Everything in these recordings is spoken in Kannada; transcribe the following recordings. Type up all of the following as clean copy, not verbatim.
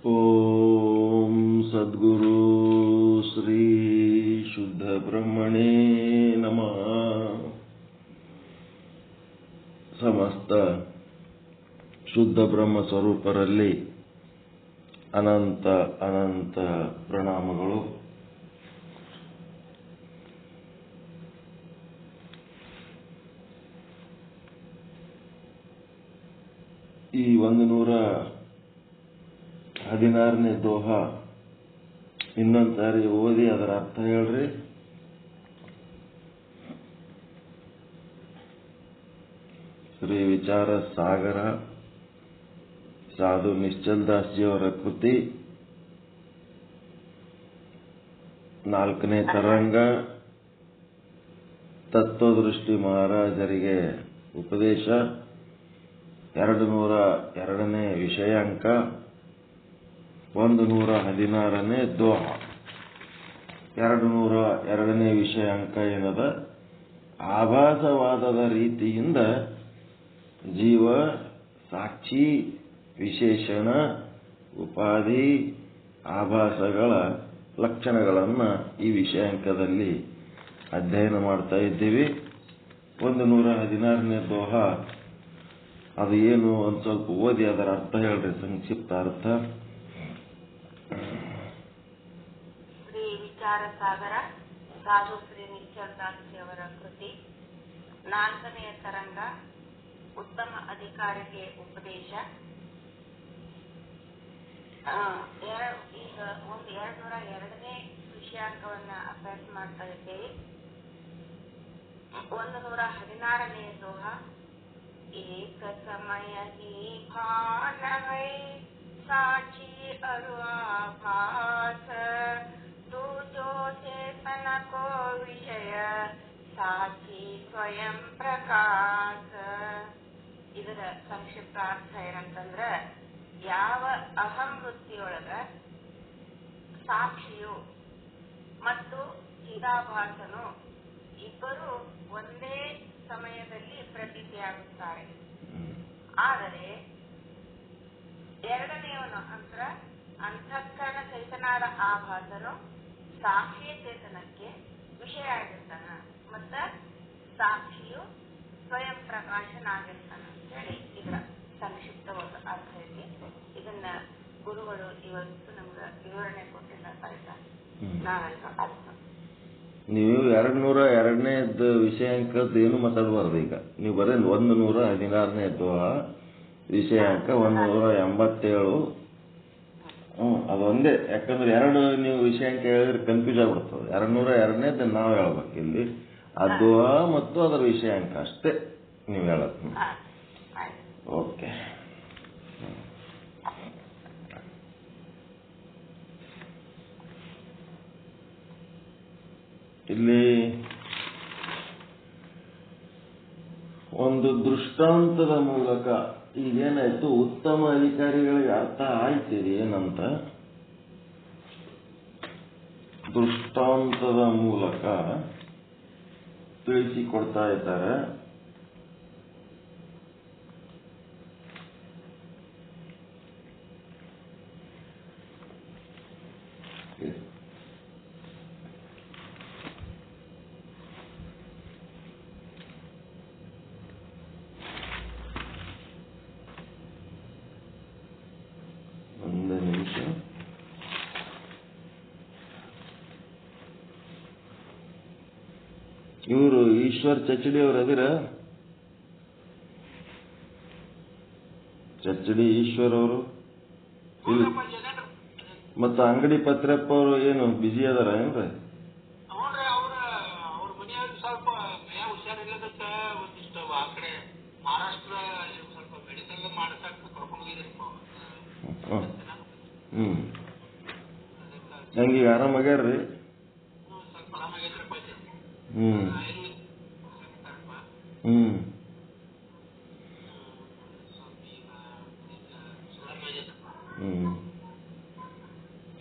ಓಂ ಸದ್ಗುರು ಶ್ರೀ ಶುದ್ಧ ಬ್ರಹ್ಮಣೇ ನಮಃ. ಸಮಸ್ತ ಶುದ್ಧ ಬ್ರಹ್ಮ ಸ್ವರೂಪರಲ್ಲಿ ಅನಂತ ಅನಂತ ಪ್ರಣಾಮಗಳು. ಈ 116ನೇ ದೋಹ ಇನ್ನೊಂದು ಸಾರಿ ಓದಿ ಅದರ ಅರ್ಥ ಹೇಳ್ರಿ. ಶ್ರೀ ವಿಚಾರ ಸಾಗರ ಸಾಧು ನಿಶ್ಚಲ್ ದಾಸ್ಜಿಯವರ ಕೃತಿ. 4ನೇ ತರಂಗ ತತ್ವದೃಷ್ಟಿ ಮಹಾರಾಜರಿಗೆ ಉಪದೇಶ. 202ನೇ ವಿಷಯಾಂಕ. 116ನೇ ದೋಹ. 202ನೇ ವಿಷಯಾಂಕ ಏನದ? ಆಭಾಸವಾದದ ರೀತಿಯಿಂದ ಜೀವ ಸಾಕ್ಷಿ ವಿಶೇಷಣ ಉಪಾಧಿ ಆಭಾಸಗಳ ಲಕ್ಷಣಗಳನ್ನು ಈ ವಿಷಯಾಂಕದಲ್ಲಿ ಅಧ್ಯಯನ ಮಾಡ್ತಾ ಇದ್ದೀವಿ. 116ನೇ ದೋಹ ಅದು ಏನು ಒಂದು ಸ್ವಲ್ಪ ಓದಿ ಅದರ ಅರ್ಥ ಹೇಳ್ರಿ, ಸಂಕ್ಷಿಪ್ತ ಅರ್ಥ. ಶ್ರೀ ವಿಚಾರ ಸಾಗರ ಸಾಧು ಶ್ರೀ ನಿಶ್ಚಲ್ ದಾಸ್ಜಿಯವರ ಕೃತಿ. 4ನೇ ತರಂಗ ಉತ್ತಮ ಅಧಿಕಾರಿಗೆ ಉಪದೇಶ. ಈಗ 202ನೇ ವಿಷಯಾಂಕವನ್ನ ಅಭ್ಯಾಸ ಮಾಡ್ತಾ ಇದ್ದೇವೆ. 116ನೇ ದೋಹ. एक समय ही भान है साक्षी अरुआभास, तू जो चेतन को विषय साक्षी स्वयं प्रकाश. ಇದರ ಸಂಕ್ಷಿಪ್ತ ಅರ್ಥ ಏನಂತಂದ್ರ, ಯಾವ ಅಹಂ ವೃತ್ತಿಯೊಳಗ ಸಾಕ್ಷಿಯು ಮತ್ತು ಚಿದಾಭಾಸನು ಇಬ್ಬರು ಒಂದೇ ಸಮಯದಲ್ಲಿ ಪ್ರತೀತಿಯಾಗುತ್ತಾರೆ. ಆದರೆ ಎರಡನೆಯವನು ಅಂತರ ಅಂತಃಕರಣ ಚೇತನಾದ ಆಭಾಸನು ಸಾಕ್ಷಿಯ ಚೇತನಕ್ಕೆ ವಿಷಯ ಆಗಿರ್ತಾನ ಮತ್ತ ಸಾಕ್ಷಿಯು ಸ್ವಯಂ ಪ್ರಕಾಶನಾಗಿರ್ತಾನ ಅಂತೇಳಿ ಇದರ ಸಂಕ್ಷಿಪ್ತವಾದ ಅರ್ಥ ಐತಿ. ಇದನ್ನ ಗುರುಗಳು ಇವತ್ತು ನಮ್ಗೆ ವಿವರಣೆ ಕೊಟ್ಟಿಲ್ಲ. ನಾವೆಲ್ಲ ಅರ್ಥ ನೀವು 202ನೇ ವಿಷಯಾಂಕದ ಏನು ಮಾತಾಡಬಾರ್ದು. ಈಗ ನೀವು ಬರೀ 116ನೇ ದೋಹ ವಿಷಯಾಂಕ 187. ಅದೊಂದೇ. ಯಾಕಂದ್ರೆ ಎರಡು ನೀವು ವಿಷಯಾಂಕ ಹೇಳಿದ್ರೆ ಕನ್ಫ್ಯೂಸ್ ಆಗ್ಬಿಡ್ತದೆ. 202ನೇದು ನಾವು ಹೇಳ್ಬೇಕು ಇಲ್ಲಿ. ಆ ದೋಹ ಮತ್ತು ಅದರ ವಿಷಯಾಂಕ ಅಷ್ಟೇ ನೀವು ಹೇಳೋದು. ಓಕೆ. ಇಲ್ಲಿ ಒಂದು ದೃಷ್ಟಾಂತದ ಮೂಲಕ ಈಗೇನಾಯ್ತು, ಉತ್ತಮ ಅಧಿಕಾರಿಗಳಿಗೆ ಅರ್ಥ ಆಯ್ತಿದೆ ಏನಂತ ದೃಷ್ಟಾಂತದ ಮೂಲಕ ತಿಳಿಸಿಕೊಡ್ತಾ ಇದ್ದಾರೆ. ಒಂದು ನಿಮಿಷ. ಇವರು ಈಶ್ವರ್ ಚಚಡಿ ಅವರು ಅದಿರ? ಚಚಡಿ ಈಶ್ವರ್ ಅವರು ಇಲ್ಲ. ಮತ್ತ ಅಂಗಡಿ ಪತ್ರಪ್ಪ ಅವರು ಏನು ಬಿಜಿ ಅದಾರ ಏನ್ರಿ? ಹಂಗೀಗ ಆರಾಮಾಗ್ಯಾರ್ರಿ?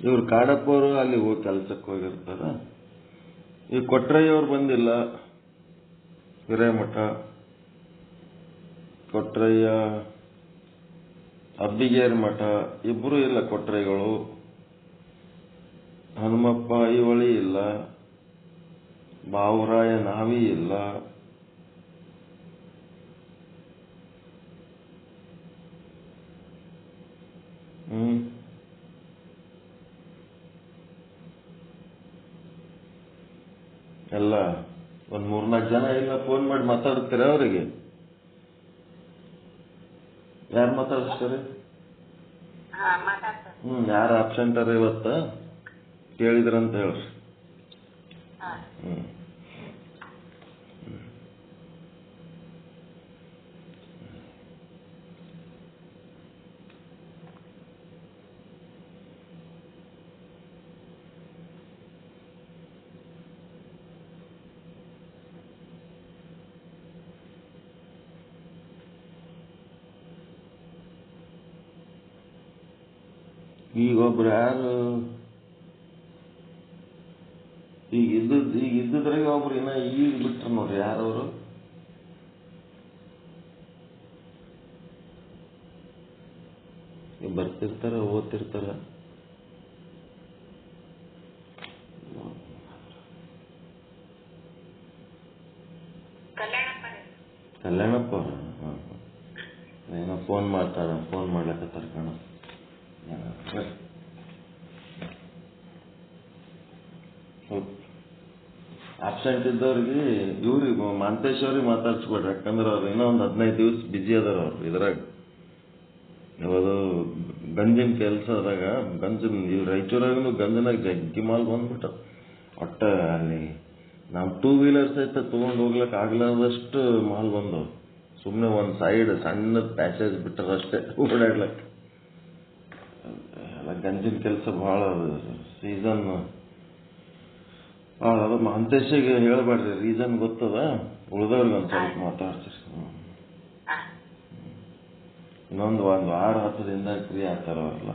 ಇವ್ರು ಕಾಡಪ್ಪ ಅವರು ಅಲ್ಲಿ ಹೋಗಿ ಕೆಲ್ಸಕ್ಕೆ ಹೋಗಿರ್ತಾರ. ಈ ಕೊಟ್ರಯ್ಯವ್ರು ಬಂದಿಲ್ಲ. ಹಿರೇಮಠ ಕೊಟ್ರಯ್ಯ ಅಬ್ಬಿಗೇರಿ ಮಠ ಇಬ್ಬರು ಇಲ್ಲ ಕೊಟ್ರೆಗಳು. ಹನುಮಪ್ಪ ಐಹೊಳಿ ಇಲ್ಲ, ಬಾವುರಾಯ ನಾವಿ ಇಲ್ಲ, ಎಲ್ಲ ಒಂದ್ 3-4 ಜನ ಇಲ್ಲ. ಫೋನ್ ಮಾಡಿ ಮಾತಾಡ್ತೀರ ಅವರಿಗೆ? ಯಾರು ಮಾತಾಡಿಸ್ತಾರೆ? ಯಾರು ಆಬ್ಸೆಂಟರ್ ಇವತ್ತ ಕೇಳಿದ್ರಂತ ಹೇಳ್ರಿ. ಈಗ ಒಬ್ರು ಯಾರು ಈಗ ಇದ್ದಿದ್ರಾಗ ಒಬ್ರು ಇನ್ನ ಈಗ ಬಿಟ್ರು ನೋಡ್ರಿ. ಯಾರವರು? ಬರ್ತಿರ್ತಾರ, ಓದ್ತಿರ್ತಾರ. ಕಲ್ಯಾಣಪ್ಪ ಏನೋ ಫೋನ್ ಮಾಡ್ಲಕತ್ತಾರ ಕಣ. ಆಬ್ಸೆಂಟ್ ಇದ್ದವ್ರಿಗೆ ಇವ್ರಿಗೆ ಮಾಂತೇಶ್ ಅವ್ರಿಗೆ ಮಾತಾಡ್ಸ್ಬೇಡ್ರಿ. ಯಾಕಂದ್ರೆ ಅವ್ರು ಇನ್ನೂ ಒಂದು 15 ದಿವಸ ಬಿಜಿ ಅದಾರ. ಅವ್ರು ಇದ್ರಾಗ ಯಾವುದು ಗಂಜಿನ ಕೆಲಸ ಅದಾಗ ರಾಯಚೂರಾಗೂ ಗಂಜನಾಗ ಜಗ್ಗಿ ಮಾಲ್ ಬಂದ್ಬಿಟ್ಟು ಒಟ್ಟ ಅಲ್ಲಿ ನಾವು 2 ವೀಲರ್ ಸಹಿತ ತಗೊಂಡು ಹೋಗ್ಲಕ್ ಆಗ್ಲಾರ್ದಷ್ಟು ಮಾಲ್ ಬಂದವು. ಸುಮ್ಮನೆ ಒಂದು ಸೈಡ್ ಸಣ್ಣ ಪ್ಯಾಸೇಜ್ ಬಿಟ್ಟರಷ್ಟೇ ಓಡಾಡ್ಲಕ್. ಗಂಜಿನ ಕೆಲಸ ಭಾಳ ಸೀಸನ್ ಭಾಳ ಅದು. ಮಹಂತೇಶಿಗೆ ಹೇಳ್ಬೇಡ್ರಿ, ರೀಸನ್ ಗೊತ್ತದ. ಉಳ್ದವ್ರಿಗೆ ಒಂದು ಸ್ವಲ್ಪ ಮಾತಾಡ್ತೀರಿ. ಇನ್ನೊಂದು 1 ವಾರ 10 ದಿನದಾಗ ಫ್ರೀ ಆಗ್ತಾರ ಅವರೆಲ್ಲ.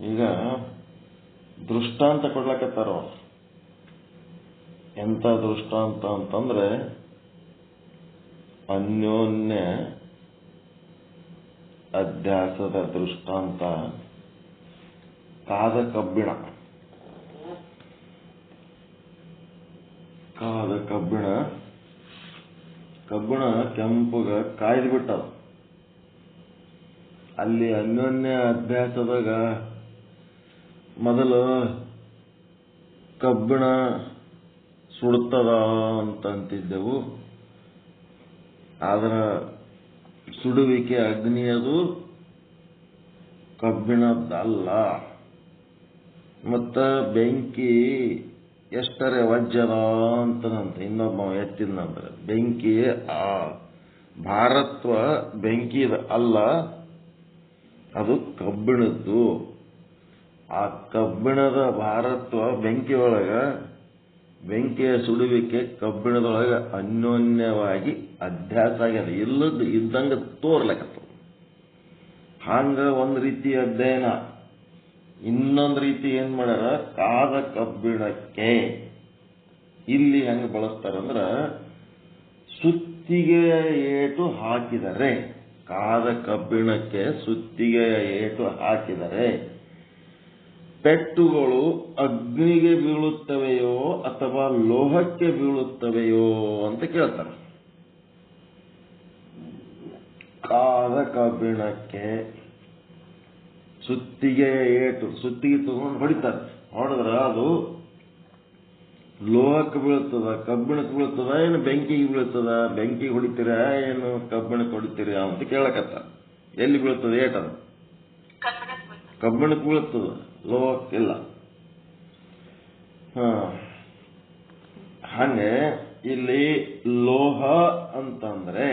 ಈಗ ದೃಷ್ಟಾಂತ ಕೊಡ್ಲಕತ್ತಾರ ಅವ್ರು. ಎಂತ ದೃಷ್ಟಾಂತ ಅಂತಂದ್ರೆ ಅನ್ಯೋನ್ಯ ಅಧ್ಯಾಸದ ದೃಷ್ಟಾಂತ. ಕಾದ ಕಬ್ಬಿಣ ಕೆಂಪುಗ ಕಾಯ್ದು ಬಿಟ್ಟದ. ಅಲ್ಲಿ ಅನ್ಯೋನ್ಯ ಅಭ್ಯಾಸದಾಗ ಮೊದಲು ಕಬ್ಬಿಣ ಸುಡುತ್ತದ ಅಂತಂತಿದ್ದೆವು. ಆದ್ರ ಸುಡುವಿಕೆ ಅಗ್ನಿಯದು ಕಬ್ಬಿಣದ್ದಲ್ಲ. ಮತ್ತ ಬೆಂಕಿ ಎಷ್ಟರೇ ವಜ್ಜದ ಅಂತದಂತ ಇನ್ನೊಬ್ಬ ಎತ್ತಿದ್ನಂದ್ರೆ, ಬೆಂಕಿ ಆ ಭಾರತ್ವ ಬೆಂಕಿದ ಅಲ್ಲ, ಅದು ಕಬ್ಬಿಣದ್ದು. ಆ ಕಬ್ಬಿಣದ ಭಾರತ್ವ ಬೆಂಕಿಯ ಸುಡುವಿಕೆ ಕಬ್ಬಿಣದೊಳಗ ಅನ್ಯೋನ್ಯವಾಗಿ ಅಧ್ಯಾಸ ಆಗ್ಯದ. ಇಲ್ಲದ್ದು ಇದ್ದಂಗ ತೋರ್ಲಕತ್ತ. ಹಂಗ ಒಂದ್ ರೀತಿ ಅಧ್ಯಯನ. ಇನ್ನೊಂದು ರೀತಿ ಏನ್ ಮಾಡ್ಯಾರ, ಕಾದ ಕಬ್ಬಿಣಕ್ಕೆ ಇಲ್ಲಿ ಹೆಂಗ ಬಳಸ್ತಾರಂದ್ರ ಸುತ್ತಿಗೆಯ ಏಟು ಹಾಕಿದರೆ, ಕಾದ ಕಬ್ಬಿಣಕ್ಕೆ ಸುತ್ತಿಗೆಯ ಏಟು ಹಾಕಿದರೆ ಪೆಟ್ಟುಗಳು ಅಗ್ನಿಗೆ ಬೀಳುತ್ತವೆಯೋ ಅಥವಾ ಲೋಹಕ್ಕೆ ಬೀಳುತ್ತವೆಯೋ ಅಂತ ಕೇಳ್ತಾರೆ. ಕಾದ ಕಬ್ಬಿಣಕ್ಕೆ ಸುತ್ತಿಗೆಯ ಏಟು, ಸುತ್ತಿಗೆ ತಗೊಂಡು ಹೊಡಿತಾರೆ. ಹೊಡೆದ್ರ ಅದು ಲೋಹಕ್ಕೆ ಬೀಳ್ತದ, ಕಬ್ಬಿಣಕ್ಕೆ ಬೀಳ್ತದ, ಏನು ಬೆಂಕಿಗೆ ಬೀಳ್ತದ? ಬೆಂಕಿಗೆ ಹೊಡಿತೀರ ಏನು ಕಬ್ಬಿಣಕ್ಕೆ ಹೊಡಿತೀರ ಅಂತ ಕೇಳಕತ್ತ. ಎಲ್ಲಿ ಬೀಳ್ತದ ಏಟದ? ಕಬ್ಬಿಣಕ್ಕೆ ಬೀಳ್ತದ, ಲೋಹಕ್ಕಿಲ್ಲ. ಹಂಗೆ ಇಲ್ಲಿ ಲೋಹ ಅಂತಂದ್ರೆ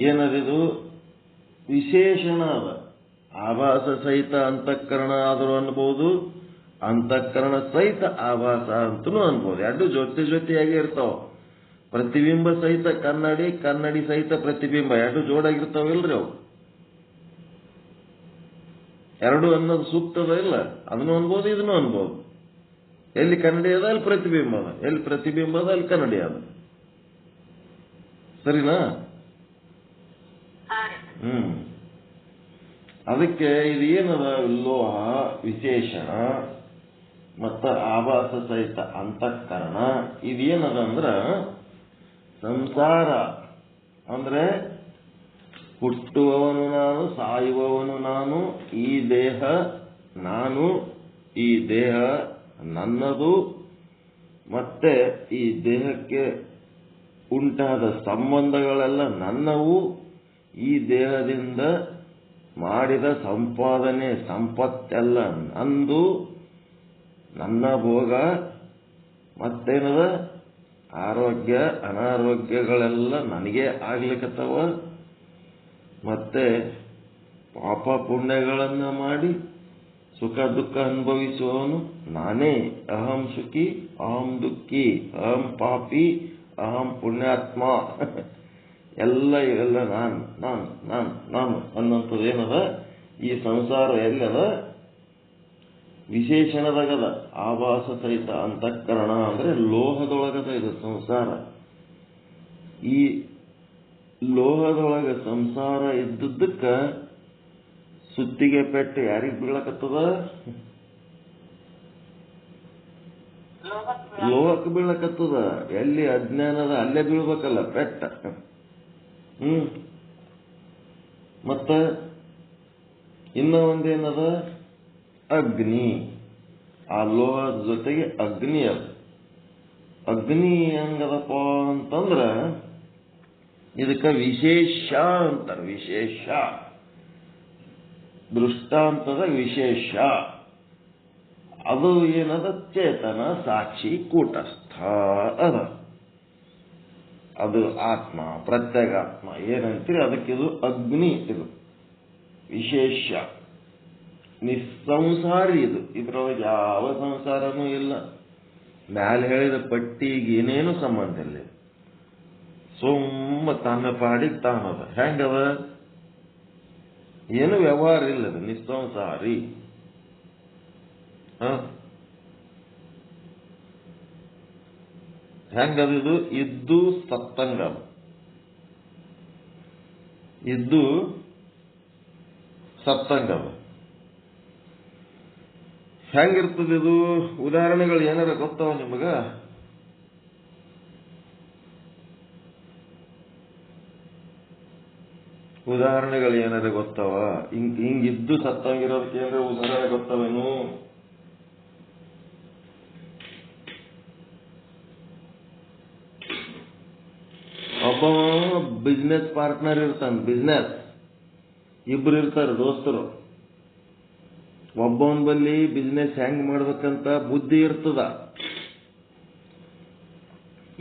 ಏನದಿದು? ವಿಶೇಷಣ ಅದ. ಆಭಾಸ ಸಹಿತ ಅಂತಃಕರಣ ಆದರೂ ಅನ್ಬಹುದು, ಅಂತಃಕರಣ ಸಹಿತ ಆಭಾಸ ಅಂತನೂ ಅನ್ಬೋದು. ಎರಡು ಜೊತೆಯಾಗಿ ಇರ್ತಾವ. ಪ್ರತಿಬಿಂಬ ಸಹಿತ ಕನ್ನಡಿ, ಕನ್ನಡಿ ಸಹಿತ ಪ್ರತಿಬಿಂಬ, ಎರಡು ಜೋಡಾಗಿರ್ತಾವಿಲ್ರಿ ಅವು. ಎರಡು ಅನ್ನೋದು ಸೂಕ್ತದ ಇಲ್ಲ, ಅದನ್ನು ಅನ್ಬೋದು, ಇದನ್ನು ಅನ್ಬೋದು. ಎಲ್ಲಿ ಕನ್ನಡಿ ಅದ ಅಲ್ಲಿ ಪ್ರತಿಬಿಂಬ ಅದ, ಎಲ್ಲಿ ಪ್ರತಿಬಿಂಬ ಅದ ಅಲ್ಲಿ ಕನ್ನಡಿ ಅದ. ಸರಿನಾ? ಅದಕ್ಕೆ ಇದು ಏನದ ಲೋಹ ವಿಶೇಷಣ ಮತ್ತ ಆಭಾಸ ಸಹಿತ ಅಂತಃಕರಣ ಇದೇನದ ಅಂದ್ರ ಸಂಸಾರ ಅಂದ್ರೆ ಹುಟ್ಟುವವನು ನಾನು, ಸಾಯುವವನು ನಾನು, ಈ ದೇಹ ನಾನು, ಈ ದೇಹ ನನ್ನದು, ಮತ್ತೆ ಈ ದೇಹಕ್ಕೆ ಉಂಟಾದ ಸಂಬಂಧಗಳೆಲ್ಲ ನನ್ನವು, ಈ ದೇಹದಿಂದ ಮಾಡಿದ ಸಂಪಾದನೆ ಸಂಪತ್ತೆಲ್ಲ ನಂದು, ನನ್ನ ಭೋಗ, ಮತ್ತೇನದ ಆರೋಗ್ಯ ಅನಾರೋಗ್ಯಗಳೆಲ್ಲ ನನಗೆ ಆಗ್ಲಿಕ್ಕತ್ತವ, ಮತ್ತೆ ಪಾಪ ಪುಣ್ಯಗಳನ್ನ ಮಾಡಿ ಸುಖ ದುಃಖ ಅನುಭವಿಸುವವನು ನಾನೇ. ಅಹಂ ಸುಖಿ ಅಹಂ ದುಃಖಿ ಅಹಂ ಪಾಪಿ ಅಹಂ ಪುಣ್ಯಾತ್ಮ ಇವೆಲ್ಲ ನಾನು ಅನ್ನೋಂಥದ್ದು ಏನದ ಈ ಸಂಸಾರ ಎಲ್ಲದ ವಿಶೇಷಣದಾಗದ. ಆಭಾಸ ಸಹಿತ ಅಂತಃಕರಣ ಅಂದ್ರೆ ಲೋಹದೊಳಗದ ಇದು ಸಂಸಾರ. ಈ ಲೋಹದೊಳಗ ಸಂಸಾರ ಇದ್ದದ್ದಕ್ಕ ಸುತ್ತಿಗೆ ಪೆಟ್ಟು ಯಾರಿಗೆ ಬೀಳಕತ್ತದ? ಲೋಹಕ್ಕೆ ಬೀಳಕತ್ತದ. ಎಲ್ಲಿ ಅಜ್ಞಾನದ ಅಲ್ಲೇ ಬೀಳ್ಬೇಕಲ್ಲ ಪೆಟ್ಟ. ಮತ್ತ ಇನ್ನ ಒಂದೇನದ ಅಗ್ನಿ. ಆ ಲೋಹದ ಜೊತೆಗೆ ಅಗ್ನಿ ಅದ. ಅಗ್ನಿ ಹೆಂಗದಪ್ಪ ಅಂತಂದ್ರ ಇದಕ್ಕ ವಿಶೇಷ ಅಂತಾರ. ವಿಶೇಷ ದೃಷ್ಟಾಂತದ ವಿಶೇಷ. ಅದು ಏನದ ಚೇತನ ಸಾಕ್ಷಿ ಕೂಟಸ್ಥ ಅದ. ಅದು ಆತ್ಮ ಪ್ರತ್ಯೇಗಾತ್ಮ ಏನಂತೀರಿ ಅದಕ್ಕಿದು ಅಗ್ನಿ. ಇದು ವಿಶೇಷ ನಿಸ್ಸಂಸಾರಿ. ಇದು ಇದ್ರೊಳಗೆ ಯಾವ ಸಂಸಾರನೂ ಇಲ್ಲ. ಮ್ಯಾಲೆ ಹೇಳಿದ ಪಟ್ಟಿಗೆ ಏನೇನು ಸಂಬಂಧ ಇಲ್ಲ. ಸುಮ್ಮ ತನ್ನ ಪಾಡಿಗೆ ತಾನದ. ಹೆಂಗದ? ಏನು ವ್ಯವಹಾರ ಇಲ್ಲದ ನಿಸ್ಸಂಸಾರಿ. ಹೆಂಗದಿದು? ಇದ್ದು ಸತ್ತಂಗ. ಇದ್ದು ಸತ್ತಂಗದ. ಹೆಂಗಿರ್ತದಿದು? ಉದಾಹರಣೆಗಳು ಏನಾರ ಗೊತ್ತಾವ ನಿಮಗ? ಉದಾಹರಣೆಗಳು ಏನಾರ ಗೊತ್ತಾವ? ಹಿಂಗಿದ್ದು ಸತ್ತಂಗಿರೋದಕ್ಕೆ ಏನಾರ ಉದಾಹರಣೆ ಗೊತ್ತಾವೇನು? ಒಬ್ಬ ಬಿಸ್ನೆಸ್ ಪಾರ್ಟ್ನರ್ ಇರ್ತಾನ. ಬಿಸ್ನೆಸ್ ಇಬ್ರು ಇರ್ತಾರ ದೋಸ್ತರು. ಒಬ್ಬವನ್ ಬಲ್ಲಿ ಬಿಸ್ನೆಸ್ ಹೆಂಗ್ ಮಾಡ್ಬೇಕಂತ ಬುದ್ಧಿ ಇರ್ತದ.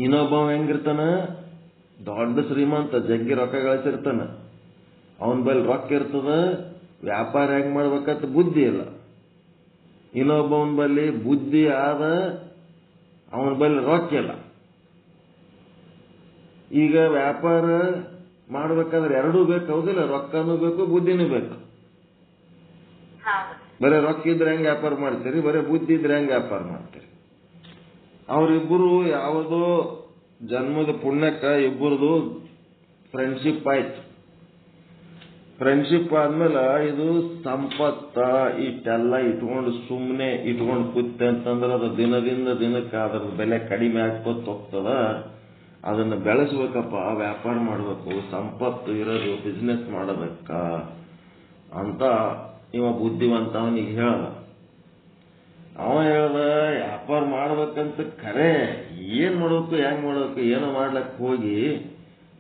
ಇನ್ನೊಬ್ಬ ಹೆಂಗಿರ್ತಾನ? ದೊಡ್ಡ ಶ್ರೀಮಂತ, ಜಗ್ಗಿ ರೊಕ್ಕ ಗಳಿಸಿರ್ತಾನ. ಅವನ ಬಲ್ಲಿ ರೊಕ್ಕ ಇರ್ತದ, ವ್ಯಾಪಾರ ಹೆಂಗ್ ಮಾಡ್ಬೇಕಂತ ಬುದ್ಧಿ ಇಲ್ಲ. ಇನ್ನೊಬ್ಬವನ್ ಬಲ್ಲಿ ಬುದ್ಧಿ ಆದ, ಅವನ ಬಲ್ಲಿ ರೊಕ್ಕ ಇಲ್ಲ. ಈಗ ವ್ಯಾಪಾರ ಮಾಡ್ಬೇಕಾದ್ರೆ ಎರಡೂ ಬೇಕು, ಹೌದಿಲ್ಲ? ರೊಕ್ಕನೂ ಬೇಕು, ಬುದ್ಧಿನೂ ಬೇಕು. ಬರೀ ರೊಕ್ಕ ಇದ್ರೆ ಹೆಂಗ್ ವ್ಯಾಪಾರ ಮಾಡ್ತೀರಿ? ಬರೀ ಬುದ್ಧಿ ಇದ್ರೆ ಹೆಂಗ್ ವ್ಯಾಪಾರ ಮಾಡ್ತೀರಿ? ಅವರಿಬ್ಬರು ಯಾವುದೋ ಜನ್ಮದ ಪುಣ್ಯಕ್ಕ ಇಬ್ಬರದು ಫ್ರೆಂಡ್ಶಿಪ್ ಆಯ್ತು. ಫ್ರೆಂಡ್ಶಿಪ್ ಆದ್ಮೇಲೆ ಇದು ಸಂಪತ್ತ ಇಷ್ಟೆಲ್ಲ ಇಟ್ಕೊಂಡು ಸುಮ್ಮನೆ ಇಟ್ಕೊಂಡು ಕೂತೆ ಅಂತಂದ್ರೆ ಅದು ದಿನದಿಂದ ದಿನಕ್ಕೆ ಅದರ ಬೆಲೆ ಕಡಿಮೆ ಆಗ್ಕೋತ ಹೋಗ್ತದ. ಅದನ್ನ ಬೆಳೆಸ್ಬೇಕಪ್ಪ, ವ್ಯಾಪಾರ ಮಾಡ್ಬೇಕು, ಸಂಪತ್ತು ಇರೋದು ಬಿಸ್ನೆಸ್ ಮಾಡಬೇಕ ಅಂತ ಇವ ಬುದ್ಧಿವಂತ ಅವನಿಗೆ ಹೇಳ್ದ. ಅವ ಹೇಳ್ದ ವ್ಯಾಪಾರ ಮಾಡ್ಬೇಕಂತ ಖರೆ ಏನ್ ಮಾಡ್ಬೇಕು ಹೆಂಗ್ ಮಾಡ್ಬೇಕು ಏನೋ ಮಾಡ್ಲಕ್ ಹೋಗಿ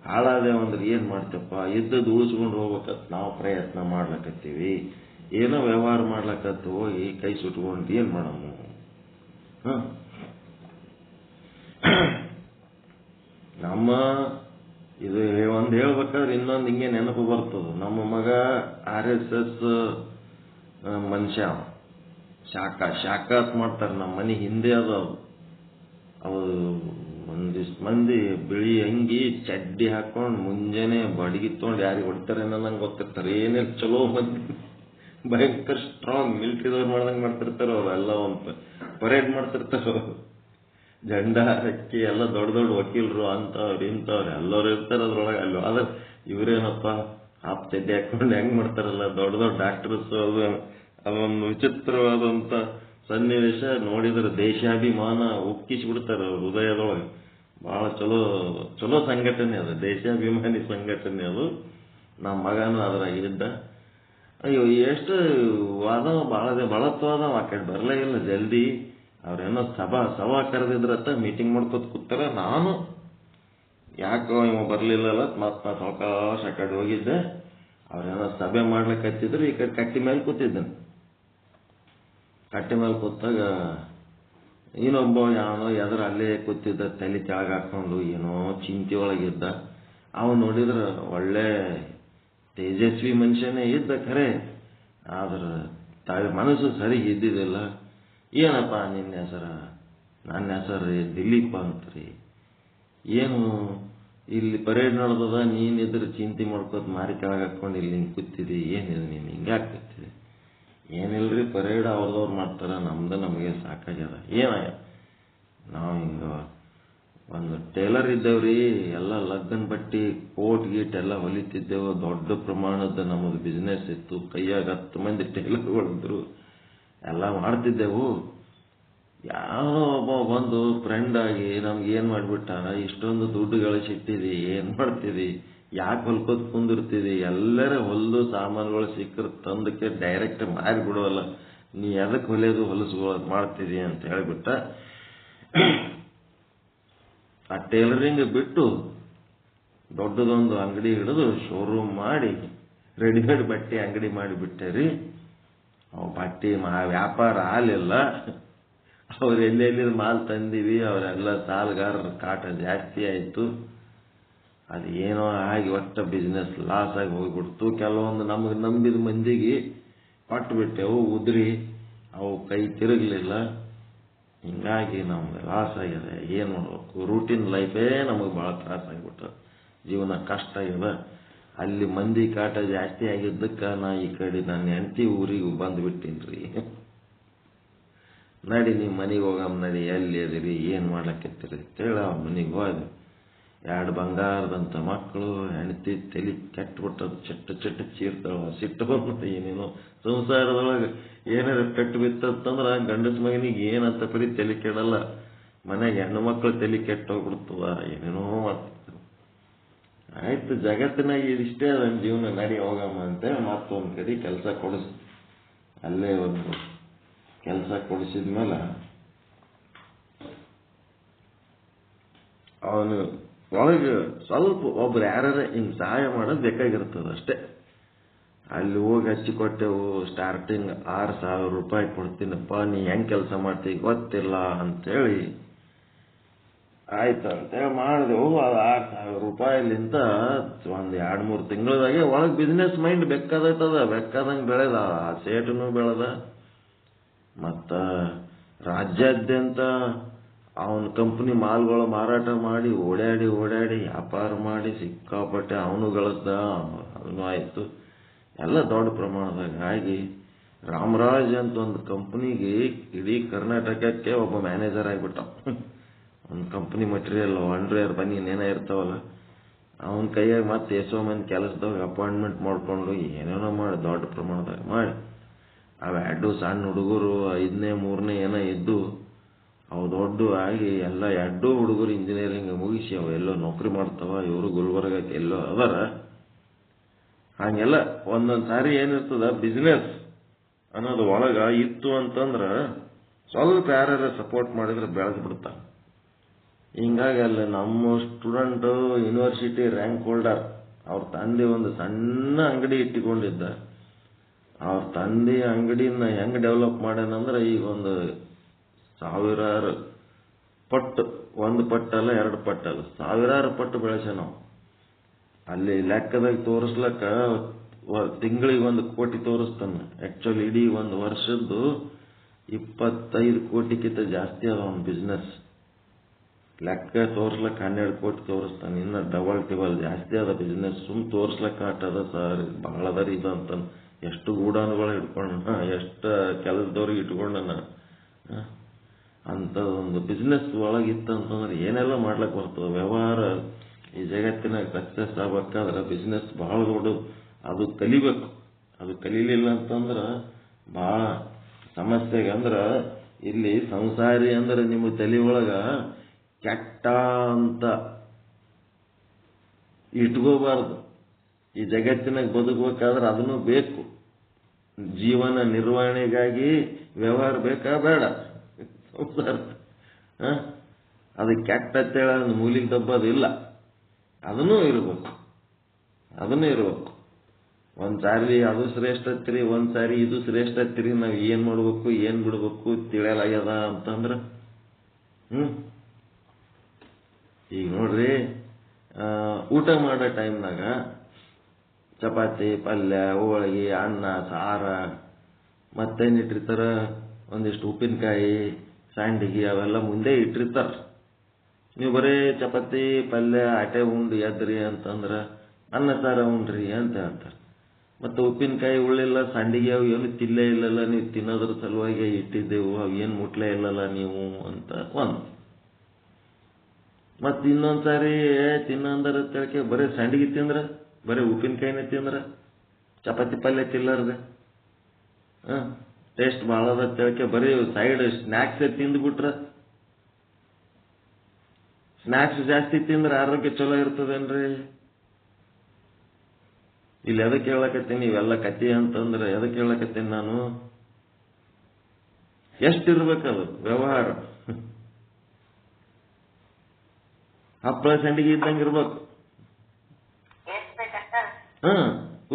ಹಾಳಾದೇವಂದ್ರೆ ಏನ್ ಮಾಡ್ತಪ್ಪ, ಇದ್ದದ್ದು ಉಳಿಸ್ಕೊಂಡು ಹೋಗ್ಬೇಕಂತ ನಾವು ಪ್ರಯತ್ನ ಮಾಡ್ಲಕತ್ತೀವಿ. ಏನೋ ವ್ಯವಹಾರ ಮಾಡ್ಲಕತ್ತ ಹೋಗಿ ಕೈ ಸುಟ್ಕೊಂಡು ಏನ್ ಮಾಡಮ್ಮ? ನಮ್ಮ ಇದು ಒಂದ್ ಹೇಳ್ಬೇಕಾದ್ರೆ ಇನ್ನೊಂದು ಹಿಂಗೆ ನೆನಪು ಬರ್ತದ. ನಮ್ಮ ಮಗ RSS ಮನುಷ್ಯ, ಶಾಖಾತ್ ಮಾಡ್ತಾರೆ. ನಮ್ಮ ಮನೆ ಹಿಂದೆ ಅದಾವ. ಅವು ಒಂದಿಷ್ಟು ಮಂದಿ ಬಿಳಿ ಅಂಗಿ ಚಡ್ಡಿ ಹಾಕೊಂಡು ಮುಂಜಾನೆ ಬಡಗಿ ತಗೊಂಡು ಯಾರಿಗೆ ಹೊಡಿತಾರೆ ನಂಗೆ ಗೊತ್ತಿರ್ತಾರೆ. ಏನೇನು ಚಲೋ ಮಂದಿ ಭಯಂಕರ ಸ್ಟ್ರಾಂಗ್ ಮಿಲಿಟರಿದವ್ರು ಮಾಡ್ದಂಗೆ ಮಾಡ್ತಿರ್ತಾರ. ಅವೆಲ್ಲ ಒಂದು ಪರೇಡ್ ಮಾಡ್ತಿರ್ತಾರ. ಜಂಡ ಹಕ್ಕಿ ಎಲ್ಲ ದೊಡ್ಡ ದೊಡ್ಡ ವಕೀಲರು ಅಂತವ್ರು ಇಂಥವ್ರು ಎಲ್ಲರೂ ಇರ್ತಾರೆ ಅದ್ರೊಳಗೆ. ಅಲ್ಲೂ ಆದ್ರೆ ಇವರೇನಪ್ಪ ಹಾಫ್ ಚಡ್ಡಿ ಹಾಕೊಂಡು ಹೆಂಗ್ ಮಾಡ್ತಾರಲ್ಲ ದೊಡ್ಡ ದೊಡ್ಡ ಡಾಕ್ಟರ್ಸ್, ಅದೊಂದು ವಿಚಿತ್ರವಾದಂತ ಸನ್ನಿವೇಶ ನೋಡಿದ್ರೆ ದೇಶಾಭಿಮಾನ ಉಕ್ಕಿಸ್ಬಿಡ್ತಾರೆ ಅವ್ರ ಹೃದಯದೊಳಗೆ. ಬಹಳ ಚಲೋ ಚಲೋ ಸಂಘಟನೆ ಅದು, ದೇಶಾಭಿಮಾನಿ ಸಂಘಟನೆ ಅದು. ನಮ್ಮ ಮಗನೂ ಅದ್ರಾಗಿದ್ದ. ಅಯ್ಯೋ ಎಷ್ಟು ವಾದ ಬಳತ್ವಾದ ಆ ಕಡೆ ಬರಲೇ ಇಲ್ಲ ಜಲ್ದಿ. ಅವ್ರೇನೋ ಸಭಾ ಕರೆದಿದ್ರತ್ತ, ಮೀಟಿಂಗ್ ಮಾಡ್ಕೊತ ಕೂತಾರ. ನಾನು ಯಾಕೋ ಇವ ಬರ್ಲಿಲ್ಲಲ್ಲ ಮತ್ ನಾ ಸಾವಕಾಶ ಆ ಕಡೆ ಹೋಗಿದ್ದೆ. ಅವ್ರೇನೋ ಸಭೆ ಮಾಡ್ಲಿಕ್ಕೆ ಹತ್ತಿದ್ರು, ಈ ಕಡೆ ಕಟ್ಟಿ ಮೇಲೆ ಕೂತಿದ್ದೇನೆ. ಕಟ್ಟಿ ಮೇಲೆ ಕೂತಾಗ ಇನ್ನೊಬ್ಬ ಯಾವನೋ ಎದ್ರ ಅಲ್ಲೇ ಕೂತಿದ್ದ, ತಲೆ ಕೆಳಗೆ ಹಾಕೊಂಡು ಏನೋ ಚಿಂತೆ ಒಳಗಿದ್ದ. ಅವನು ನೋಡಿದ್ರ ಒಳ್ಳೆ ತೇಜಸ್ವಿ ಮನುಷ್ಯನೇ ಇದ್ದ ಖರೆ, ಆದ್ರ ಮನಸ್ಸು ಸರಿ ಇದ್ದಿದ್ದಿಲ್ಲ. ಏನಪ್ಪ ನಿನ್ನ ಹೆಸರ? ನನ್ನ ಹೆಸರು ದಿಲೀಪ ಅಂತ್ರಿ. ಏನು ಇಲ್ಲಿ ಪರೇಡ್ ನಡೆದದ, ನೀನಿದ್ರೆ ಚಿಂತೆ ಮಾಡ್ಕೋತ ಮಾರಿ ಕೆಳಗೆ ಹಾಕೊಂಡು ಇಲ್ಲಿ ನಿಂಗೆ ಕೂತಿದ್ದಿ, ಏನಿದೆ ನೀನು ಹಿಂಗ್ಯಾಕೆ ಕೂತಿದ್ದಿ? ಏನಿಲ್ರಿ, ಪರೇಡ್ ಅವ್ರದವ್ರು ಮಾಡ್ತಾರ, ನಮಗೆ ಸಾಕಾಗ್ಯದ. ಏನಾಗ್ಯದ? ನಾವು ಹಿಂಗ ಒಂದು ಟೇಲರ್ ಇದ್ದೇವ್ರಿ, ಎಲ್ಲ ಲಗ್ನ ಬಟ್ಟಿ ಕೋಟ್ ಗೀಟ್ ಎಲ್ಲ ಹೊಲಿತಿದ್ದೆವು. ದೊಡ್ಡ ಪ್ರಮಾಣದ ನಮ್ಮದು ಬಿಸ್ನೆಸ್ ಇತ್ತು. ಕೈಯಾಗ 10 ಮಂದಿ ಟೇಲರ್ಗಳಿದ್ರು, ಎಲ್ಲ ಮಾಡ್ತಿದ್ದೆವು. ಯಾರೋ ಒಬ್ಬ ಬಂದು ಫ್ರೆಂಡ್ ಆಗಿ ನಮ್ಗೆ ಏನ್ ಮಾಡ್ಬಿಟ್ಟಾರ, ಇಷ್ಟೊಂದು ದುಡ್ಡು ಗಳಿಸಿಟ್ಟಿದಿ, ಏನ್ ಮಾಡ್ತಿದಿ, ಯಾಕೆ ಹೊಲ್ಕೋತ್ ಕುಂದಿರ್ತಿದಿ, ಎಲ್ಲರ ಹೊಲ್ದು ಸಾಮಾನುಗಳು ಸಿಕ್ಕರು ತಂದಕ್ಕೆ ಡೈರೆಕ್ಟ್ ಮಾರಿ ಬಿಡೋಲ್ಲ, ನೀ ಎದಕ್ಕೆ ಹೊಲಿಯೋದು ಹೊಲಸ್ಕೊಳ್ಳೋದು ಮಾಡ್ತಿದಿ ಅಂತ ಹೇಳಿಬಿಟ್ಟ. ಆ ಟೇಲರಿಂಗ್ ಬಿಟ್ಟು ದೊಡ್ಡದೊಂದು ಅಂಗಡಿ ಹಿಡಿದು ಶೋರೂಮ್ ಮಾಡಿ ರೆಡಿಮೇಡ್ ಬಟ್ಟೆ ಅಂಗಡಿ ಮಾಡಿಬಿಟ್ಟೇರಿ. ಅವು ಬಟ್ಟೆ ವ್ಯಾಪಾರ ಆಗಲಿಲ್ಲ. ಅವ್ರು ಎಲ್ಲೆಲ್ಲಿ ಮಾಲ್ ತಂದೀವಿ, ಅವರೆಲ್ಲ ಸಾಲಗಾರರ ಕಾಟ ಜಾಸ್ತಿ ಆಯಿತು. ಅದು ಏನೋ ಆಗಿ ಒಟ್ಟ ಬಿಸ್ನೆಸ್ ಲಾಸ್ ಆಗಿ ಹೋಗ್ಬಿಡ್ತು. ಕೆಲವೊಂದು ನಮಗೆ ನಂಬಿದ ಮಂದಿಗೆ ಕೊಟ್ಟು ಬಿಟ್ಟೆವು, ಉದ್ರಿ ಅವು ಕೈ ತಿರುಗಲಿಲ್ಲ. ಹಿಂಗಾಗಿ ನಮ್ಗೆ ಲಾಸ್ ಆಗಿದೆ. ಏನು ಮಾಡ್ಬೇಕು? ರೂಟೀನ್ ಲೈಫೇ ನಮಗೆ ಭಾಳ ತ್ರಾಸಾಗಿಬಿಟ್ಟ, ಜೀವನ ಕಷ್ಟ ಆಗಿದೆ. ಅಲ್ಲಿ ಮಂದಿ ಕಾಟ ಜಾಸ್ತಿ ಆಗಿದ್ದಕ್ಕೆ ನಾ ಈ ಕಡೆ ನನ್ನ ಹೆಂಡತಿ ಊರಿಗೆ ಬಂದುಬಿಟ್ಟಿನ್ರಿ. ನಡಿ ನಿಮ್ಮ ಮನೆಗೆ ಹೋಗಮ್ಮ, ನಡಿ, ಎಲ್ಲಿ ಅದಿರಿ, ಏನು ಮಾಡ್ಲಕ್ಕೆತ್ತೀರಿ ಅಂತೇಳಿ ಅವ್ರ ಮನೆಗೆ ಹೋದ. 2 ಬಂಗಾರದಂಥ ಮಕ್ಕಳು, ಹೆಂಡತಿ ತಲೆ ಕೆಟ್ಟಬಿಟ್ಟದು, ಚಟ್ಟ ಚೀರ್ತಾಳ, ಸಿಟ್ಟು ಬಂದ್ಬಿಟ್ಟು. ಏನೇನೋ ಸಂಸಾರದೊಳಗೆ ಏನಾರ ಪೆಟ್ಟು ಬಿತ್ತಂತಂದ್ರೆ ಗಂಡಸ ಮಗನಿಗೆ ಏನಂತ ಪರಿ ತಲೆ ಕೆಡಲ್ಲ, ಮನೆಗೆ ಹೆಣ್ಣು ಮಕ್ಕಳು ತಲೆ ಕೆಟ್ಟು ಹೋಗ್ಬಿಡ್ತದ, ಏನೇನೋ ಮಾಡ್ತಿರ್ತಾರೆ. ಆಯ್ತು, ಜಗತ್ತಿನಾಗ ಇದಿಷ್ಟೇ ಅದನ್ನ ಜೀವನ, ನಡಿ ಹೋಗಮ್ಮ ಅಂತೇಳಿ ಮತ್ತೊಂದು ಕಡೆ ಕೆಲಸ ಕೊಡಿಸ್. ಅಲ್ಲೇ ಒಂದು ಕೆಲಸ ಕೊಡಿಸಿದ್ಮೇಲೆ ಅವನು ಒಳಗೆ ಸ್ವಲ್ಪ ಒಬ್ರು ಯಾರು ಹಿಂಗೆ ಸಹಾಯ ಮಾಡೋದು ಬೇಕಾಗಿರ್ತದೆ ಅಷ್ಟೇ. ಅಲ್ಲಿ ಹೋಗಿ ಹಚ್ಚಿಕೊಟ್ಟೆವು. ಸ್ಟಾರ್ಟಿಂಗ್ 6,000 ರೂಪಾಯಿ ಕೊಡ್ತೀನಪ್ಪ, ನೀ ಹೆಂಗೆ ಕೆಲಸ ಮಾಡ್ತೀವಿ ಗೊತ್ತಿಲ್ಲ ಅಂತೇಳಿ. ಆಯ್ತು ಅಂತೇಳಿ ಮಾಡಿದೆವು. ಅದು 6,000 ರೂಪಾಯಿಲಿಂದ ಒಂದು 2-3 ತಿಂಗಳದಾಗೆ ಒಳಗೆ ಬಿಸ್ನೆಸ್ ಮೈಂಡ್ ಬೇಕಾದೈತದ, ಬೇಕಾದಂಗೆ ಬೆಳೆದ. ಆ ಸೇಟನು ಬೆಳೆದ. ಮತ್ತು ರಾಜ್ಯಾದ್ಯಂತ ಅವನ ಕಂಪ್ನಿ ಮಾಲ್ಗಳು ಮಾರಾಟ ಮಾಡಿ ಓಡಾಡಿ ವ್ಯಾಪಾರ ಮಾಡಿ ಸಿಕ್ಕಾಪಟ್ಟೆ ಅವನು ಗಳಿಸ್ದ, ಅವನು ಆಯಿತು. ಎಲ್ಲ ದೊಡ್ಡ ಪ್ರಮಾಣದಾಗ ಆಗಿ ರಾಮರಾಜ್ ಅಂತ ಒಂದು ಕಂಪ್ನಿಗೆ ಇಡೀ ಕರ್ನಾಟಕಕ್ಕೆ ಒಬ್ಬ ಮ್ಯಾನೇಜರ್ ಆಗಿಬಿಟ್ಟ. ಒಂದು ಕಂಪ್ನಿ ಮಟೀರಿಯಲ್ ಅಂಡರ್ವೇರ್ ಬನೀನ್ ಏನೋ ಇರ್ತಾವಲ್ಲ, ಅವನ ಕೈಯಾಗ ಮತ್ತೆ ಎಷ್ಟೋ ಮಂದಿ ಕೆಲಸದಾಗ ಅಪಾಯಿಂಟ್ಮೆಂಟ್ ಮಾಡ್ಕೊಂಡು ಏನೇನೋ ಮಾಡಿ ದೊಡ್ಡ ಪ್ರಮಾಣದಾಗ ಮಾಡಿ ಅವು 2 ಸಣ್ಣ ಹುಡುಗರು 5ನೇ 3ನೇ ಏನೋ ಇದ್ದು ಅವು ದೊಡ್ಡ ಆಗಿ ಎಲ್ಲ 2 ಹುಡುಗರು ಇಂಜಿನಿಯರಿಂಗ್ ಮುಗಿಸಿ ಅವು ಎಲ್ಲೋ ನೌಕರಿ ಮಾಡ್ತಾವ. ಇವರು ಗುಲ್ಬರ್ಗಕ್ಕೆ ಎಲ್ಲೋ ಅದರ. ಹಂಗೆಲ್ಲ ಒಂದೊಂದು ಸಾರಿ ಏನಿರ್ತದ, ಬಿಸ್ನೆಸ್ ಅನ್ನೋದು ಒಳಗ ಇತ್ತು ಅಂತಂದ್ರೆ ಸ್ವಲ್ಪ ಯಾರು ಸಪೋರ್ಟ್ ಮಾಡಿದ್ರೆ ಬೆಳೆದು ಬಿಡ್ತಾವ. ಹಿಂಗಾಗಿ ಅಲ್ಲಿ ನಮ್ಮ ಸ್ಟೂಡೆಂಟು ಯೂನಿವರ್ಸಿಟಿ ರ್ಯಾಂಕ್ ಹೋಲ್ಡರ್, ಅವ್ರ ತಂದೆ ಒಂದು ಸಣ್ಣ ಅಂಗಡಿ ಇಟ್ಟುಕೊಂಡಿದ್ದ. ಅವ್ರ ತಂದೆ ಅಂಗಡಿನ ಹೆಂಗೆ ಡೆವಲಪ್ ಮಾಡ್ಯಾನಂದ್ರೆ ಈಗ ಒಂದು 1000 ಪಟ್ಟು, 1 ಪಟ್ಟಲ್ಲ 2 ಪಟ್ಟಲ್ಲ 1000 ಪಟ್ಟು ಬೆಳೆಸ. ನಾವು ಅಲ್ಲಿ ಲೆಕ್ಕದಾಗ ತೋರಿಸ್ಲಕ್ಕ ತಿಂಗಳಿಗೆ 1 ಕೋಟಿ ತೋರಿಸ್ತಾನೆ. ಆಕ್ಚುಲಿ ಇಡೀ ಒಂದು ವರ್ಷದ್ದು 25 ಕೋಟಿಗಿಂತ ಜಾಸ್ತಿ ಅದ ಅವನ ಬಿಸ್ನೆಸ್. ಲೆಕ್ಕ ತೋರ್ಸ್ಲಕ್ಕ 12 ಕೋಟಿ ತೋರಿಸ್ತಾನೆ. ಇನ್ನು ಡಬಲ್ ಟಿಬಲ್ ಜಾಸ್ತಿ ಅದ ಬಿಸ್ನೆಸ್. ತೋರ್ಸ್ಲಕ್ಕ ಆಟದ ಸರ್ ಬಹಳ ಅದರಿ ಇದು ಅಂತ. ಎಷ್ಟು ಗೂಡಾನುಗಳು ಇಟ್ಕೊಂಡ, ಎಷ್ಟು ಕೆಲಸದವ್ರಿಗೆ ಇಟ್ಕೊಂಡನ. ಅಂಥದ್ದೊಂದು ಬಿಸ್ನೆಸ್ ಒಳಗಿತ್ತಂತಂದ್ರೆ ಏನೆಲ್ಲ ಮಾಡ್ಲಿಕ್ಕೆ ಬರ್ತದೆ. ವ್ಯವಹಾರ ಈ ಜಗತ್ತಿನಾಗ ಸಕ್ಸಸ್ ಆಗ್ಬೇಕಾದ್ರೆ ಬಿಸ್ನೆಸ್ ಬಹಳ ದೊಡ್ಡದು. ಅದು ಕಲಿಬೇಕು. ಅದು ಕಲೀಲಿಲ್ಲ ಅಂತಂದ್ರೆ ಭಾಳ ಸಮಸ್ಯೆಗೆ. ಅಂದ್ರೆ ಇಲ್ಲಿ ಸಂಸಾರಿ ಅಂದ್ರೆ ನಿಮ್ಮ ತಲೆ ಒಳಗ ಕೆಟ್ಟ ಅಂತ ಇಟ್ಕೋಬಾರ್ದು. ಈ ಜಗತ್ತಿನಾಗ ಬದುಕಬೇಕಾದ್ರೆ ಅದನ್ನು ಬೇಕು. ಜೀವನ ನಿರ್ವಹಣೆಗಾಗಿ ವ್ಯವಹಾರ ಬೇಕಾ ಬೇಡ ಸಂಸಾರ. ಅದು ಕೆಟ್ಟ ಅಂತೇಳ ಮೂಲಿಗೆ ದಬ್ಬೋದಿಲ್ಲ. ಅದನ್ನೂ ಇರಬೇಕು. ಒಂದ್ಸಾರಿ ಅದು ಶ್ರೇಷ್ಠ ಹತ್ತಿರಿ, ಒಂದ್ಸಾರಿ ಇದು ಶ್ರೇಷ್ಠ ಹತ್ತಿರಿ. ನಾವು ಏನ್ ಮಾಡ್ಬೇಕು ಏನ್ ಬಿಡ್ಬೇಕು ತಿಳಿಯಲಾಗ್ಯದ ಅಂತಂದ್ರ ಈಗ ನೋಡ್ರಿ, ಊಟ ಮಾಡೋ ಟೈಮ್ನಾಗ ಚಪಾತಿ, ಪಲ್ಯ, ಹೋಳಿಗೆ, ಅನ್ನ, ಸಾರ, ಮತ್ತೇನಿಟ್ಟಿರ್ತಾರ, ಒಂದಿಷ್ಟು ಉಪ್ಪಿನಕಾಯಿ, ಸಂಡಿಗೆ ಅವೆಲ್ಲ ಮುಂದೆ ಇಟ್ಟಿರ್ತಾರ. ನೀವು ಬರೀ ಚಪಾತಿ ಪಲ್ಯ ಆಟೆ ಉಂಡು ಎದ್ರಿ ಅಂತಂದ್ರ ಅನ್ನ ಸಾರ ಉಂಡ್ರಿ ಅಂತ ಹೇಳ್ತಾರೆ. ಮತ್ತು ಉಪ್ಪಿನಕಾಯಿ ಉಳ್ಳಿಲ್ಲ, ಸಂಡಿಗೆ ಅವು ಏನು ತಿಲ್ಲೇ ಇಲ್ಲಲ್ಲ, ನೀವು ತಿನ್ನೋದ್ರ ಸಲುವಾಗಿ ಇಟ್ಟಿದ್ದೆವು, ಅವು ಏನು ಮುಟ್ಲೇ ಇಲ್ಲಲ್ಲ ನೀವು ಅಂತ ಒಂದು. ಮತ್ತು ಇನ್ನೊಂದ್ಸಾರಿ ತಿನ್ನಂದ್ರ ತಿಳಕೆ ಬರೀ ಸಂಡಿಗೆ ತಿಂದ್ರ, ಬರೀ ಉಪ್ಪಿನಕಾಯಿನೇ ತಿಂದ್ರ, ಚಪಾತಿ ಪಲ್ಯ ತಿನ್ನಲಾರ್ದೆ ಟೇಸ್ಟ್ ಭಾಳ ಅದ ತಿಳಕೆ ಬರೀ ಸೈಡ್ ಸ್ನ್ಯಾಕ್ಸೇ ತಿಂದ್ಬಿಟ್ರ. ಸ್ನ್ಯಾಕ್ಸ್ ಜಾಸ್ತಿ ತಿಂದ್ರೆ ಆರೋಗ್ಯ ಚಲೋ ಇರ್ತದೇನ್ರಿ? ಇಲ್ಲಿ ಎದಕ್ಕೆ ಹೇಳಕತ್ತೀನಿ ಇವೆಲ್ಲ ಕತಿ ಅಂತಂದ್ರೆ, ಎದಕ್ಕೆ ಹೇಳಕತ್ತೀನಿ ನಾನು, ಎಷ್ಟಿರ್ಬೇಕದು ವ್ಯವಹಾರ. ಹಪ್ಪಳ ಸಂಡಿಗೆ ಇದ್ದಂಗೆ ಇರ್ಬೇಕು.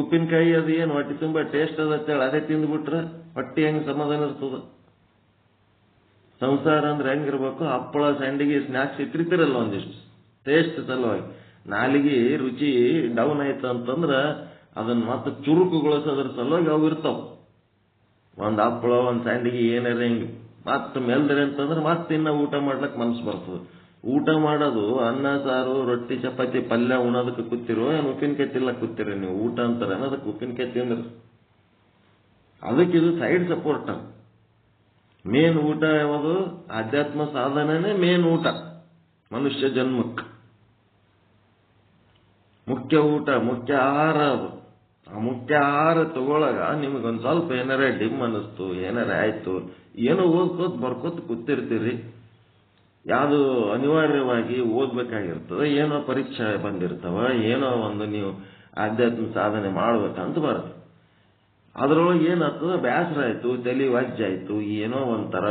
ಉಪ್ಪಿನಕಾಯಿ ಅದು ಏನು ಹೊಟ್ಟೆ ತುಂಬಾ ಟೇಸ್ಟ್ ಅದಂತೇಳಿ ಅದೇ ತಿಂದ್ಬಿಟ್ರೆ ಹೊಟ್ಟೆ ಹೆಂಗ್ ಸಮಾಧಾನ ಇರ್ತದ? ಸಂಸಾರ ಅಂದ್ರೆ ಹೆಂಗಿರ್ಬೇಕು? ಹಪ್ಪಳ ಸಂಡಿಗೆ ಸ್ನ್ಯಾಕ್ಸ್ ಇಟ್ಟಿರ್ತಿರಲ್ಲ ಒಂದಿಷ್ಟು ಟೇಸ್ಟ್ ಸಲುವಾಗಿ, ನಾಲಿಗೆ ರುಚಿ ಡೌನ್ ಆಯ್ತು ಅಂತಂದ್ರ ಅದನ್ನ ಮತ್ತೆ ಚುರುಕುಗೊಳಿಸೋದ್ರ ಸಲುವಾಗಿ ಅವು ಇರ್ತಾವ. ಒಂದ್ ಹಪ್ಪಳ ಒಂದ್ ಸಂಡಿಗೆ ಏನಾರ ಹಿಂಗ್ ಮತ್ತೆ ಮೇಲ್ದರೆ ಅಂತಂದ್ರೆ ಮತ್ತೆ ಇನ್ನ ಊಟ ಮಾಡ್ಲಕ್ ಮನ್ಸು ಬರ್ತದೆ. ಊಟ ಮಾಡೋದು ಅನ್ನ ಸಾರು ರೊಟ್ಟಿ ಚಪಾತಿ ಪಲ್ಯ ಉಣೋದಕ್ಕೆ ಕೂತಿರೋ ಏನು ಉಪ್ಪಿನಕಾಯಿ ತಿನ್ನಕ್ ಕೂತಿರಿ ನೀವು? ಊಟ ಅಂತಾರೆ ಅನ್ನೋದಕ್ಕೆ ಉಪ್ಪಿನಕಾಯಿ ತಿಂದ್ರಿ. ಅದಕ್ಕೆ ಇದು ಸೈಡ್ ಸಪೋರ್ಟ್. ಮೇನ್ ಊಟ ಯಾವುದು? ಆಧ್ಯಾತ್ಮ ಸಾಧನೆನೇ ಮೇನ್ ಊಟ ಮನುಷ್ಯ ಜನ್ಮಕ್ಕೆ. ಮುಖ್ಯ ಊಟ, ಮುಖ್ಯ ಆಹಾರ ಅದು. ಆ ಮುಖ್ಯ ಆಹಾರ ತಗೊಳಗ ನಿಮಗೊಂದ್ ಸ್ವಲ್ಪ ಏನಾರ ಡಿಮ್ ಅನ್ನಿಸ್ತು, ಏನಾರ ಆಯ್ತು, ಏನೋ ಓದ್ಕೋತ ಬರ್ಕೋತ ಕೂತಿರ್ತೀರಿ. ಯಾವುದು ಅನಿವಾರ್ಯವಾಗಿ ಓದ್ಬೇಕಾಗಿರ್ತದೆ, ಏನೋ ಪರೀಕ್ಷೆ ಬಂದಿರ್ತಾವ, ಏನೋ ಒಂದು ನೀವು ಆಧ್ಯಾತ್ಮ ಸಾಧನೆ ಮಾಡ್ಬೇಕಂತ ಬರುತ್ತೆ. ಅದ್ರೊಳಗೆ ಏನಾಗ್ತದ, ಬೇಸರ ಆಯ್ತು, ತಲೆ ವಜ್ಜಾಯ್ತು, ಏನೋ ಒಂಥರ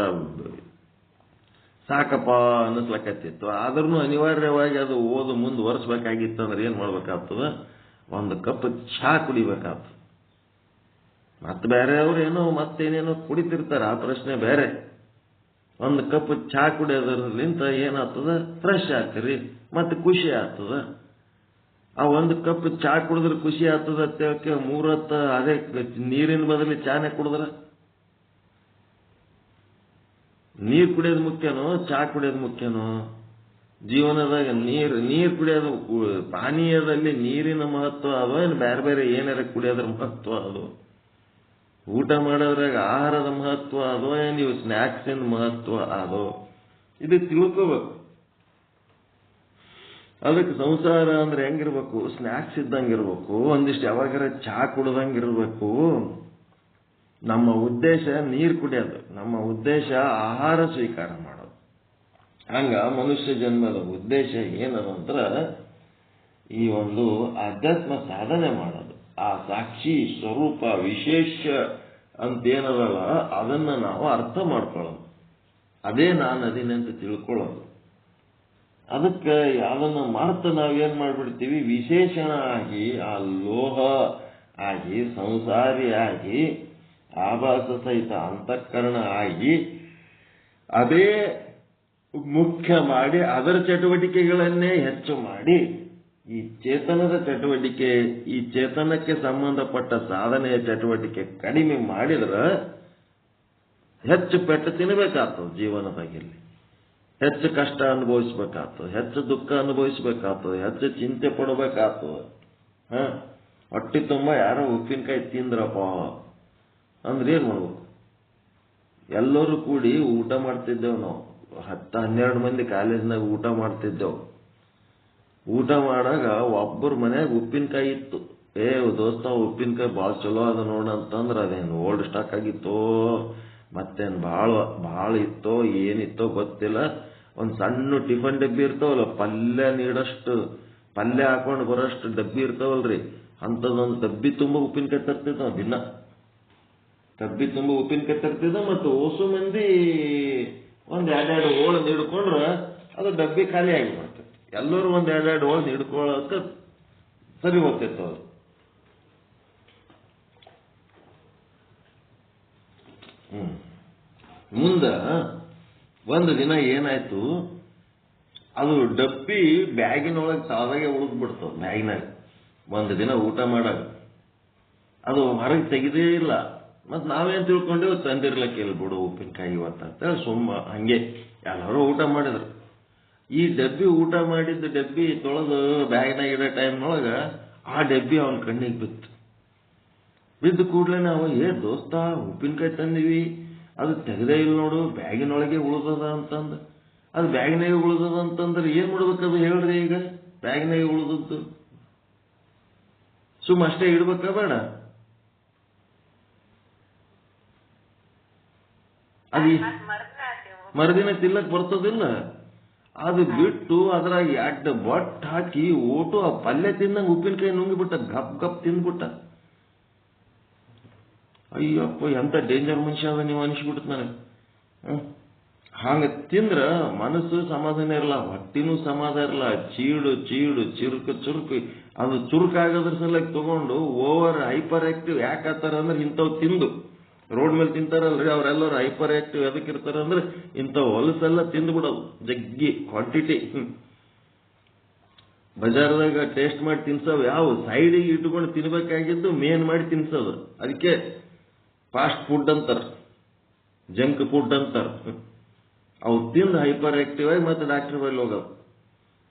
ಸಾಕಪ್ಪ ಅನ್ನಿಸ್ಲಕತ್ತಿತ್ತು. ಆದ್ರೂ ಅನಿವಾರ್ಯವಾಗಿ ಅದು ಓದು ಮುಂದುವರ್ಸ್ಬೇಕಾಗಿತ್ತು ಅಂದ್ರೆ ಏನ್ ಮಾಡ್ಬೇಕಾಗ್ತದ? ಒಂದು ಕಪ್ ಚಹಾ ಕುಡಿಬೇಕಾಗ್ತದೆ. ಮತ್ತೆ ಬೇರೆಯವ್ರು ಏನೋ ಮತ್ತೇನೇನೋ ಕುಡಿತಿರ್ತಾರ, ಆ ಪ್ರಶ್ನೆ ಬೇರೆ. ಒಂದು ಕಪ್ ಚಹಾ ಕುಡಿಯೋದ್ರಲಿಂತ ಏನಾಗ್ತದ? ಫ್ರೆಶ್ ಆಗ್ತೀರಿ, ಮತ್ತೆ ಖುಷಿ ಆಗ್ತದ. ಆ ಒಂದು ಕಪ್ ಚಹಾ ಕುಡಿದ್ರೆ ಖುಷಿ ಆಗ್ತದ ಅಂತ ಮೂರತ್ತ ಅದೇ ನೀರಿನ ಬದಲಿ ಚಾನೆ ಕುಡಿದ್ರ? ನೀರು ಕುಡಿಯೋದು ಮುಖ್ಯನೋ ಚಹಾ ಕುಡಿಯೋದು ಮುಖ್ಯನೋ? ಜೀವನದಾಗ ನೀರು ಕುಡಿಯೋದು, ಪಾನೀಯದಲ್ಲಿ ನೀರಿನ ಮಹತ್ವ ಅದೋ ಏನು ಬೇರೆ ಬೇರೆ ಏನಾರ ಕುಡಿಯೋದ್ರ ಮಹತ್ವ ಅದು? ಊಟ ಮಾಡೋದ್ರಾಗ ಆಹಾರದ ಮಹತ್ವ ಅದೋ ಏನು ನೀವು ಸ್ನ್ಯಾಕ್ಸಿನ ಮಹತ್ವ ಅದೋ? ಇದು ತಿಳ್ಕೋಬೇಕು. ಅದಕ್ಕೆ ಸಂಸಾರ ಅಂದ್ರೆ ಹೆಂಗಿರ್ಬೇಕು? ಸ್ನ್ಯಾಕ್ಸ್ ಇದ್ದಂಗಿರ್ಬೇಕು, ಒಂದಿಷ್ಟು ಯಾವಾಗಾರ ಚಹಾ ಕುಡ್ದಂಗಿರ್ಬೇಕು. ನಮ್ಮ ಉದ್ದೇಶ ನೀರು ಕುಡಿಯೋದು, ನಮ್ಮ ಉದ್ದೇಶ ಆಹಾರ ಸ್ವೀಕಾರ ಮಾಡೋದು. ಹಂಗ ಮನುಷ್ಯ ಜನ್ಮದ ಉದ್ದೇಶ ಏನದಂದ್ರ ಈ ಒಂದು ಆಧ್ಯಾತ್ಮ ಸಾಧನೆ ಮಾಡೋದು. ಆ ಸಾಕ್ಷಿ ಸ್ವರೂಪ ವಿಶೇಷ ಅಂತೇನದಲ್ಲ ಅದನ್ನ ನಾವು ಅರ್ಥ ಮಾಡ್ಕೊಳ್ಳೋದು, ಅದೇ ನಾನು ಅದೀನಿ ಅಂತ ತಿಳ್ಕೊಳ್ಳೋದು. ಅದಕ್ಕೆ ಅದನ್ನ ಮಾಡ್ತಾ ನಾವೇನ್ ಮಾಡ್ಬಿಡ್ತೀವಿ, ವಿಶೇಷಣ ಆಗಿ ಆ ಲೋಹ ಆಗಿ ಸಂಸಾರಿ ಆಗಿ ಆಭಾಸ ಸಹಿತ ಅಂತಃಕರಣ ಆಗಿ ಅದೇ ಮುಖ್ಯ ಮಾಡಿ ಅದರ ಚಟುವಟಿಕೆಗಳನ್ನೇ ಹೆಚ್ಚು ಮಾಡಿ ಈ ಚೇತನದ ಚಟುವಟಿಕೆ, ಈ ಚೇತನಕ್ಕೆ ಸಂಬಂಧಪಟ್ಟ ಸಾಧನೆಯ ಚಟುವಟಿಕೆ ಕಡಿಮೆ ಮಾಡಿದ್ರೆ ಹೆಚ್ಚು ಪೆಟ್ಟು ತಿನ್ನಬೇಕಾಗ್ತದೆ. ಜೀವನದಾಗಿಲ್ಲಿ ಹೆಚ್ಚು ಕಷ್ಟ ಅನುಭವಿಸ್ಬೇಕಾಗ್ತದೆ, ಹೆಚ್ಚು ದುಃಖ ಅನುಭವಿಸ್ಬೇಕಾಗ್ತದೆ, ಹೆಚ್ಚು ಚಿಂತೆ ಪಡಬೇಕಾಗ್ತದೆ. ಹೊಟ್ಟೆ ತುಂಬ ಯಾರೋ ಉಪ್ಪಿನಕಾಯಿ ತಿಂದ್ರಪ್ಪ ಅಂದ್ರೆ ಏನ್ ಮಾಡ್ಬೇಕು? ಎಲ್ಲರೂ ಕೂಡಿ ಊಟ ಮಾಡ್ತಿದ್ದೆವು ನಾವು. 10-12 ಮಂದಿ ಕಾಲೇಜ್ನಾಗ ಊಟ ಮಾಡ್ತಿದ್ದೆವು. ಊಟ ಮಾಡಾಗ ಒಬ್ಬರ ಮನ್ಯಾಗ ಉಪ್ಪಿನಕಾಯಿ ಇತ್ತು, ದೋಸ್ತ ಉಪ್ಪಿನಕಾಯಿ ಭಾಳ ಚಲೋ ಅದ ನೋಡ ಅಂತಂದ್ರೆ ಅದೇನು ಓಲ್ಡ್ ಸ್ಟಾಕ್ ಆಗಿತ್ತೋ ಮತ್ತೇನು ಭಾಳ ಇತ್ತೋ ಏನಿತ್ತೋ ಗೊತ್ತಿಲ್ಲ. ಒಂದು ಸಣ್ಣ ಟಿಫನ್ ಡಬ್ಬಿ ಇರ್ತಾವಲ್ಲ, ಪಲ್ಯ ನೀಡಷ್ಟು ಪಲ್ಯ ಹಾಕೊಂಡು ಬರೋಷ್ಟು ಡಬ್ಬಿ ಇರ್ತಾವಲ್ರಿ, ಅಂಥದ್ದೊಂದು ಡಬ್ಬಿ ತುಂಬ ಉಪ್ಪಿನಕಾಯಿ ತರ್ತಿದ್ದ ದಿನ. ಡಬ್ಬಿ ತುಂಬ ಉಪ್ಪಿನಕಾಯಿ ತರ್ತಿದ್ದ. ಮತ್ತು ಓಸು ಮಂದಿ ಒಂದು 2 ಹೋಳು ಹಿಡ್ಕೊಂಡ್ರೆ ಅದು ಡಬ್ಬಿ ಖಾಲಿ ಆಗಿಬಿಡ್ತೈತಿ. ಎಲ್ಲರೂ ಒಂದು 2 ಹೋಳು ಹಿಡ್ಕೊಳ್ಳೋಕೆ ಸರಿ ಹೋಗ್ತಿತ್ತು ಅದು. ಮುಂದೆ ಒಂದು ದಿನ ಏನಾಯ್ತು, ಅದು ಡಬ್ಬಿ ಬ್ಯಾಗಿನೊಳಗೆ ಸಾದಾಗೆ ಉಳಿದ್ಬಿಡ್ತದೆ. ಬ್ಯಾಗಿನಾಗ ಒಂದು ದಿನ ಊಟ ಮಾಡಾಗ ಅದು ಹೊರಗೆ ತೆಗೆದೇ ಇಲ್ಲ. ಮತ್ತು ನಾವೇನು ತಿಳ್ಕೊಂಡೇವು, ತಂದಿರ್ಲಕ್ಕೆ ಇಲ್ಲಿ ಬಿಡು ಉಪ್ಪಿನಕಾಯಿ ಇವತ್ತು ಅಂತೇಳಿ ಹಂಗೆ ಎಲ್ಲರೂ ಊಟ ಮಾಡಿದ್ರು. ಈ ಡಬ್ಬಿ ಊಟ ಮಾಡಿದ್ದ ಡಬ್ಬಿ ತೊಳೆದು ಬ್ಯಾಗಿನಾಗ ಇಡೋ ಟೈಮ್ನೊಳಗೆ ಆ ಡಬ್ಬಿ ಅವನ ಕಣ್ಣಿಗೆ ಬಿದ್ದ ಕೂಡಲೇ ನಾವು ದೋಸ್ತ ಉಪ್ಪಿನಕಾಯಿ ತಂದಿವಿ, ಅದು ತೆಗೆದೇ ಇಲ್ಲ ನೋಡು, ಬ್ಯಾಗಿನೊಳಗೆ ಉಳಿದದ ಅಂತಂದು. ಅದು ಬ್ಯಾಗಿನಾಗೆ ಉಳಿದದ ಅಂತಂದ್ರೆ ಏನು ಮಾಡ್ಬೇಕದು ಹೇಳ್ರಿ? ಈಗ ಬ್ಯಾಗಿನಾಗೆ ಉಳಿದದ್ದು ಅಷ್ಟೇ ಇಡ್ಬೇಕ ಬೇಡ? ಅದು ಮರುದಿನ ತಿಲ್ಲಕ್ ಬರ್ತದಿಲ್ಲ. ಅದು ಬಿಟ್ಟು ಅದ್ರಾಗ 2 ಬಟ್ ಹಾಕಿ ಓಟು ಆ ಪಲ್ಯ ತಿಂದಂಗೆ ಉಪ್ಪಿನಕಾಯಿ ನುಂಗಿಬಿಟ್ಟ, ಗಪ್ ಗಪ್ ತಿಂದ್ಬಿಟ್ಟ. ಅಯ್ಯಪ್ಪ, ಎಂತ ಡೇಂಜರ್ ಮನುಷ್ಯ ಅದ ನೀವು ಅನಿಸ್ಬಿಡುತ್ತೆ ನನಗೆ. ಹಂಗ ತಿಂದ್ರ ಮನಸ್ಸು ಸಮಾಧಾನ ಇರಲ್ಲ, ಹೊಟ್ಟಿನೂ ಸಮಾಧಾನ ಇರಲ್ಲ. ಚೀಡು ಚುರುಕು ಅದು ಚುರುಕಾಗೋದ್ರ ಸಲಕ್ಕೆ ತಗೊಂಡು ಓವರ್ ಹೈಪರ್ ಆಕ್ಟಿವ್ ಯಾಕತ್ತಾರ ಅಂದ್ರೆ ಇಂಥವು ತಿಂದು ರೋಡ್ ಮೇಲೆ ತಿಂತಾರಲ್ರಿ, ಅವರೆಲ್ಲರೂ ಹೈಪರ್ ಆಕ್ಟಿವ್ ಎದಕ್ಕೆ ಇರ್ತಾರ ಅಂದ್ರೆ ಇಂಥವು ಹೊಲಸೆಲ್ಲ ತಿಂದ್ಬಿಡೋದು ಜಗ್ಗಿ ಕ್ವಾಂಟಿಟಿ. ಬಜಾರ್ದಾಗ ಟೇಸ್ಟ್ ಮಾಡಿ ತಿನ್ಸೋವು ಯಾವ ಸೈಡಿಗೆ ಇಟ್ಕೊಂಡು ತಿನ್ಬೇಕಾಗಿದ್ದು ಮೇನ್ ಮಾಡಿ ತಿನ್ಸೋದು. ಅದಕ್ಕೆ ಫಾಸ್ಟ್ ಫುಡ್ ಅಂತಾರ, ಜಂಕ್ ಫುಡ್ ಅಂತಾರ. ಅವು ತಿಂದು ಹೈಪರ್ ಆಕ್ಟಿವ್ ಆಗಿ ಮತ್ತೆ ಡಾಕ್ಟರ್ ಬಳಿ ಹೋಗೋದು.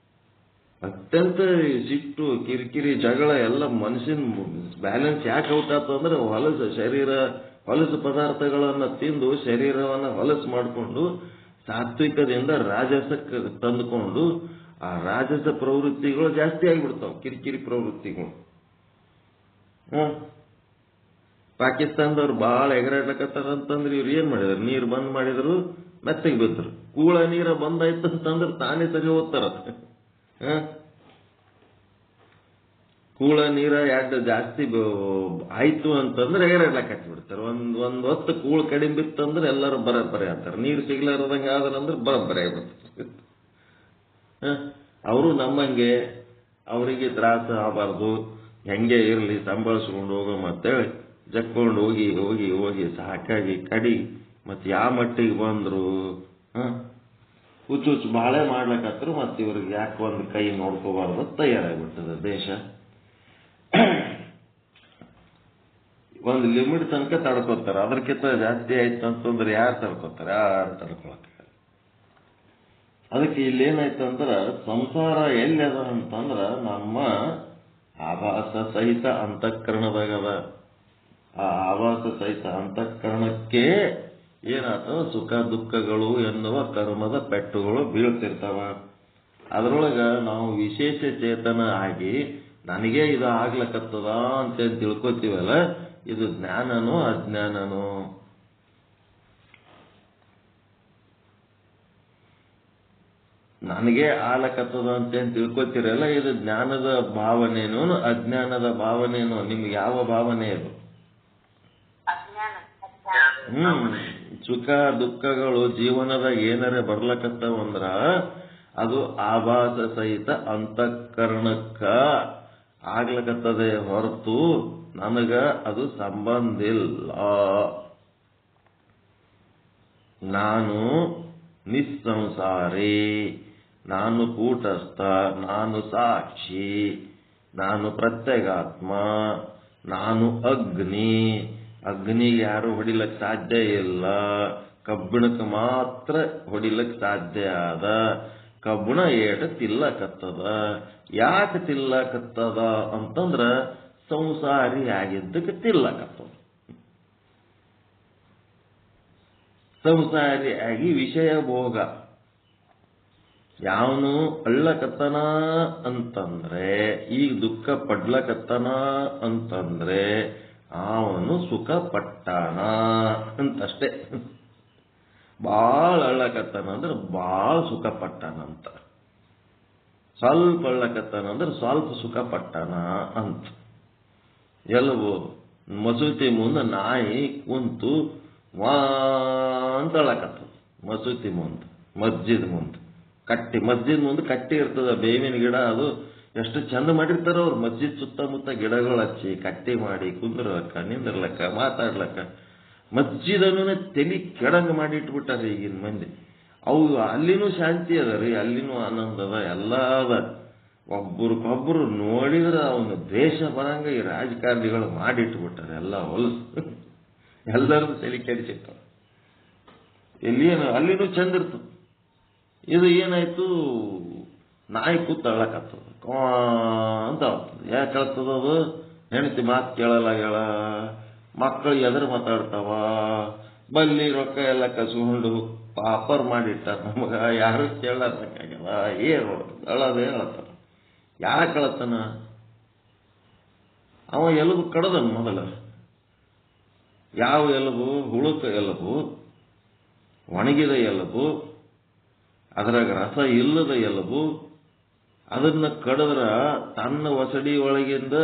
ಅತ್ಯಂತ ಸಿಟ್ಟು, ಕಿರಿಕಿರಿ, ಜಗಳ ಎಲ್ಲ ಮನುಷ್ಯನ ಬ್ಯಾಲೆನ್ಸ್ ಯಾಕೆ ಔಟ್ ಆಯ್ತು ಅಂದ್ರೆ ಹೊಲಸು ಪದಾರ್ಥಗಳನ್ನು ತಿಂದು ಶರೀರವನ್ನು ಹೊಲಸು ಮಾಡಿಕೊಂಡು ಸಾತ್ವಿಕದಿಂದ ರಾಜಸಕ್ಕೆ ತಂದುಕೊಂಡು ಆ ರಾಜಸ ಪ್ರವೃತ್ತಿಗಳು ಜಾಸ್ತಿ ಆಗಿಬಿಡ್ತಾವ, ಕಿರಿಕಿರಿ ಪ್ರವೃತ್ತಿಗಳು. ಪಾಕಿಸ್ತಾನದವ್ರು ಬಹಳ ಎಗರಾಡ್ಲಕತ್ತಾರ ಅಂತಂದ್ರೆ ಇವ್ರು ಏನ್ ಮಾಡಿದ್ರು, ನೀರು ಬಂದ್ ಮಾಡಿದ್ರು, ಮೆತ್ತಗೆ ಬಿದ್ರು. ಕೂಳ ನೀರ ಬಂದಾಯ್ತು ಅಂತಂದ್ರೆ ತಾನೇ ಸರಿ ಹೋಗ್ತಾರ. ಕೂಳ ನೀರ ಜಾಸ್ತಿ ಆಯ್ತು ಅಂತಂದ್ರೆ ಎಗರಾಡ್ಲಕ್ಕೆ ಹಚ್ಚಿಬಿಡ್ತಾರೆ. ಒಂದ್ ಹೊತ್ತು ಕೂಳ ಕಡಿಮೆ ಬಿತ್ತಂದ್ರೆ ಎಲ್ಲರೂ ಬರಬ್ಬರಿ ಅಂತಾರೆ. ನೀರು ಸಿಗ್ಲಾರದಂಗ ಆದ್ರಂದ್ರೆ ಬರಬ್ಬರಿ ಆಗ್ಬಿಡ್ತಾರೆ. ಅವರು ನಮ್ಮಂಗೆ ಅವರಿಗೆ ತ್ರಾಸ ಆಗಬಾರ್ದು, ಹೆಂಗೆ ಇರಲಿ ಸಂಭಾಳಿಸ್ಕೊಂಡು ಹೋಗೋ ಅಂತೇಳಿ ಜಕ್ಕೊಂಡು ಹೋಗಿ ಹೋಗಿ ಹೋಗಿ ಸಾಕಾಗಿ ಕಡಿ ಮತ್ತೆ ಯಾವ ಮಟ್ಟಿಗೆ ಬಂದ್ರು. ಹುಚ್ಚು ಬಾಳೆ ಮಾಡ್ಲಕತ್ರು. ಮತ್ತೆ ಇವ್ರಿಗೆ ಯಾಕೆ ಒಂದು ಕೈ ನೋಡ್ಕೋಬಾರ್ದು ತಯಾರಾಗ್ಬಿಡ್ತದೆ ದೇಶ. ಒಂದು ಲಿಮಿಟ್ ತನಕ ತಡ್ಕೋತಾರೆ, ಅದಕ್ಕಿಂತ ಜಾಸ್ತಿ ಆಯ್ತು ಅಂತಂದ್ರೆ ಯಾರು ತಡ್ಕೋತಾರೆ? ಯಾರು ತಡ್ಕೊಳಕ್ಕೆ. ಅದಕ್ಕೆ ಇಲ್ಲೇನಾಯ್ತು ಅಂದ್ರೆ ಸಂಸಾರ ಎಲ್ಲಿ ಅದ ಅಂತಂದ್ರ ನಮ್ಮ ಆಭಾಸ ಸಹಿತ ಅಂತಃಕರಣದಾಗದ. ಆ ಆಭಾಸ ಸಹಿತ ಅಂತಃಕರಣಕ್ಕೆ ಏನಾಗ್ತವ, ಸುಖ ದುಃಖಗಳು ಎನ್ನುವ ಕರ್ಮದ ಪೆಟ್ಟುಗಳು ಬೀಳ್ತಿರ್ತಾವ. ಅದರೊಳಗ ನಾವು ವಿಶೇಷ ಚೇತನ ಆಗಿ ನನಗೆ ಇದು ಆಗ್ಲಕತ್ತದ ಅಂತ ತಿಳ್ಕೊತೀವಲ್ಲ, ಇದು ಜ್ಞಾನನೋ ಅಜ್ಞಾನನೋ? ನನಗೆ ಆಗ್ಲಕತ್ತದ ಅಂತ ತಿಳ್ಕೊತೀರಲ್ಲ, ಇದು ಜ್ಞಾನದ ಭಾವನೆನೋ ಅಜ್ಞಾನದ ಭಾವನೆನೋ? ನಿಮ್ಗೆ ಯಾವ ಭಾವನೆ ಇದು? ಸುಖ ದುಃಖಗಳು ಜೀವನದಾಗ ಏನಾರ ಬರ್ಲಕತ್ತವಂದ್ರ ಅದು ಆಭಾಸ ಸಹಿತ ಅಂತಃಕರಣಕ್ಕ ಆಗ್ಲಕತ್ತದೆ ಹೊರತು ನನಗ ಅದು ಸಂಬಂಧ ಇಲ್ಲ. ನಾನು ನಿಸ್ಸಂಸಾರಿ, ನಾನು ಕೂಟಸ್ಥ, ನಾನು ಸಾಕ್ಷಿ, ನಾನು ಪ್ರತ್ಯಗಾತ್ಮ, ನಾನು ಅಗ್ನಿ. ಅಗ್ನಿಗೆ ಯಾರು ಹೊಡಿಲಕ್ ಸಾಧ್ಯ ಇಲ್ಲ, ಕಬ್ಬಿಣಕ್ಕೆ ಮಾತ್ರ ಹೊಡಿಲಕ್ ಸಾಧ್ಯ ಆದ. ಕಬ್ಬುಣ ಏಟ ತಿಲ್ಲಕತ್ತದ. ಯಾಕೆ ತಿಲ್ಲಕತ್ತದ ಅಂತಂದ್ರ ಸಂಸಾರಿ ಆಗಿದ್ದಕ್ಕೆ ತಿಲ್ಲಕತ್ತದ. ಸಂಸಾರಿ ಆಗಿ ವಿಷಯ ಭೋಗ ಯಾವನು ಅಳ್ಳಕತ್ತನ ಅಂತಂದ್ರೆ, ಈಗ ದುಃಖ ಪಡ್ಲಕತ್ತನ ಅಂತಂದ್ರೆ ಅವನು ಸುಖ ಪಟ್ಟಾನ ಅಂತಷ್ಟೇ. ಭಾಳ ಅಳ್ಳಕತ್ತನ ಅಂದ್ರೆ ಭಾಳ ಸುಖ ಪಟ್ಟಾನಂತ, ಸ್ವಲ್ಪ ಅಳ್ಳಕತ್ತನ ಅಂದ್ರೆ ಸ್ವಲ್ಪ ಸುಖ ಪಟ್ಟಾನ ಅಂತ. ಎಲ್ಲವೂ ಮಸೂತಿ ಮುಂದೆ ನಾಯಿ ಕುಂತು ವಾ ಅಂತ ಅಳ್ಳಕತ್ತದ. ಮಸೂತಿ ಮುಂದೆ, ಮಸ್ಜಿದ್ ಮುಂದೆ ಮಸ್ಜಿದ್ ಮುಂದೆ ಕಟ್ಟಿ ಇರ್ತದ ಬೇವಿನ ಗಿಡ. ಅದು ಎಷ್ಟು ಚಂದ ಮಾಡಿರ್ತಾರ ಅವ್ರು. ಮಸ್ಜಿದ್ ಸುತ್ತಮುತ್ತ ಗಿಡಗಳು ಹಚ್ಚಿ ಕಟ್ಟಿ ಮಾಡಿ ಕುಂದ್ರಲಕ್ಕ, ನಿಂದಿರ್ಲಕ್ಕ, ಮಾತಾಡ್ಲಕ್ಕ. ಮಸ್ಜಿದನ್ನು ತಲೆ ಕೆಡಂಗ ಮಾಡಿ ಇಟ್ಬಿಟ್ಟಾರ ಈಗಿನ ಮಂದಿ. ಅವು ಅಲ್ಲಿನೂ ಶಾಂತಿ ಅದ ರೀ, ಅಲ್ಲಿನೂ ಆನಂದ ಅದ, ಎಲ್ಲ ಅದ. ಒಬ್ಬರಿಗೊಬ್ಬರು ನೋಡಿದ್ರೆ ಅವನು ದ್ವೇಷ ಬರಂಗ ಈ ರಾಜಕಾರಣಿಗಳು ಮಾಡಿಟ್ಬಿಟ್ಟಾರೆ. ಎಲ್ಲ ಹೊಲಸು, ಎಲ್ಲರದು ತಲೆ ಕೆಡಿಸಿಟ್ಟಾರ. ಎಲ್ಲಿಯೇನು ಅಲ್ಲಿನೂ ಚಂದ ಇರ್ತದೆ. ಇದು ಏನಾಯ್ತು, ನಾಯಿ ಕೂತ್ ಅಳ್ಳಕತ್ತದ ಅಂತ ಆಗ್ತದೆ. ಯಾಕೆ ಆಗ್ತದ ಅದು? ಹೆಂಡತಿ ಮಾತು ಕೇಳಲ್ಲ, ಮಕ್ಕಳು ಎದುರು ಮಾತಾಡ್ತಾವ, ಬಲ್ಲಿ ರೊಕ್ಕ ಎಲ್ಲ ಕಸ್ಕೊಂಡು ಪಾಪರ್ ಮಾಡಿಟ್ಟಾರ ನಮಗ, ಯಾರು ಕೇಳಕ್ಕಾಗಲ್ಲ. ಏನು ಅಳದೇ ಅಳತಾರ. ಯಾಕೆ ಅಳತಾನ? ಅವ ಎಲುಬು ಕಡದನ್ ಮೊದಲ. ಯಾವ ಎಲುಬು? ಹುಳುಕ ಎಲುಬು, ಒಣಗಿದ ಎಲುಬು, ಅದ್ರಾಗ ರಸ ಇಲ್ಲದ ಎಲುಬು. ಅದನ್ನ ಕಡಿದ್ರ ತನ್ನ ಒಸಡಿಯೊಳಗಿಂದ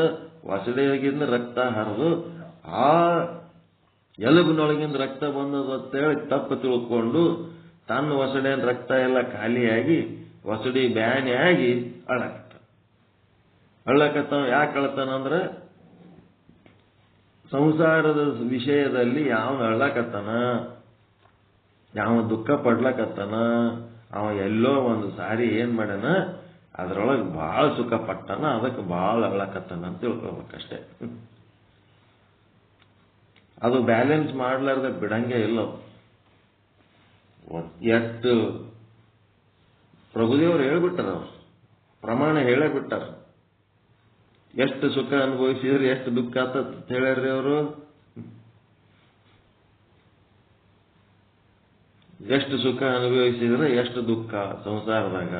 ರಕ್ತ ಹರಿದು ಆ ಎಲುಬಿನೊಳಗಿಂದ ರಕ್ತ ಬಂದದಂತೇಳಿ ತಪ್ಪು ತಿಳ್ಕೊಂಡು ತನ್ನ ಒಸಡಿನ ರಕ್ತ ಎಲ್ಲ ಖಾಲಿಯಾಗಿ ಒಸಡಿ ಬ್ಯಾನಿ ಆಗಿ ಅಳ್ಳಕತ್ತಾವ. ಯಾಕೆ ಅಳತಾನಂದ್ರೆ ಸಂಸಾರದ ವಿಷಯದಲ್ಲಿ ಯಾವನು ಅಳ್ಳಕತ್ತಾನ, ಯಾವ ದುಃಖ ಪಡ್ಲಕತ್ತಾನ, ಅವ ಎಲ್ಲೋ ಒಂದು ಸಾರಿ ಏನ್ ಮಾಡ್ಯಾನ, ಅದ್ರೊಳಗೆ ಭಾಳ ಸುಖ ಪಟ್ಟಾನ, ಅದಕ್ಕೆ ಭಾಳ ಅಳ್ಳಕತ್ತಾನ ಅಂತ ತಿಳ್ಕೊಬೇಕಷ್ಟೇ. ಅದು ಬ್ಯಾಲೆನ್ಸ್ ಮಾಡ್ಲಾರ್ದ ಬಿಡಂಗೆ ಇಲ್ಲ. ಎಷ್ಟು ಪ್ರಭುದೇವರು ಹೇಳ್ಬಿಟ್ಟಾರ, ಪ್ರಮಾಣ ಹೇಳೇ ಬಿಟ್ಟಾರ. ಎಷ್ಟು ಸುಖ ಅನುಭವಿಸಿದ್ರೆ ಎಷ್ಟು ದುಃಖ ಆತತ್ ಹೇಳ್ಯಾರ್ರಿ ಅವರು. ಎಷ್ಟು ಸುಖ ಅನುಭವಿಸಿದ್ರೆ ಎಷ್ಟು ದುಃಖ ಸಂಸಾರದಾಗ.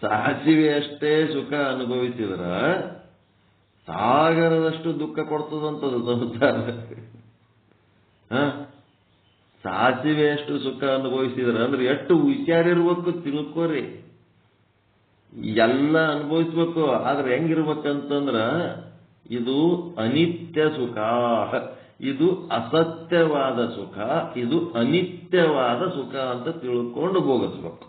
ಸಾಸಿವೆ ಅಷ್ಟೇ ಸುಖ ಅನುಭವಿಸಿದ್ರ ಸಾಗರದಷ್ಟು ದುಃಖ ಕೊಡ್ತದಂತದು ಸಂಸಾರ. ಸಾಸಿವೆ ಎಷ್ಟು ಸುಖ ಅನುಭವಿಸಿದ್ರ ಅಂದ್ರೆ ಎಷ್ಟು ವಿಚಾರ ಇರ್ಬೇಕು ತಿಳ್ಕೋರಿ. ಎಲ್ಲ ಅನುಭವಿಸ್ಬೇಕು. ಆದ್ರೆ ಹೆಂಗಿರ್ಬೇಕಂತಂದ್ರ ಇದು ಅನಿತ್ಯ ಸುಖ, ಇದು ಅಸತ್ಯವಾದ ಸುಖ, ಇದು ಅನಿತ್ಯವಾದ ಸುಖ ಅಂತ ತಿಳ್ಕೊಂಡು ಭೋಗಿಸ್ಬೇಕು.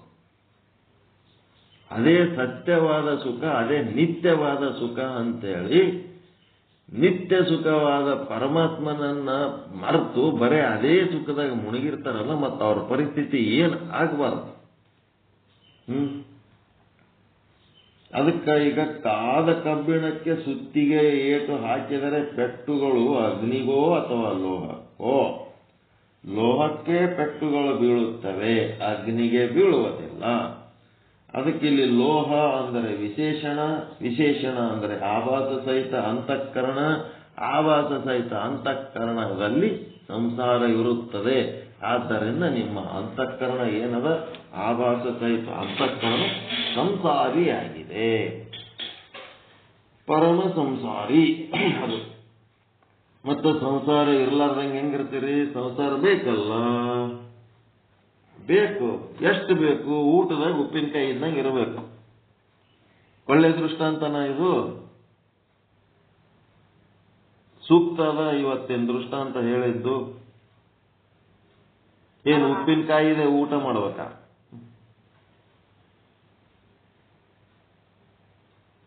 ಅದೇ ಸತ್ಯವಾದ ಸುಖ, ಅದೇ ನಿತ್ಯವಾದ ಸುಖ ಅಂತೇಳಿ ನಿತ್ಯ ಸುಖವಾದ ಪರಮಾತ್ಮನನ್ನ ಮರೆತು ಬರೇ ಅದೇ ಸುಖದಾಗ ಮುಳುಗಿರ್ತಾರಲ್ಲ, ಮತ್ತು ಅವ್ರ ಪರಿಸ್ಥಿತಿ ಏನ್ ಆಗಬಾರ್ದು. ಅದಕ್ಕೆ ಈಗ ಕಾದ ಕಬ್ಬಿಣಕ್ಕೆ ಸುತ್ತಿಗೆ ಏಟು ಹಾಕಿದರೆ ಪೆಟ್ಟುಗಳು ಅಗ್ನಿಗೋ ಅಥವಾ ಲೋಹಕ್ಕೋ. ಲೋಹಕ್ಕೆ ಪೆಟ್ಟುಗಳು ಬೀಳುತ್ತವೆ, ಅಗ್ನಿಗೆ ಬೀಳುವುದಿಲ್ಲ. ಅದಕ್ಕಿಲ್ಲಿ ಲೋಹ ಅಂದರೆ ವಿಶೇಷಣ ಅಂದರೆ ಆಭಾಸ ಸಹಿತ ಅಂತಃಕರಣ. ಆಭಾಸ ಸಹಿತ ಅಂತಃಕರಣದಲ್ಲಿ ಸಂಸಾರ ಇರುತ್ತದೆ. ಆದ್ದರಿಂದ ನಿಮ್ಮ ಅಂತಃಕರಣ ಏನದ, ಆಭಾಸ ಸಹಿತ ಅಂತಃಕರಣ ಸಂಸಾರಿಯಾಗಿದೆ, ಪರಮ ಸಂಸಾರಿ ಅದು. ಮತ್ತು ಸಂಸಾರ ಇರ್ಲಾರ್ದಂಗೆ ಹೆಂಗಿರ್ತೀರಿ? ಸಂಸಾರ ಬೇಕಲ್ಲ, ಬೇಕು. ಎಷ್ಟು ಬೇಕು? ಊಟದಾಗ ಉಪ್ಪಿನಕಾಯಿ ಇದ್ದಂಗೆ ಇರಬೇಕು. ಒಳ್ಳೆ ದೃಷ್ಟಾಂತನ ಇದು. ಸೂಕ್ತ ಅದ ಇವತ್ತಿನ ದೃಷ್ಟಾಂತ ಹೇಳಿದ್ದು. ಏನು ಉಪ್ಪಿನಕಾಯಿ ಇದೆ, ಊಟ ಮಾಡ್ಬೇಕಾ?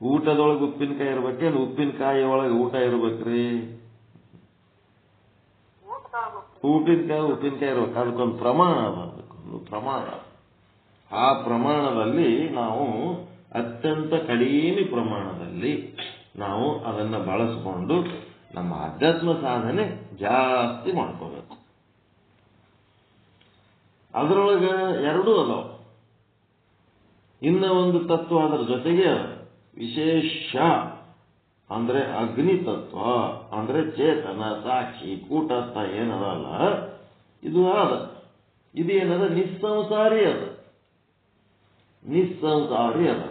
ಊಟದೊಳಗೆ ಉಪ್ಪಿನಕಾಯಿ ಇರ್ಬೇಕೇನು? ಉಪ್ಪಿನಕಾಯಿ ಒಳಗೆ ಊಟ ಇರ್ಬೇಕ್ರಿ? ಉಪ್ಪಿನಕಾಯಿ ಇರ್ಬೇಕು. ಅದಕ್ಕೊಂದು ಪ್ರಮಾಣ ಅದ, ಅದಕ್ಕೊಂದು ಪ್ರಮಾಣ. ಆ ಪ್ರಮಾಣದಲ್ಲಿ ನಾವು ಅತ್ಯಂತ ಕಡಿಮೆ ಪ್ರಮಾಣದಲ್ಲಿ ನಾವು ಅದನ್ನು ಬಳಸಿಕೊಂಡು ನಮ್ಮ ಅಧ್ಯಾತ್ಮ ಸಾಧನೆ ಜಾಸ್ತಿ ಮಾಡ್ಕೋಬೇಕು. ಅದರೊಳಗೆ ಎರಡೂ ಅದಾವ. ಇನ್ನ ಒಂದು ತತ್ವ ಅದರ ಜೊತೆಗೆ ವಿಶೇಷ ಅಂದ್ರೆ ಅಗ್ನಿ ತತ್ವ, ಅಂದ್ರೆ ಚೇತನ ಸಾಕ್ಷಿ ಕೂಟಸ್ಥ ಏನದಲ್ಲ ಇದು ಆದ. ಇದೇನದ ನಿಸ್ಸಂಸಾರಿ ಅದ, ನಿಸ್ಸಂಸಾರಿ ಅದ.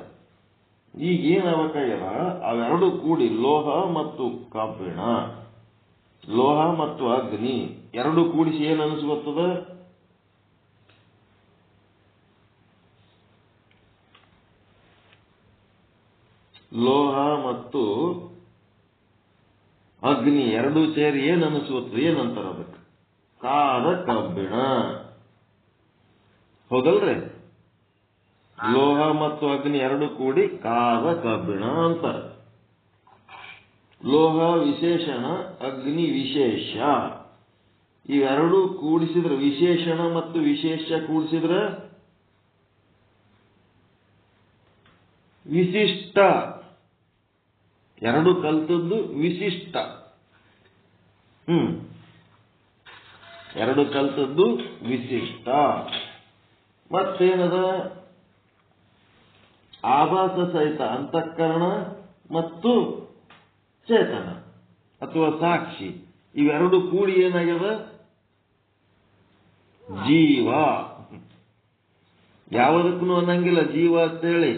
ಈಗ ಏನಾಗಬೇಕಾಗ್ಯದ, ಅವೆರಡು ಕೂಡಿ ಲೋಹ ಮತ್ತು ಕಬ್ಬಿಣ, ಲೋಹ ಮತ್ತು ಅಗ್ನಿ ಎರಡು ಕೂಡಿಸಿ ಏನು ಅನಿಸ್ಕೊತದ? ಲೋಹ ಮತ್ತು ಅಗ್ನಿ ಎರಡು ಸೇರಿ ಏನು ಅನಿಸ್ಕೊತದ? ಏನಂತಾರ ಅದಕ್ಕೆ? ಕಾದ ಕಬ್ಬಿಣ. ಹೌದಲ್ರಿ? ಲೋಹ ಮತ್ತು ಅಗ್ನಿ ಎರಡು ಕೂಡಿ ಕಾದ ಕಬ್ಬಿಣ ಅಂತಾರೆ. ಲೋಹ ವಿಶೇಷಣ, ಅಗ್ನಿ ವಿಶೇಷ. ಇವೆರಡು ಕೂಡಿಸಿದ್ರೆ, ವಿಶೇಷಣ ಮತ್ತು ವಿಶೇಷ ಕೂಡಿಸಿದ್ರೆ ವಿಶಿಷ್ಟ. ಎರಡು ಕಲ್ತದ್ದು ವಿಶಿಷ್ಟ. ಎರಡು ಕಲ್ತದ್ದು ವಿಶಿಷ್ಟ. ಮತ್ತೇನದ? ಆಭಾಸ ಸಹಿತ ಅಂತಃಕರಣ ಮತ್ತು ಚೇತನ ಅಥವಾ ಸಾಕ್ಷಿ. ಇವೆರಡು ಕೂಡಿ ಏನಾಗ್ಯದ? ಜೀವ. ಯಾವುದಕ್ಕೂ ಅನ್ನಂಗಿಲ್ಲ ಜೀವ ಅಂತೇಳಿ.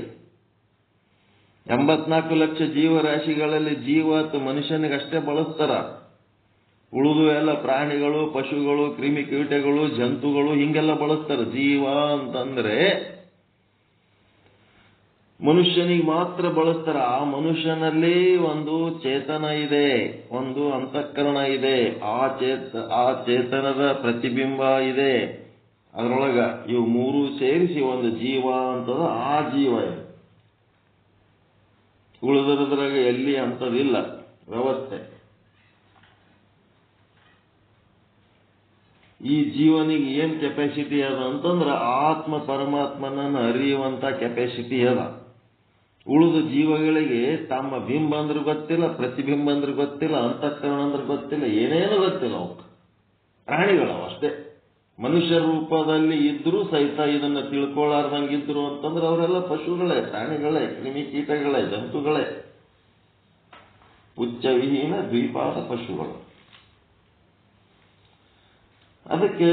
84 ಲಕ್ಷ ಜೀವರಾಶಿಗಳಲ್ಲಿ ಜೀವ ಅಥವಾ ಮನುಷ್ಯನಿಗಷ್ಟೇ ಬಳಸ್ತಾರ. ಉಳಿದು ಎಲ್ಲ ಪ್ರಾಣಿಗಳು, ಪಶುಗಳು, ಕ್ರಿಮಿಕೀಟಗಳು, ಜಂತುಗಳು ಹಿಂಗೆಲ್ಲ ಬಳಸ್ತಾರೆ. ಜೀವ ಅಂತಂದ್ರೆ ಮನುಷ್ಯನಿಗೆ ಮಾತ್ರ ಬಳಸ್ತಾರ. ಆ ಮನುಷ್ಯನಲ್ಲಿ ಒಂದು ಚೇತನ ಇದೆ, ಒಂದು ಅಂತಃಕರಣ ಇದೆ, ಆ ಚೇತನದ ಪ್ರತಿಬಿಂಬ ಇದೆ. ಅದರೊಳಗ ಇವು ಮೂರು ಸೇರಿಸಿ ಒಂದು ಜೀವ ಅಂತದ. ಆ ಜೀವ ಇದೆ. ಉಳಿದದ್ರಾಗ ಎಲ್ಲಿ ಅಂತದಿಲ್ಲ ವ್ಯವಸ್ಥೆ. ಈ ಜೀವನಿಗೆ ಏನ್ ಕೆಪಾಸಿಟಿ ಅದ ಅಂತಂದ್ರ ಆತ್ಮ ಪರಮಾತ್ಮನನ್ನು ಅರಿಯುವಂತ ಕೆಪಾಸಿಟಿ ಅದ. ಉಳಿದ ಜೀವಗಳಿಗೆ ತಮ್ಮ ಬಿಂಬ ಅಂದ್ರೆ ಗೊತ್ತಿಲ್ಲ, ಪ್ರತಿಬಿಂಬ ಅಂದ್ರೆ ಗೊತ್ತಿಲ್ಲ, ಅಂತಃಕರಣ ಅಂದ್ರೆ ಗೊತ್ತಿಲ್ಲ, ಏನೇನು ಗೊತ್ತಿಲ್ಲ. ಅವಕ್ಕೆ ಪ್ರಾಣಿಗಳವ ಅಷ್ಟೇ. ಮನುಷ್ಯ ರೂಪದಲ್ಲಿ ಇದ್ರೂ ಸಹಿತ ಇದನ್ನ ತಿಳ್ಕೊಳ್ಳಾರ್ದಂಗಿದ್ರು ಅಂತಂದ್ರೆ ಅವರೆಲ್ಲ ಪಶುಗಳೇ, ಪ್ರಾಣಿಗಳೇ, ಕ್ರಿಮಿಕೀಟಗಳೇ, ಜಂತುಗಳೇ, ಪುಚ್ಚವಿಹೀನ ದ್ವಿಪಾದ ಪಶುಗಳು. ಅದಕ್ಕೆ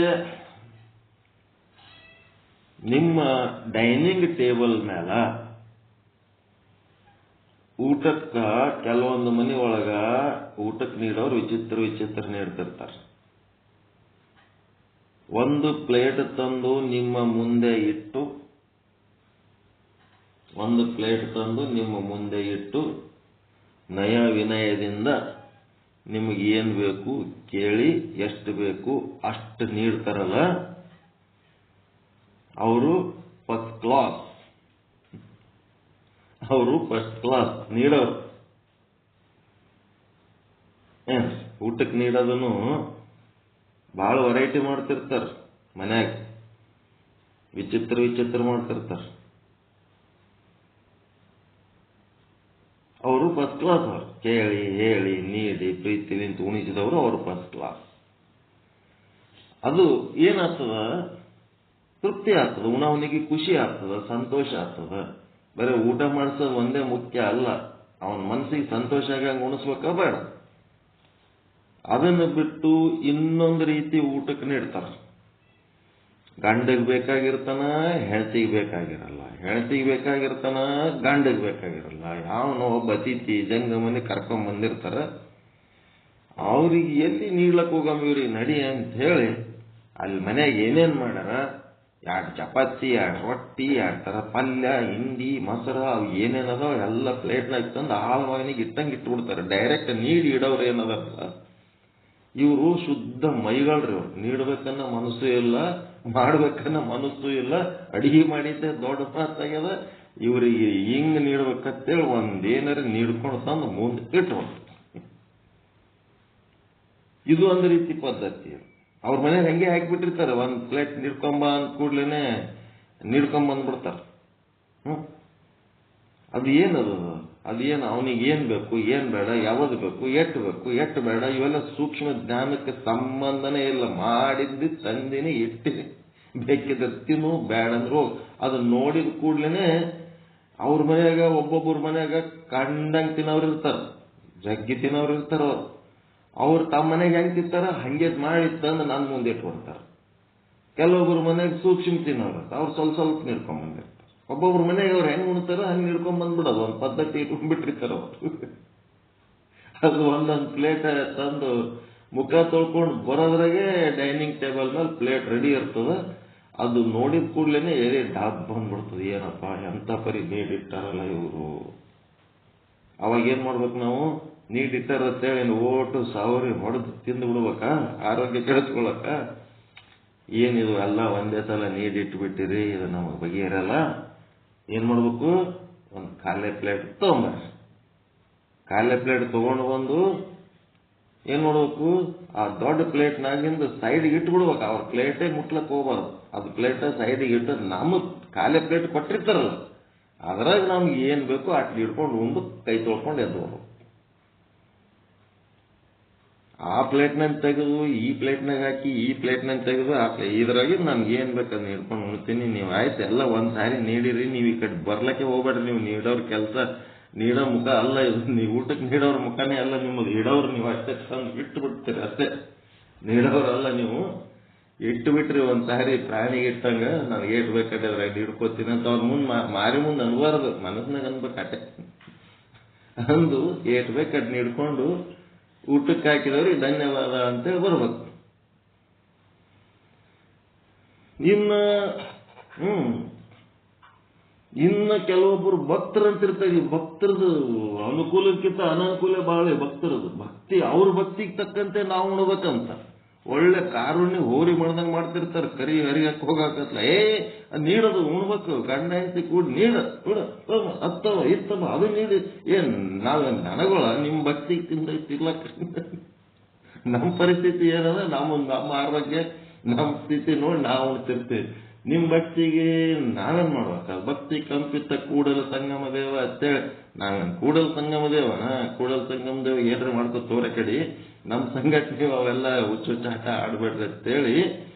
ನಿಮ್ಮ ಡೈನಿಂಗ್ ಟೇಬಲ್ ಮೇಲ ಊಟಕ್ಕ ಕೆಲವೊಂದು ಮನೆ ಒಳಗ ಊಟಕ್ಕೆ ನೀಡೋರು ವಿಚಿತ್ರ ನೀಡ್ತಿರ್ತಾರೆ. ಒಂದು ಪ್ಲೇಟ್ ತಂದು ನಿಮ್ಮ ಮುಂದೆ ಇಟ್ಟು ನಯ ವಿನಯದಿಂದ ನಿಮಗೆ ಏನು ಬೇಕು ಕೇಳಿ ಎಷ್ಟು ಬೇಕು ಅಷ್ಟು ನೀಡ್ತಾರಲ್ಲ, ಅವರು ಫಸ್ಟ್ ಕ್ಲಾಸ್ ನೀಡೋರು. ಊಟಕ್ಕೆ ನೀಡೋದನ್ನು ಬಹಳ ವೆರೈಟಿ ಮಾಡ್ತಿರ್ತಾರ. ಮನ್ಯಾಗ ವಿಚಿತ್ರ ಮಾಡ್ತಿರ್ತಾರ. ಅವರು ಫಸ್ಟ್ ಕ್ಲಾಸ್. ಅವರು ಕೇಳಿ ಹೇಳಿ ನೀಡಿ ಪ್ರೀತಿಲಿಂತ ಉಣಿಸಿದವರು ಅವರು ಫಸ್ಟ್ ಕ್ಲಾಸ್. ಅದು ಏನಾಗ್ತದ? ತೃಪ್ತಿ ಆಗ್ತದ, ಉಣವನಿಗೆ ಖುಷಿ ಆಗ್ತದ, ಸಂತೋಷ ಆಗ್ತದ. ಬರೀ ಊಟ ಮಾಡಿಸೋದು ಒಂದೇ ಮುಖ್ಯ ಅಲ್ಲ, ಅವನ ಮನಸ್ಸಿಗೆ ಸಂತೋಷ ಆಗಂಗೆ ಉಣಿಸ್ಬೇಕ ಬೇಡ. ಅದನ್ನು ಬಿಟ್ಟು ಇನ್ನೊಂದು ರೀತಿ ಊಟಕ್ಕೆ ನೀಡ್ತಾರ. ಗಂಡಗೆ ಬೇಕಾಗಿರ್ತಾನ, ಹೆಂಡತಿಗೆ ಬೇಕಾಗಿರಲ್ಲ, ಹೆಂಡತಿಗೆ ಬೇಕಾಗಿರ್ತಾನ, ಗಂಡಗೆ ಬೇಕಾಗಿರಲ್ಲ. ಯಾವನೋ ಒಬ್ಬ ಅತಿಥಿ ಜಂಗಮನಿ ಕರ್ಕೊಂಡ್ ಬಂದಿರ್ತಾರ. ಅವ್ರಿಗೆ ಎಲ್ಲಿ ನೀಡ್ಲಕ್ ಹೋಗಮ್ಮ ಇವ್ರಿಗೆ ನಡಿ ಅಂತ ಹೇಳಿ ಅಲ್ಲಿ ಮನ್ಯಾಗ ಏನೇನ್ ಮಾಡ್ಯಾರ, 2 ಚಪಾತಿ, 2 ರೊಟ್ಟಿ, 2 ಥರ ಪಲ್ಯ, ಹಿಂಡಿ, ಮೊಸರು, ಅವು ಏನೇನದಾವ ಎಲ್ಲ ಪ್ಲೇಟ್ನಾಗ ತಂದು ಆಳ್ವಾನಿಗೆ ಇಟ್ಟಂಗೆ ಇಟ್ಬಿಡ್ತಾರೆ. ಡೈರೆಕ್ಟ್ ನೀಡಿ ಇಡೋರು ಏನದಲ್ಲ, ಇವರು ಶುದ್ಧ ಮೈಗಳ್ರಿ. ಅವ್ರು ನೀಡ್ಬೇಕನ್ನ ಮನಸ್ಸು ಇಲ್ಲ, ಮಾಡ್ಬೇಕನ್ನ ಮನಸ್ಸು ಇಲ್ಲ. ಅಡಿಗೆ ಮಾಡಿದ್ದೆ ದೊಡ್ಡ ಮಾತಾಗ್ಯದ. ಇವರಿಗೆ ಹಿಂಗ್ ನೀಡ್ಬೇಕಂತೇಳಿ ಒಂದೇನಾರ ನೀಡ್ಕೊಂಡು ತಂದು ಮುಂದೆ ಇಟ್ಕೊಂಡು, ಇದು ಒಂದು ರೀತಿ ಪದ್ಧತಿ. ಅವ್ರ ಮನೆಗೆ ಹಂಗೆ ಹಾಕಿಬಿಟ್ಟಿರ್ತಾರೆ. ಒಂದು ಪ್ಲೇಟ್ ನೀಡ್ಕೊಂಬ ಅಂದ ಕೂಡ್ಲೇನೆ ನೀಡ್ಕೊಂಬಂದ್ಬಿಡ್ತಾರ. ಅದು ಏನದು? ಅದೇನು ಅವನಿಗೆ ಏನ್ ಬೇಕು, ಏನ್ ಬೇಡ, ಯಾವುದು ಬೇಕು, ಎಷ್ಟು ಬೇಡ, ಇವೆಲ್ಲ ಸೂಕ್ಷ್ಮ ಜ್ಞಾನಕ್ಕೆ ಸಂಬಂಧನೇ ಇಲ್ಲ. ಮಾಡಿದ್ದು ತಂದಿನಿ ಇಟ್ಟಿನಿ, ಬೇಕಿದ್ರೆ ತಿನ್ನು, ಬೇಡ ಅಂದ್ರೆ ಹೋಗಿ. ಅದನ್ನ ನೋಡಿದ ಕೂಡ್ಲೇನೆ ಅವ್ರ ಮನ್ಯಾಗ ಒಬ್ಬೊಬ್ಬರ ಮನ್ಯಾಗ ಕಂಡಂಗೆ ತಿನ್ನೋರು ಇರ್ತಾರ, ಜಗ್ಗಿ ತಿನ್ನೋರು ಇರ್ತಾರ. ಅವ್ರು ತಮ್ಮ ಮನೆಗೆ ಹೆಂಗೆ ತಿಂತಾರ ಹಂಗೆ ಮಾಡಿ ತಂದು ನನ್ನ ಮುಂದೆ ಇಟ್ಕೊಡ್ತಾರ. ಕೆಲವೊಬ್ಬರು ಮನೆಗೆ ಸೂಕ್ಷ್ಮ ತಿನ್ನೋರು ಅವ್ರು ಸ್ವಲ್ಪ ಸ್ವಲ್ಪ ನೀಡ್ಕೊಂಡ್ ಬಂದಿರ್ತಾರೆ. ಒಬ್ಬೊಬ್ರು ಮನೆಗೆ ಅವ್ರು ಹೆಂಗ್ ಉಣ್ತಾರ ಹಂಗೆ ನೀಡ್ಕೊಂಡ್ ಬಂದ್ಬಿಡೋದು, ಒಂದು ಪದ್ಧತಿ ಇಟ್ಕೊಂಡ್ಬಿಟ್ಟಿರ್ತಾರ ಅವರು. ಅದು ಒಂದೊಂದು ಪ್ಲೇಟ್ ತಂದು ಮುಖ ತೊಳ್ಕೊಂಡು ಬರೋದ್ರಾಗೆ ಡೈನಿಂಗ್ ಟೇಬಲ್ ಮೇಲೆ ಪ್ಲೇಟ್ ರೆಡಿ ಇರ್ತದ. ಅದು ನೋಡಿದ ಕೂಡ್ಲೇನೆ ಏನೇ ಡಾಬ್ ಬಂದ್ಬಿಡ್ತದೆ, ಏನಪ್ಪ ಎಂತ ಪರಿ ನೀಡಿಟ್ಟಾರಲ್ಲ ಇವರು. ಅವಾಗ ಏನ್ ಮಾಡ್ಬೇಕು ನಾವು, ನೀಡಿಟ್ಟಾರತ್ತೇಳಿ ಓಟು ಸಾವಿರ ಹೊಡೆದು ತಿಂದು ಬಿಡ್ಬೇಕಾ, ಆರೋಗ್ಯ ಕೆಡಿಸ್ಕೊಳಕ? ಏನಿದು ಎಲ್ಲ ಒಂದೇ ಸಲ ನೀಡಿಟ್ಬಿಟ್ಟಿರಿ, ಇದು ನಮಗೆ ಬಗೆಯಿರಲ್ಲ. ಏನ್ ಮಾಡ್ಬೇಕು, ಒಂದು ಖಾಲಿ ಪ್ಲೇಟ್ ತಗೊಂಬರ್ರಿ. ಖಾಲಿ ಪ್ಲೇಟ್ ತಗೊಂಡು ಬಂದು ಏನ್ ಮಾಡ್ಬೇಕು, ಆ ದೊಡ್ಡ ಪ್ಲೇಟ್ನಾಗಿಂದ ಸೈಡ್ಗೆ ಇಟ್ಬಿಡ್ಬೇಕು. ಅವ್ರ ಪ್ಲೇಟೇ ಮುಟ್ಲಕ್ ಹೋಗ್ಬಾರ್ದು. ಅದು ಪ್ಲೇಟ್ ಸೈಡಿಗೆ ಇಟ್ಟು ನಮಗ್ ಖಾಲಿ ಪ್ಲೇಟ್ ಕೊಟ್ಟಿರ್ತಾರಲ್ಲ ಅದ್ರಾಗ ನಮ್ಗೆ ಏನ್ ಬೇಕೋ ಅಟ್ ಹಿಡ್ಕೊಂಡು ಉಂಡು ಕೈ ತೊಳ್ಕೊಂಡು ಎದ್ದು ಹೋಗ್ಬೇಕು. ಆ ಪ್ಲೇಟ್ನಾಗ ತೆಗೆದು ಈ ಪ್ಲೇಟ್ನಾಗ ಹಾಕಿ ಈ ಪ್ಲೇಟ್ನಾಗ ತೆಗೆದು ಇದ್ರಾಗಿ ನಮ್ಗೆ ಏನ್ ಬೇಕದ್ ಹಿಡ್ಕೊಂಡು ಉಣ್ತೀನಿ. ನೀವು ಆಯ್ತು ಎಲ್ಲ ಒಂದ್ ಸಾರಿ ನೀಡಿರಿ, ನೀವು ಈ ಕಡೆ ಬರ್ಲಕ್ಕೆ ಹೋಗ್ಬೇಡ್ರಿ. ನೀವು ನೀಡೋರ್ ಕೆಲಸ ನೀಡೋ ಮುಖ ಅಲ್ಲ ಇದು, ನೀವು ಊಟಕ್ಕೆ ನೀಡೋರ್ ಮುಖನೇ ಅಲ್ಲ ನಿಮ್ಮದು. ಇಡೋರು ನೀವು ಅಷ್ಟೇ ತಂದು ಇಟ್ಟು ಬಿಡ್ತೀರಿ ಅಷ್ಟೇ, ನೀಡೋರಲ್ಲ ನೀವು. ಇಟ್ಟು ಬಿಟ್ರಿ ಒಂದ್ ಸಾರಿ ಪ್ರಾಣಿಗೆ ಇಟ್ಟಂಗ ನಾನು ಏಟ್ ಬೇಕಾದ್ರೆ ಹಿಡ್ಕೋತೀನಿ ಅಂತ ಅವ್ರ ಮುಂದ್ ಮಾರಿ ಮುಂದೆ ಅನ್ಬಾರ್ದು, ಮನಸ್ನಾಗ ಅನ್ಬೇಕು ಅಟ್ಟೆ. ಅಂದು ಏಟ್ ಬೇಕಾದ್ ನೀಡ್ಕೊಂಡು ಊಟಕ್ಕೆ ಹಾಕಿದವ್ರಿಗೆ ಧನ್ಯವಾದ ಅಂತೇಳಿ ಬರ್ಬೇಕು. ಇನ್ನ ಕೆಲವೊಬ್ಬರು ಭಕ್ತರಂತಿರ್ತಾರೆ. ಈ ಭಕ್ತರದು ಅನುಕೂಲಕ್ಕಿಂತ ಅನಾನುಕೂಲ ಬಾಳ ಭಕ್ತರದು. ಭಕ್ತಿ ಅವ್ರ ಭಕ್ತಿಗೆ ತಕ್ಕಂತೆ ನಾವು ಉಣ್ಬೇಕಂತ ಒಳ್ಳೆ ಕಾರುಣ್ಯ ಹೋರಿ ಮಾಡ್ದಂಗೆ ಮಾಡ್ತಿರ್ತಾರೆ. ಕರಿ ಹರಿಯಕ್ಕೆ ಹೋಗಾಕತ್ಲ ನೀಡೋದು ಉಣ್ಬೇಕು, ಗಂಡ ಹೆಂಡತಿ ಕೂಡ ನೀಡ ಹತ್ತವ ಇತ್ತವ ಅದು ನೀಡಿ. ಏನ್ ನಾವ್ ನನಗಳ ನಿಮ್ ಭಕ್ತಿ ತಿರ್ಲಕ್ಕ? ನಮ್ಮ ಪರಿಸ್ಥಿತಿ ಏನದ, ನಮ್ಮ ಆರೋಗ್ಯ ನಮ್ಮ ಸ್ಥಿತಿ ನೋಡಿ ನಾವು ಉಣ್ತಿರ್ತೀವಿ. ನಿಮ್ ಭಕ್ತಿಗೆ ನಾವೇನ್ ಮಾಡ್ಬೇಕ? ಭಕ್ತಿ ಕಂಪಿತ ಕೂಡಲ ಸಂಗಮ ದೇವ ಅಂತೇಳಿ ನಾವೇನ್ ಕೂಡಲ ಸಂಗಮ ದೇವ? ಕೂಡಲ ಸಂಗಮ ದೇವ ಏನ್ರ ಮಾಡ್ಕೋ ತೋರೆ ಕಡಿ, ನಮ್ಮ ಸಂಘಟನೆ ಅವೆಲ್ಲ ಹುಚ್ಚುಚ್ಚಾಟ ಆಡ್ಬೇಡ್ರಿ ಅಂತೇಳಿ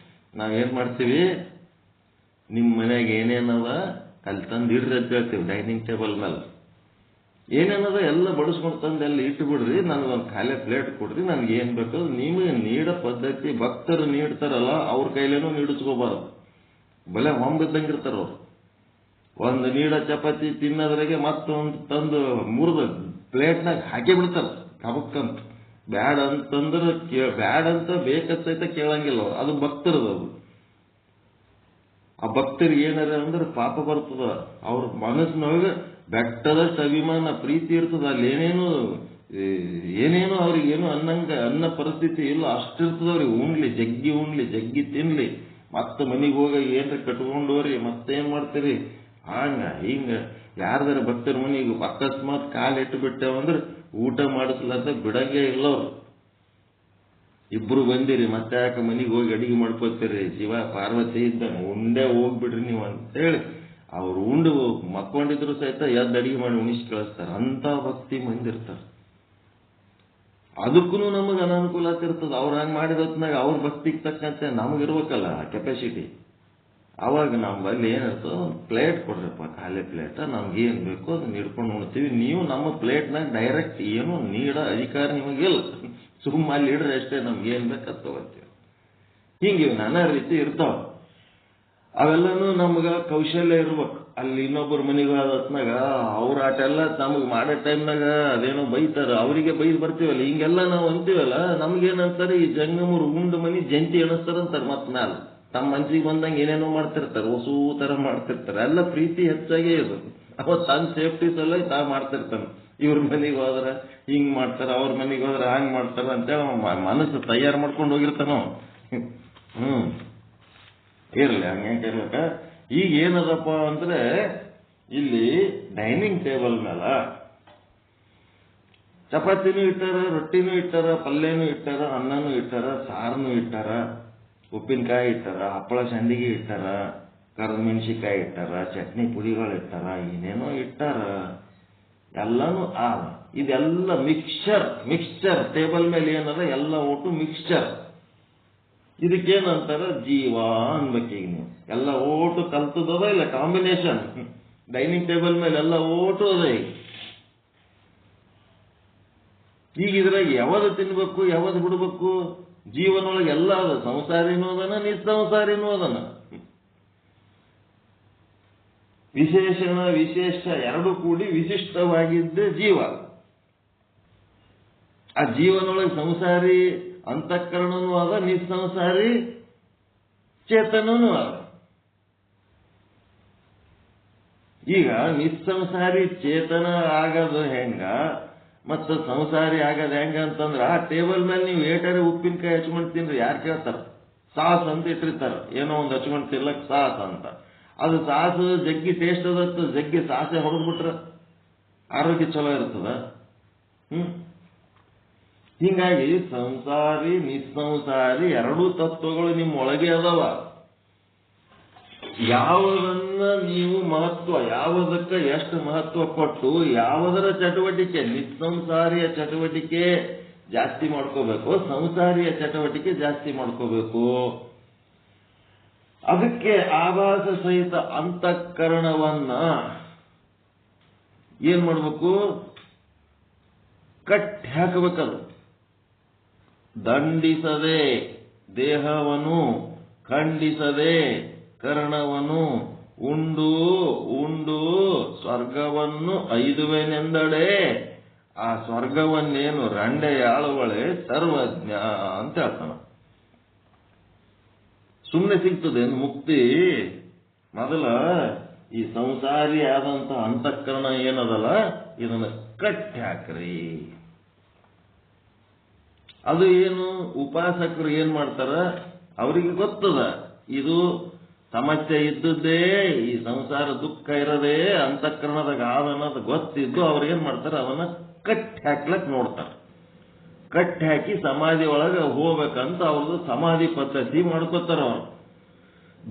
ನಾವೇನ್ ಮಾಡ್ತೀವಿ, ನಿಮ್ ಮನ್ಯಾಗ ಏನೇನವ ಅಲ್ಲಿ ತಂದು ಇಡ್ರಿ ಅಂತ ಹೇಳ್ತೀವಿ. ಡೈನಿಂಗ್ ಟೇಬಲ್ ಮೇಲೆ ಏನೇನದ ಎಲ್ಲ ಬಡಿಸ್ಕೊಂಡು ತಂದು ಎಲ್ಲ ಇಟ್ಟು ಬಿಡ್ರಿ, ನನಗೊಂದು ಖಾಲಿ ಪ್ಲೇಟ್ ಕೊಡ್ರಿ, ನನ್ಗೆ ಏನ್ ಬೇಕು ನಿಮಗೆ ನೀಡೋ ಪದ್ಧತಿ. ಭಕ್ತರು ನೀಡ್ತಾರಲ್ಲ ಅವ್ರ ಕೈಲೇನೂ ನೀಡಿಸ್ಕೋಬಾರ್ದು, ಬಲೆ ಹೊಂಬಿದ್ದಂಗಿರ್ತಾರ ಅವ್ರು. ಒಂದು ನೀಡೋ ಚಪಾತಿ ತಿನ್ನೋದ್ರಾಗೆ ಮತ್ತೊಂದು ತಂದು ಮುರಿದ ಪ್ಲೇಟ್ನಾಗ ಹಾಕಿ ಬಿಡ್ತಾರ ಕಬಕ್ಕಂತ. ಬ್ಯಾಡ್ ಅಂತಂದ್ರೆ ಬ್ಯಾಡ್ ಅಂತ ಬೇಕಂತ ಕೇಳಂಗಿಲ್ಲ ಅವ್ರು. ಅದು ಭಕ್ತರದು. ಅದು ಆ ಭಕ್ತರಿಗೆ ಏನಾರ ಅಂದ್ರೆ ಪಾಪ ಬರ್ತದ. ಅವ್ರ ಮನಸ್ಸಿನೊಳಗೆ ಬೆಟ್ಟದಷ್ಟು ಅಭಿಮಾನ ಪ್ರೀತಿ ಇರ್ತದ. ಅಲ್ಲಿ ಏನೇನೋ ಅವ್ರಿಗೇನು ಅನ್ನ ಪರಿಸ್ಥಿತಿ ಇಲ್ಲ, ಅಷ್ಟಿರ್ತದ ಅವ್ರಿಗೆ. ಉಣ್ಲಿ ಜಗ್ಗಿ ತಿನ್ಲಿ, ಮತ್ತೆ ಮನಿಗೆ ಹೋಗ ಏನ್ರ ಕಟ್ಕೊಂಡೋರಿ ಮತ್ತೇನ್ ಮಾಡ್ತೀರಿ ಹಿಂಗ. ಯಾರ್ದಾರ ಭಕ್ತರ ಮನಿಗೆ ಅಕಸ್ಮಾತ್ ಕಾಲ್ ಇಟ್ಟು ಬಿಟ್ಟೇವಂದ್ರೆ ಊಟ ಮಾಡಿಸ್ಲಂತ ಬಿಡಂಗೇ ಇಲ್ಲ ಅವ್ರು. ಇಬ್ರು ಬಂದಿರಿ ಮತ್ತೆ ಯಾಕೆ ಮನಿಗೆ ಹೋಗಿ ಅಡಿಗೆ ಮಾಡ್ಕೋತೀರಿ, ಶಿವ ಪಾರ್ವತಿ ಇದ್ದಾನೆ, ಉಂಡೆ ಹೋಗ್ಬಿಡ್ರಿ ನೀವು ಅಂತೇಳಿ ಅವ್ರು ಉಂಡು ಮಕ್ಕೊಂಡಿದ್ರು ಸಹಿತ ಎದ್ದು ಅಡಿಗೆ ಮಾಡಿ ಉಣಿಸಿ ಕಳಿಸ್ತಾರೆ. ಅಂತ ಭಕ್ತಿ ಮಂದಿರ್ತಾರೆ. ಅದಕ್ಕೂ ನಮಗೆ ಅನಾನುಕೂಲ ಆಗ್ತಿರ್ತದ. ಅವ್ರು ಹಂಗೆ ಮಾಡಿದ ಹೊತ್ನಾಗ ಅವ್ರ ಭಕ್ತಿಗೆ ತಕ್ಕಂತೆ ನಮಗಿರ್ಬೇಕಲ್ಲ ಕೆಪಾಸಿಟಿ. ಅವಾಗ ನಮ್ಮಲ್ಲಿ ಏನಿರ್ತದೆ, ಒಂದು ಪ್ಲೇಟ್ ಕೊಡ್ರಪ್ಪ, ಖಾಲಿ ಪ್ಲೇಟ್, ನಮ್ಗೆ ಏನ್ ಬೇಕೋ ಅದನ್ನ ಹಿಡ್ಕೊಂಡು ಉಣ್ತೀವಿ. ನೀವು ನಮ್ಮ ಪ್ಲೇಟ್ನಾಗ ಡೈರೆಕ್ಟ್ ಏನು ನೀಡೋ ಅಧಿಕಾರ ನಿಮಗಿಲ್ಲ, ಸುಮ್ಮ ಅಲ್ಲಿ ಇಡ್ರಿ ಅಷ್ಟೇ, ನಮ್ಗೆ ಏನ್ ಬೇಕಂತ ತಗೋತೀವಿ. ಹಿಂಗೆ ನಾನಾ ರೀತಿ ಇರ್ತಾವ. ಅವೆಲ್ಲನೂ ನಮ್ಗ ಕೌಶಲ್ಯ ಇರ್ಬೇಕು. ಅಲ್ಲಿ ಇನ್ನೊಬ್ಬರ ಮನೆಗೆ ಹೊತ್ನಾಗ ಅವ್ರ ಆಟ ಎಲ್ಲ ನಮಗೆ ಮಾಡೋ ಟೈಮ್ನಾಗ ಅದೇನೋ ಬೈತಾರ, ಅವರಿಗೆ ಬೈದ್ ಬರ್ತೀವಲ್ಲ. ಹಿಂಗೆಲ್ಲ ನಾವು ಅಂತೀವಲ್ಲ, ನಮ್ಗೇನಂತಾರೆ, ಈ ಜಂಗಮರು ಉಂಡು ಮನಿ ಜಂತಿ ಎಣಿಸ್ತಾರಂತಾರೆ. ಮತ್ ಮ್ಯಾಲ ತಮ್ಮ ಮನ್ಸಿಗೆ ಬಂದಂಗೆ ಏನೇನೋ ಮಾಡ್ತಿರ್ತಾರೆ, ಹೊಸೂ ತರ ಮಾಡ್ತಿರ್ತಾರೆ. ಎಲ್ಲ ಪ್ರೀತಿ ಹೆಚ್ಚಾಗೇ ಇದು. ಅವ ತನ್ನ ಸೇಫ್ಟಿ ಸಲ ಮಾಡ್ತಿರ್ತಾನೆ. ಇವ್ರ ಮನೆಗೆ ಹೋದ್ರ ಹಿಂಗ್ ಮಾಡ್ತಾರ, ಅವ್ರ ಮನೆಗೆ ಹೋದ್ರ ಹಂಗ್ ಮಾಡ್ತಾರ ಅಂತೇಳಿ ಮನಸ್ಸು ತಯಾರು ಮಾಡ್ಕೊಂಡು ಹೋಗಿರ್ತಾನ. ಇರ್ಲಿ ಹಂಗಿರ್ಬೇಕ. ಈಗ ಏನದಪ್ಪ ಅಂದ್ರೆ, ಇಲ್ಲಿ ಡೈನಿಂಗ್ ಟೇಬಲ್ ಮೇಲೆ ಚಪಾತಿನೂ ಇಟ್ಟಾರ, ರೊಟ್ಟಿನೂ ಇಟ್ಟಾರ, ಪಲ್ಯನೂ ಇಟ್ಟಾರ, ಅನ್ನನೂ ಇಟ್ಟಾರ, ಸಾರನೂ ಇಟ್ಟಾರ, ಉಪ್ಪಿನಕಾಯಿ ಇಟ್ಟಾರ, ಹಪ್ಪಳ ಸಂಡಿಗೆ ಇಟ್ಟಾರ, ಕರ್ದ ಮೆಣಸಿಕಾಯಿ ಇಟ್ಟಾರ, ಚಟ್ನಿ ಪುಡಿಗಳು ಇಟ್ಟಾರ, ಏನೇನೋ ಇಟ್ಟಾರ. ಎಲ್ಲಾನು ಇದೆಲ್ಲ ಮಿಕ್ಸ್ಚರ್ ಟೇಬಲ್ ಮೇಲೆ ಏನದ ಎಲ್ಲ ಒಟ್ಟು ಮಿಕ್ಸ್ಚರ್. ಇದಕ್ಕೇನಂತಾರ, ಜೀವ ಅನ್ಬೇಕೀಗ ನೀವು. ಎಲ್ಲ ಓಟು ಕಲ್ತದ ಇಲ್ಲ ಕಾಂಬಿನೇಷನ್. ಡೈನಿಂಗ್ ಟೇಬಲ್ ಮೇಲೆ ಎಲ್ಲ ಓಟು ಅದ. ಈಗ ಇದ್ರಾಗ ಯಾವ್ದು ತಿನ್ಬೇಕು ಯಾವ್ದು ಬಿಡ್ಬೇಕು ಜೀವನೊಳಗೆ ಎಲ್ಲ ಅದ, ಸಂಸಾರಿನೂ ಅದನ, ನಿಸ್ಸಂಸಾರಿನೂ ಅದನ. ವಿಶೇಷಣ ವಿಶೇಷ ಎರಡು ಕೂಡಿ ವಿಶಿಷ್ಟವಾಗಿದ್ದ ಜೀವ. ಆ ಜೀವನೊಳಗೆ ಸಂಸಾರಿ ಅಂತಃಕರಣನೂ ಅದ, ನಿಸ್ಸಂಸಾರಿ ಚೇತನೂ ಅದ. ಈಗ ನಿಸ್ಸಂಸಾರಿ ಚೇತನ ಆಗೋದು ಹೆಂಗ ಮತ್ತು ಸಂಸಾರಿ ಆಗೋದು ಹೆಂಗ ಅಂತಂದ್ರೆ, ಆ ಟೇಬಲ್ ಮೇಲೆ ನೀವು ಏಟಾರೆ ಉಪ್ಪಿನಕಾಯಿ ಹಚ್ಕೊಂಡು ತಿನ್ರಿ, ಯಾರು ಕೇಳ್ತಾರ? ಸಾಸ್ ಅಂತ ಇಟ್ಟಿರ್ತಾರ, ಏನೋ ಒಂದು ಹಚ್ಕೊಂಡು ತಿನ್ಲಕ್ ಸಾಸ್ ಅಂತ. ಅದು ಸಾಸು ಜಗ್ಗಿ ಟೇಸ್ಟ್ ಅದತ್ತು, ಜಗ್ಗಿ ಸಾಸೆ ಹೊಡೆದ್ಬಿಟ್ರ ಆರೋಗ್ಯ ಚಲೋ ಇರ್ತದ. ಹಿಂಗಾಗಿ ಸಂಸಾರಿ ನಿಸ್ಸಂಸಾರಿ ಎರಡೂ ತತ್ವಗಳು ನಿಮ್ಮ ಒಳಗೆ ಅದಾವ. ಯಾವುದನ್ನ ನೀವು ಮಹತ್ವ, ಯಾವುದಕ್ಕೆ ಎಷ್ಟು ಮಹತ್ವ ಕೊಟ್ಟು ಯಾವುದರ ಚಟುವಟಿಕೆ, ನಿಸ್ಸಂಸಾರಿಯ ಚಟುವಟಿಕೆ ಜಾಸ್ತಿ ಮಾಡ್ಕೋಬೇಕು, ಸಂಸಾರಿಯ ಚಟುವಟಿಕೆ ಜಾಸ್ತಿ ಮಾಡ್ಕೋಬೇಕು. ಅದಕ್ಕೆ ಆಭಾಸ ಸಹಿತ ಅಂತಃಕರಣವನ್ನ ಏನ್ ಮಾಡ್ಬೇಕು? ಕಟ್ಟಿ ಹಾಕಬೇಕದು. ದಂಡಿಸದೆ ದೇಹವನ್ನು, ಖಂಡಿಸದೆ ಕರ್ಣವನ್ನು, ಉಂಡು ಉಂಡು ಸ್ವರ್ಗವನ್ನು ಐದುವೆನೆಂದಡೆ. ಆ ಸ್ವರ್ಗವನ್ನೇನು ರಂಡೆಯಾಳುವಳೆ ಸರ್ವಜ್ಞ ಅಂತ ಹೇಳ್ತಾನ. ಸುಮ್ಮನೆ ಸಿಗ್ತದೇನು ಮುಕ್ತಿ? ಮೊದಲ ಈ ಸಂಸಾರಿ ಆದಂತ ಅಂತಃಕರಣ ಏನದಲ್ಲ, ಇದನ್ನ ಕಟ್ಟಿ ಹಾಕ್ರಿ. ಅದು ಏನು? ಉಪಾಸಕರು ಏನ್ ಮಾಡ್ತಾರ, ಅವರಿಗೆ ಗೊತ್ತದ ಇದು ಸಮಸ್ಯೆ ಇದ್ದದ್ದೇ, ಈ ಸಂಸಾರ ದುಃಖ ಇರದೇ ಅಂತಃಕರಣದಾಗ ಆದನ್ನೋದು ಗೊತ್ತಿದ್ದು ಅವ್ರೇನ್ ಮಾಡ್ತಾರ, ಅವನ್ನ ಕಟ್ಟಿ ಹಾಕ್ಲಕ್ ನೋಡ್ತಾರ. ಕಟ್ಟಿ ಹಾಕಿ ಸಮಾಧಿ ಒಳಗೆ ಹೋಗ್ಬೇಕಂತ ಅವ್ರದ್ದು ಸಮಾಧಿ ಪದ್ಧತಿ ಮಾಡ್ಕೋತಾರ. ಅವರು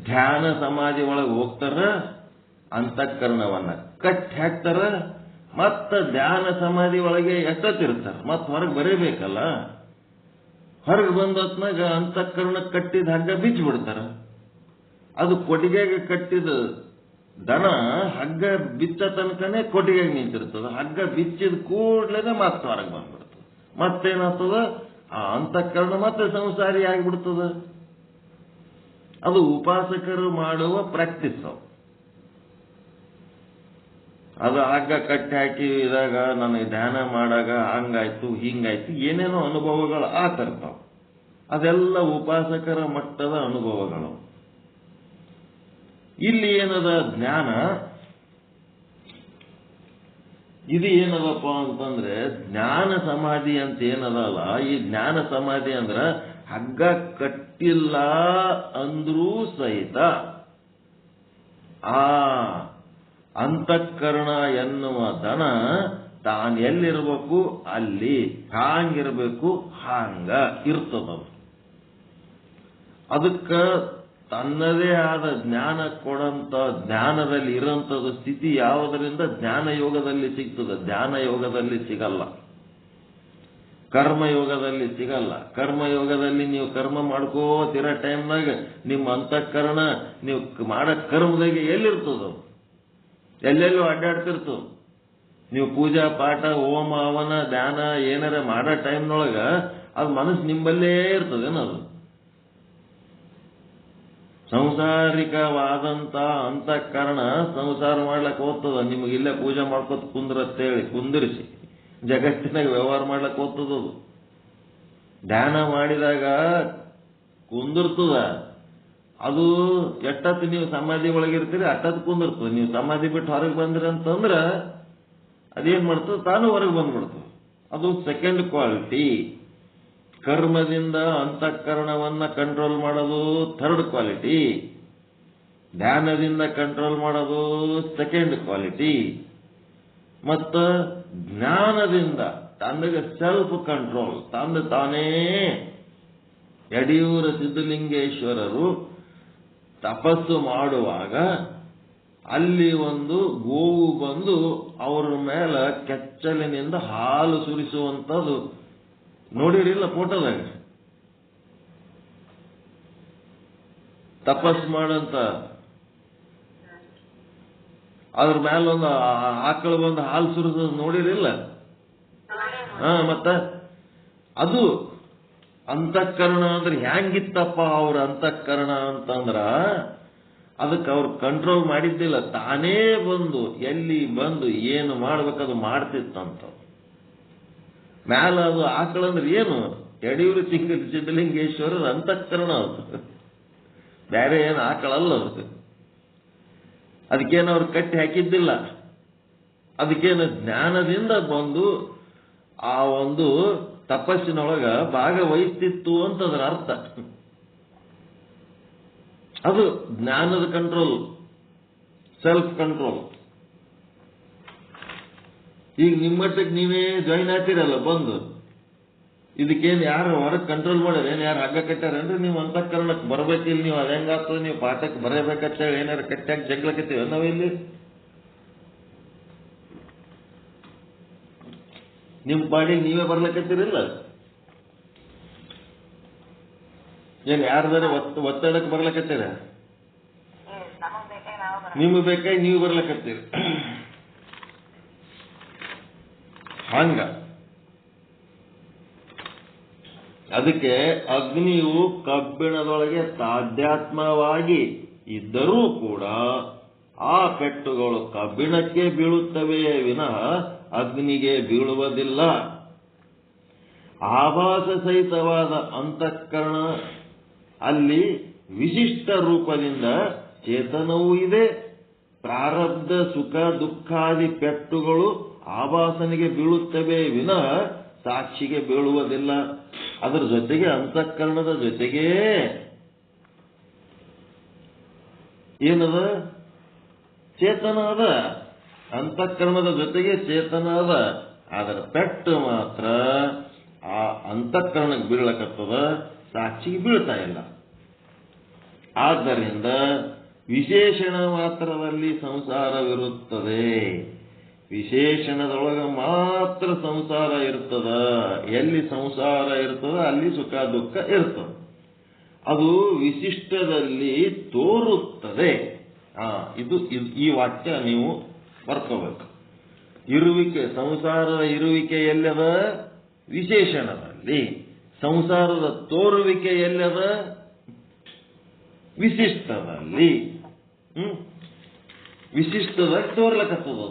ಧ್ಯಾನ ಸಮಾಧಿ ಒಳಗೆ ಹೋಗ್ತಾರ, ಅಂತಃಕರಣವನ್ನ ಕಟ್ಟಿ ಹಾಕ್ತಾರ. ಮತ್ತ ಧ್ಯಾನ ಸಮಾಧಿ ಒಳಗೆ ಎಷ್ಟೊತ್ತಿರ್ತಾರ, ಮತ್ ಹೊರಗೆ ಬರೀಬೇಕಲ್ಲ. ಹೊರಗೆ ಬಂದತ್ನಾಗ ಅಂತಃಕರಣ ಕಟ್ಟಿದ ಹಗ್ಗ ಬಿಚ್ಚಿಬಿಡ್ತಾರ. ಅದು ಕೊಟ್ಟಿಗೆಗೆ ಕಟ್ಟಿದ ದನ ಹಗ್ಗ ಬಿಚ್ಚ ತನಕನೇ ಕೊಟ್ಟಿಗೆಗೆ ನಿಂತಿರ್ತದ. ಹಗ್ಗ ಬಿಚ್ಚಿದ ಕೂಡ್ಲೇನೆ ಮತ್ತೆ ಹೊರಗೆ ಬಂದ್ಬಿಡ್ತದ. ಮತ್ತೇನಾಗ್ತದ, ಆ ಅಂತಃಕರಣ ಮತ್ತೆ ಸಂಸಾರಿ ಆಗಿಬಿಡ್ತದ. ಅದು ಉಪಾಸಕರು ಮಾಡುವ ಪ್ರಾಕ್ಟೀಸ್. ಅದು ಹಗ್ಗ ಕಟ್ಟಿ ಹಾಕಿ ಇದಾಗ ನನಗೆ ಧ್ಯಾನ ಮಾಡಾಗ ಹಂಗಾಯ್ತು ಹಿಂಗಾಯ್ತು ಏನೇನೋ ಅನುಭವಗಳು ಆಗ್ತಿರ್ತಾವ. ಅದೆಲ್ಲ ಉಪಾಸಕರ ಮಟ್ಟದ ಅನುಭವಗಳು. ಇಲ್ಲಿ ಏನದ ಜ್ಞಾನ, ಇದು ಏನದಪ್ಪ ಅಂತಂದ್ರೆ ಜ್ಞಾನ ಸಮಾಧಿ ಅಂತ ಏನದಲ್ಲ. ಈ ಜ್ಞಾನ ಸಮಾಧಿ ಅಂದ್ರ ಹಗ್ಗ ಕಟ್ಟಿಲ್ಲ ಅಂದ್ರೂ ಸಹಿತ ಆ ಅಂತಃಕರಣ ಎನ್ನುವ ದನ ತಾನು ಎಲ್ಲಿರ್ಬೇಕು ಅಲ್ಲಿ, ಹಾಂಗಿರ್ಬೇಕು ಹಾಂಗ ಇರ್ತದದು. ಅದಕ್ಕ ತನ್ನದೇ ಆದ ಜ್ಞಾನ ಕೊಡಂತ, ಜ್ಞಾನದಲ್ಲಿ ಇರೋಂಥದ್ದು ಸ್ಥಿತಿ ಯಾವುದರಿಂದ ಜ್ಞಾನ ಯೋಗದಲ್ಲಿ ಸಿಗ್ತದೆ. ಧ್ಯಾನ ಯೋಗದಲ್ಲಿ ಸಿಗಲ್ಲ, ಕರ್ಮಯೋಗದಲ್ಲಿ ಸಿಗಲ್ಲ. ಕರ್ಮಯೋಗದಲ್ಲಿ ನೀವು ಕರ್ಮ ಮಾಡ್ಕೋತಿರೋ ಟೈಮ್ನಾಗ ನಿಮ್ಮ ಅಂತಃಕರಣ ನೀವು ಮಾಡೋ ಕರ್ಮದಾಗೆ ಎಲ್ಲಿರ್ತದ, ಎಲ್ಲೆಲ್ಲೂ ಅಡ್ಡಾಡ್ತಿರ್ತದ. ನೀವು ಪೂಜಾ ಪಾಠ ಹೋಮ ಹವನ ಧ್ಯಾನ ಏನಾರ ಮಾಡೋ ಟೈಮ್ನೊಳಗ ಅದು ಮನಸ್ಸು ನಿಂಬಲ್ಲೇ ಇರ್ತದೇನದು. ಸಂಸಾರಿಕವಾದಂತ ಅಂತಃಕರಣ ಸಂಸಾರ ಮಾಡ್ಲಕ್ ಹೋಗ್ತದ. ನಿಮಗೆ ಇಲ್ಲೇ ಪೂಜೆ ಮಾಡ್ಕೊತ ಕುಂದ್ರತ್ತೇಳಿ ಕುಂದಿರಿಸಿ ಜಗತ್ತಿನಾಗ ವ್ಯವಹಾರ ಮಾಡ್ಲಕ್ ಹೋಗ್ತದದು. ಧ್ಯಾನ ಮಾಡಿದಾಗ ಕುಂದಿರ್ತದ. ಅದು ಎಷ್ಟತ್ತು ನೀವು ಸಮಾಧಿ ಒಳಗಿರ್ತೀರಿ ಅಷ್ಟತ್ತು ಕುಂದಿರ್ತದೆ. ನೀವು ಸಮಾಧಿ ಬಿಟ್ಟು ಹೊರಗೆ ಬಂದ್ರಿ ಅಂತಂದ್ರ ಅದೇನ್ ಮಾಡ್ತದೆ, ತಾನು ಹೊರಗೆ ಬಂದ್ಬಿಡ್ತದೆ. ಅದು ಸೆಕೆಂಡ್ ಕ್ವಾಲಿಟಿ. ಕರ್ಮದಿಂದ ಅಂತಃಕರಣವನ್ನ ಕಂಟ್ರೋಲ್ ಮಾಡೋದು ಥರ್ಡ್ ಕ್ವಾಲಿಟಿ. ಧ್ಯಾನದಿಂದ ಕಂಟ್ರೋಲ್ ಮಾಡೋದು ಸೆಕೆಂಡ್ ಕ್ವಾಲಿಟಿ. ಮತ್ತು ಜ್ಞಾನದಿಂದ ತನಗೆ ಸೆಲ್ಫ್ ಕಂಟ್ರೋಲ್, ತಾನೇ ಯಡಿಯೂರ ಸಿದ್ಧಲಿಂಗೇಶ್ವರರು ತಪಸ್ಸು ಮಾಡುವಾಗ ಅಲ್ಲಿ ಒಂದು ಗೋವು ಬಂದು ಅವರ ಮೇಲೆ ಕೆಚ್ಚಲಿನಿಂದ ಹಾಲು ಸುರಿಸುವಂಥದ್ದು ನೋಡಿರಿಲ್ಲ ಫೋಟೋದಾಗ. ತಪಸ್ ಮಾಡಂತ ಅದ್ರ ಮೇಲೊಂದು ಆಕಳು ಬಂದು ಹಾಲು ಸುರಿಸೋದು ನೋಡಿರಿಲ್ಲ. ಮತ್ತ ಅದು ಅಂತಃಕರಣ ಅಂದ್ರೆ ಹೆಂಗಿತ್ತಪ್ಪ ಅವ್ರ ಅಂತಃಕರಣ ಅಂತಂದ್ರ ಅದಕ್ಕೆ ಅವ್ರು ಕಂಟ್ರೋಲ್ ಮಾಡಿದ್ದಿಲ್ಲ, ತಾನೇ ಬಂದು ಎಲ್ಲಿ ಬಂದು ಏನು ಮಾಡ್ಬೇಕದು ಮಾಡ್ತಿತ್ತಂತ. ಮ್ಯಾಲ ಅದು ಆಕಳಂದ್ರೆ ಏನು, ಯಡಿಯೂರು ಸಿದ್ದಲಿಂಗೇಶ್ವರರ ಅಂತಃಕರಣ ಅದು, ಬೇರೆ ಏನು ಆಕಳಲ್ಲ ಅದು. ಅದಕ್ಕೇನು ಅವ್ರು ಕಟ್ಟಿ ಹಾಕಿದ್ದಿಲ್ಲ, ಅದಕ್ಕೇನು ಜ್ಞಾನದಿಂದ ಬಂದು ಆ ಒಂದು ತಪಸ್ಸಿನೊಳಗ ಭಾಗವಹಿಸ್ತಿತ್ತು ಅಂತದ್ರ ಅರ್ಥ. ಅದು ಜ್ಞಾನದ ಕಂಟ್ರೋಲ್, ಸೆಲ್ಫ್ ಕಂಟ್ರೋಲ್. ಈಗ ನಿಮ್ಮಟ್ಟಕ್ಕೆ ನೀವೇ ಜಾಯಿನ್ ಆಗ್ತೀರಲ್ಲ ಬಂದು, ಇದಕ್ಕೇನು ಯಾರು ಹೊರಗೆ ಕಂಟ್ರೋಲ್ ಮಾಡ್ಯಾರ, ಏನು ಯಾರು ಹಗ್ಗ ಕಟ್ಟಾರೇನ್ರಿ? ನೀವು ಅಂತಃಕರಣಕ್ಕೆ ಬರ್ಬೇಕಿಲ್ಲ, ನೀವು ಅದು ಹೆಂಗಾಗ್ತದೆ, ನೀವು ಪಾಠಕ್ಕೆ ಬರಬೇಕಂತೇಳಿ ಏನಾರು ಕಟ್ಟಾಗಿ ಜಗ್ಲಕತ್ತೀವಿ ನಾವಿಲ್ಲಿ. ನಿಮ್ಮ ಪಾಡಿಗೆ ನೀವೇ ಬರ್ಲಕತ್ತೀರಿಲ್ಲ, ಏನು ಯಾರ್ದಾರ ಒತ್ತಡಕ್ಕೆ ಬರ್ಲಕತ್ತೀರ? ನಿಮಗೆ ಬೇಕಾಗಿ ನೀವು ಬರ್ಲಕತ್ತೀರಿ. ಹಂಗ ಅದಕ್ಕೆ ಅಗ್ನಿಯು ಕಬ್ಬಿಣದೊಳಗೆ ತಾಧ್ಯಾತ್ಮವಾಗಿ ಇದ್ದರೂ ಕೂಡ ಆ ಪೆಟ್ಟುಗಳು ಕಬ್ಬಿಣಕ್ಕೆ ಬೀಳುತ್ತವೆಯೇ ವಿನಃ ಅಗ್ನಿಗೆ ಬೀಳುವುದಿಲ್ಲ. ಆಭಾಸ ಸಹಿತವಾದ ಅಂತಃಕರಣ ಅಲ್ಲಿ ವಿಶಿಷ್ಟ ರೂಪದಿಂದ ಚೇತನವೂ ಇದೆ. ಪ್ರಾರಬ್ಧ ಸುಖ ದುಃಖಾದಿ ಪೆಟ್ಟುಗಳು ಆಭಾಸನಿಗೆ ಬೀಳುತ್ತವೆ ವಿನಃ ಸಾಕ್ಷಿಗೆ ಬೀಳುವುದಿಲ್ಲ. ಅದರ ಜೊತೆಗೆ ಅಂತಃಕರಣದ ಜೊತೆಗೇ ಏನದ, ಚೇತನ ಅದ. ಅಂತಃಕರಣದ ಜೊತೆಗೆ ಚೇತನ ಅದ. ಅದರ ಪೆಟ್ಟು ಮಾತ್ರ ಆ ಅಂತಃಕರಣಕ್ಕೆ ಬೀಳಕತ್ತದ, ಸಾಕ್ಷಿಗೆ ಬೀಳ್ತಾ ಇಲ್ಲ. ಆದ್ದರಿಂದ ವಿಶೇಷಣ ಮಾತ್ರದಲ್ಲಿ ಸಂಸಾರವಿರುತ್ತದೆ, ವಿಶೇಷಣದೊಳಗೆ ಮಾತ್ರ ಸಂಸಾರ ಇರ್ತದ. ಎಲ್ಲಿ ಸಂಸಾರ ಇರ್ತದ ಅಲ್ಲಿ ಸುಖ ದುಃಖ ಇರ್ತದ. ಅದು ವಿಶಿಷ್ಟದಲ್ಲಿ ತೋರುತ್ತದೆ. ಇದು ಈ ವಾಕ್ಯ ನೀವು ಬರ್ಕೋಬೇಕು. ಇರುವಿಕೆ, ಸಂಸಾರದ ಇರುವಿಕೆ ಎಲ್ಲದ? ವಿಶೇಷಣದಲ್ಲಿ. ಸಂಸಾರದ ತೋರುವಿಕೆ ಎಲ್ಲದ? ವಿಶಿಷ್ಟದಲ್ಲಿ. ವಿಶಿಷ್ಟದಲ್ಲಿ ತೋರ್ಲಕತ್ತದ,